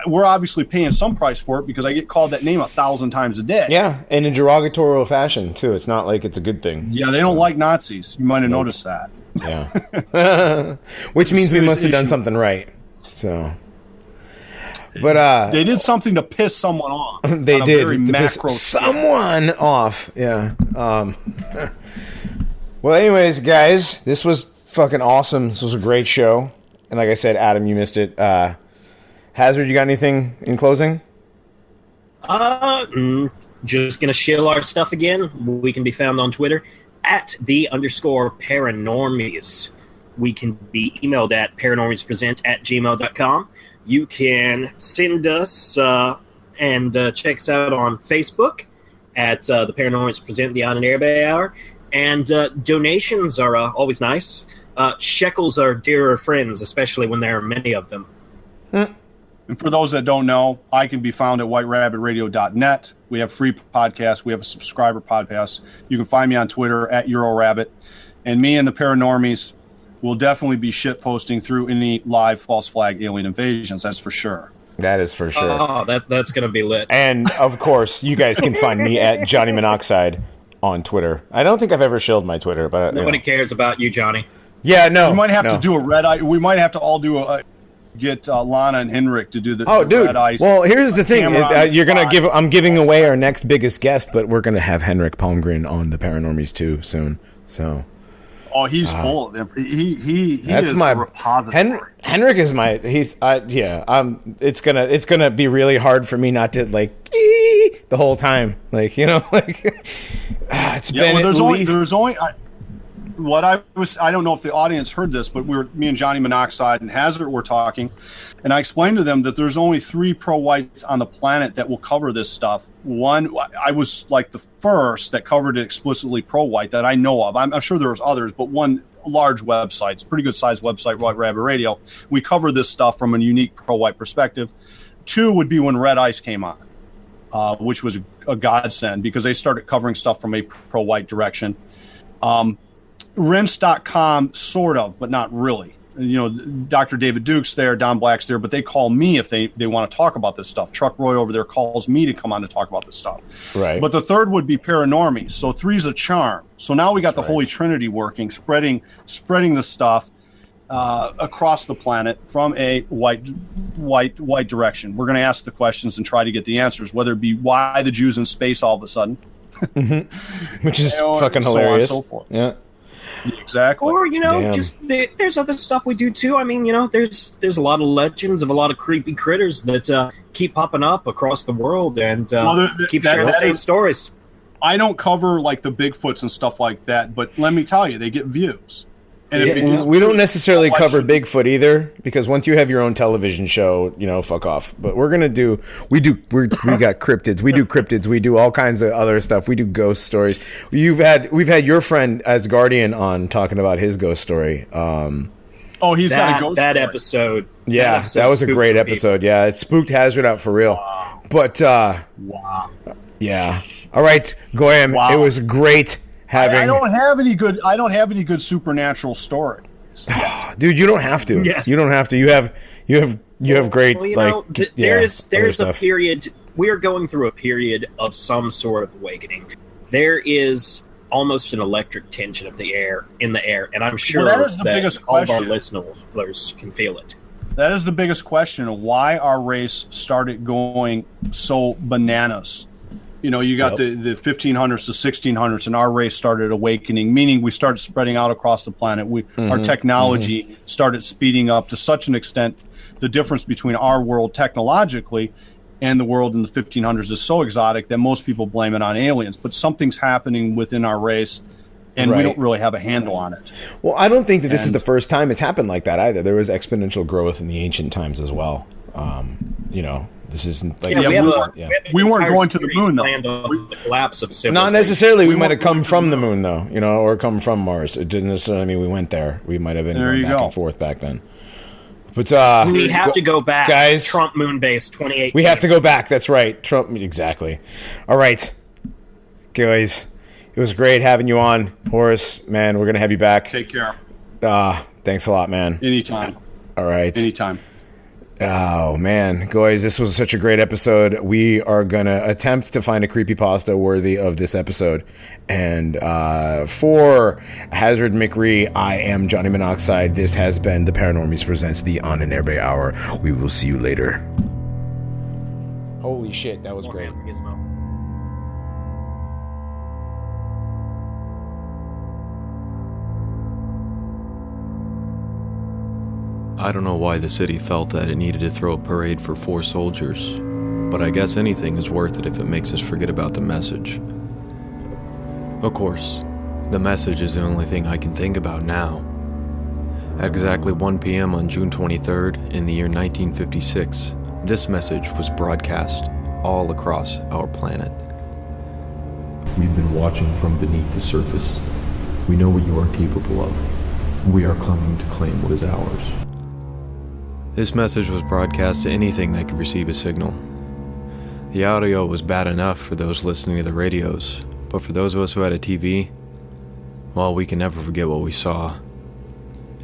we're obviously paying some price for it because I get called that name 1,000 times a day. Yeah, in a derogatory fashion, too. It's not like it's a good thing. Yeah, they don't like Nazis. You might have noticed that. Yeah. Which means we must have done something right. So... But they did something to piss someone off. They did to piss someone off. Yeah. Well, anyways, guys, this was fucking awesome. This was a great show. And like I said, Adam, you missed it. Hazard, you got anything in closing? Just gonna shill our stuff again. We can be found on Twitter at @the_paranormies. We can be emailed at paranormiespresent@gmail.com. You can send us and check us out on Facebook at the Paranormies Present the On and Air Bay Hour. And donations are always nice. Shekels are dearer friends, especially when there are many of them. And for those that don't know, I can be found at whiterabbitradio.net. We have free podcasts. We have a subscriber podcast. You can find me on Twitter at EuroRabbit. And me and the Paranormies will definitely be shit posting through any live false flag alien invasions. That's for sure. That is for sure. Oh, that's going to be lit. And, of course, you guys can find me at Johnny Monoxide on Twitter. I don't think I've ever shilled my Twitter, but nobody cares about you, Johnny. Yeah, no. We might have to do a red eye. We might have to all do get Lana and Henrik to do the red ice. Well, here's the thing. I'm giving away our next biggest guest, but we're gonna have Henrik Palmgren on the Paranormies too soon. So. Oh, he's full of them. He that's is my a repository. Henrik is my. He's It's gonna be really hard for me not to the whole time. It's been well, there's only. I don't know if the audience heard this, but me and Johnny Monoxide and Hazard were talking, and I explained to them that there's only 3 pro-whites on the planet that will cover this stuff. One, I was like the first that covered it explicitly pro-white that I know of. I'm sure there was others, but one large website, it's a pretty good sized website, White Rabbit Radio. We cover this stuff from a unique pro-white perspective. 2 would be when Red Ice came on, which was a godsend because they started covering stuff from a pro-white direction. Rinse.com, sort of, but not really. Dr. David Duke's there, Don Black's there, but they call me if they want to talk about this stuff. Chuck Roy over there calls me to come on to talk about this stuff. Right. But the third would be Paranormies. So 3's a charm. So now we got the Holy Trinity working, spreading the stuff. across the planet from a white direction. We're going to ask the questions and try to get the answers, whether it be why the Jews in space all of a sudden, which is fucking so hilarious. on and so forth. Yeah. Exactly. Or, Damn. just there's other stuff we do too. I mean, there's a lot of legends of a lot of creepy critters that keep popping up across the world and keep sharing the same stories. I don't cover like the Bigfoots and stuff like that, but let me tell you, they get views. And if it gets we don't views, necessarily why cover should- Bigfoot either, because once you have your own television show, fuck off. But we got cryptids. We do cryptids. We do all kinds of other stuff. We do ghost stories. We've had your friend as Guardian on talking about his ghost story. Oh, he's got a ghost that story. episode. Yeah, that was a spooked great some episode. people. Yeah, it spooked Hazard out for real. Wow. But Wow. yeah. All right, Goyam. Wow. It was great having. I don't have any good supernatural stories. Dude, you don't have to. Yes. You don't have to. You have great Well, there's other a stuff. period. We are going through a period of some sort of awakening. There is almost an electric tension in the air, and I'm sure that is the biggest all of our question. listeners can feel it. That is the biggest question of why our race started going so bananas. You got the 1500s to 1600s, and our race started awakening, meaning we started spreading out across the planet. Our technology started speeding up to such an extent. The difference between our world technologically and the world in the 1500s is so exotic that most people blame it on aliens. But something's happening within our race, and we Right. don't really have a handle on it. Well, I don't think that this is the first time it's happened like that either. There was exponential growth in the ancient times as well. This isn't like we weren't going to the moon, though. The collapse of not civilization. necessarily. We might have come from the moon, though, or come from Mars. It didn't necessarily mean we went there. We might have been There going you back go. and forth back then. But We have to go back, guys. Trump moon base 2018. We have to go back. That's right. Trump. Exactly. All right, guys. It was great having you on, Horace. Man, we're gonna have you back. Take care. Thanks a lot, man. Anytime. All right. Anytime. Oh, man. Guys, this was such a great episode. We are going to attempt to find a creepypasta worthy of this episode. And for Hazard McRee, I am Johnny Monoxide. This has been The Paranormies Presents the On and Airbay Hour. We will see you later. Holy shit, that was great. I don't know why the city felt that it needed to throw a parade for 4 soldiers, but I guess anything is worth it if it makes us forget about the message. Of course, the message is the only thing I can think about now. At exactly 1 p.m. on June 23rd in the year 1956, this message was broadcast all across our planet. We've been watching from beneath the surface. We know what you are capable of. We are coming to claim what is ours. This message was broadcast to anything that could receive a signal. The audio was bad enough for those listening to the radios, but for those of us who had a TV, well, we can never forget what we saw.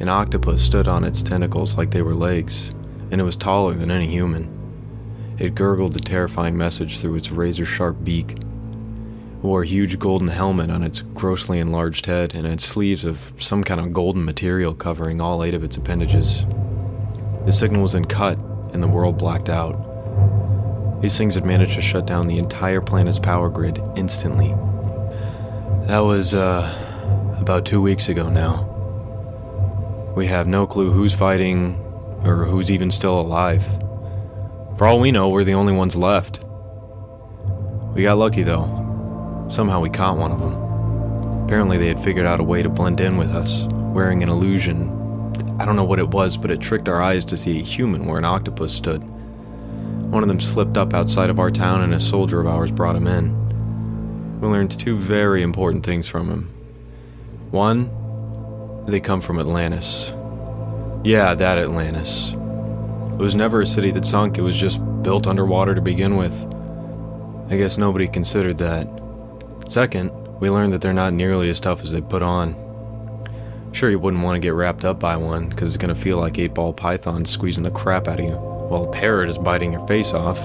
An octopus stood on its tentacles like they were legs, and it was taller than any human. It gurgled the terrifying message through its razor-sharp beak. It wore a huge golden helmet on its grossly enlarged head and had sleeves of some kind of golden material covering all 8 of its appendages. The signal was then cut, and the world blacked out. These things had managed to shut down the entire planet's power grid instantly. That was, about 2 weeks ago now. We have no clue who's fighting, or who's even still alive. For all we know, we're the only ones left. We got lucky, though. Somehow we caught one of them. Apparently they had figured out a way to blend in with us, wearing an illusion. I don't know what it was, but it tricked our eyes to see a human where an octopus stood. One of them slipped up outside of our town, and a soldier of ours brought him in. We learned 2 very important things from him. One, they come from Atlantis. Yeah, that Atlantis. It was never a city that sunk, it was just built underwater to begin with. I guess nobody considered that. Second, we learned that they're not nearly as tough as they put on. Sure, you wouldn't want to get wrapped up by one, because it's going to feel like 8-ball pythons squeezing the crap out of you, while a parrot is biting your face off.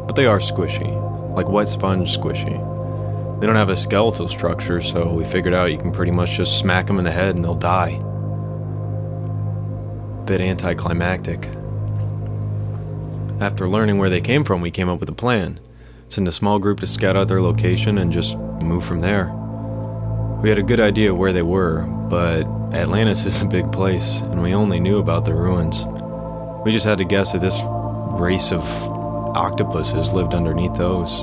But they are squishy, like wet sponge squishy. They don't have a skeletal structure, so we figured out you can pretty much just smack them in the head and they'll die. bit anticlimactic. After learning where they came from, we came up with a plan. Send a small group to scout out their location and just move from there. We had a good idea where they were, but Atlantis is a big place, and we only knew about the ruins. We just had to guess that this race of octopuses lived underneath those.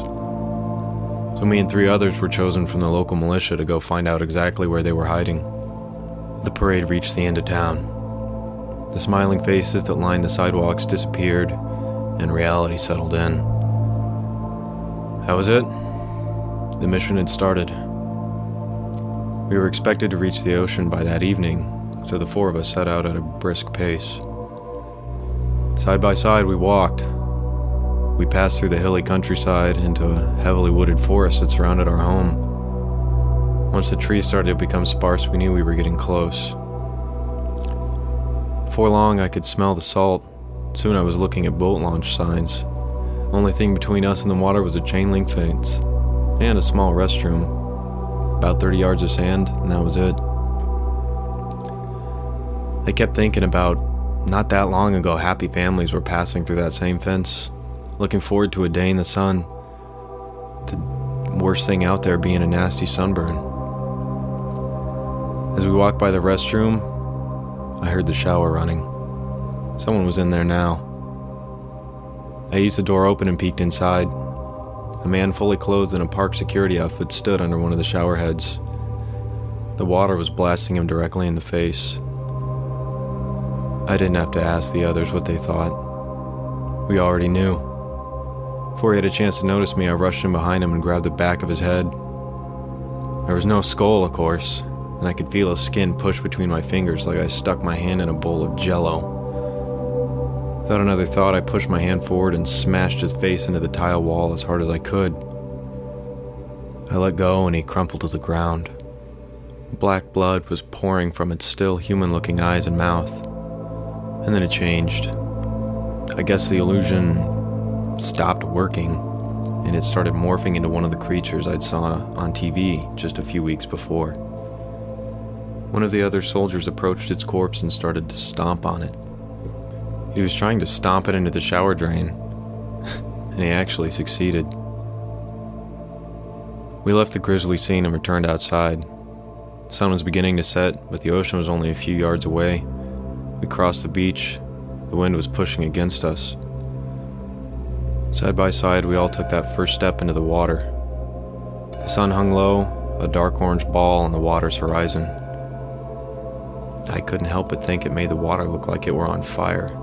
So me and 3 others were chosen from the local militia to go find out exactly where they were hiding. The parade reached the end of town. The smiling faces that lined the sidewalks disappeared, and reality settled in. That was it. The mission had started. We were expected to reach the ocean by that evening, so the 4 of us set out at a brisk pace. Side by side we walked. We passed through the hilly countryside into a heavily wooded forest that surrounded our home. Once the trees started to become sparse, we knew we were getting close. Before long, I could smell the salt. Soon I was looking at boat launch signs. Only thing between us and the water was a chain link fence and a small restroom. About 30 yards of sand, and that was it. I kept thinking about not that long ago happy families were passing through that same fence, looking forward to a day in the sun. The worst thing out there being a nasty sunburn. As we walked by the restroom, I heard the shower running. Someone was in there now. I eased the door open and peeked inside. A man fully clothed in a park security outfit stood under one of the shower heads. The water was blasting him directly in the face. I didn't have to ask the others what they thought. We already knew. Before he had a chance to notice me, I rushed in behind him and grabbed the back of his head. There was no skull, of course, and I could feel his skin push between my fingers like I stuck my hand in a bowl of Jell-O. Without another thought, I pushed my hand forward and smashed his face into the tile wall as hard as I could. I let go and he crumpled to the ground. Black blood was pouring from its still human-looking eyes and mouth. And then it changed. I guess the illusion stopped working, and it started morphing into one of the creatures I'd saw on TV just a few weeks before. One of the other soldiers approached its corpse and started to stomp on it. He was trying to stomp it into the shower drain, and he actually succeeded. We left the grisly scene and returned outside. The sun was beginning to set, but the ocean was only a few yards away. We crossed the beach. The wind was pushing against us. Side by side, we all took that first step into the water. The sun hung low, a dark orange ball on the water's horizon. I couldn't help but think it made the water look like it were on fire.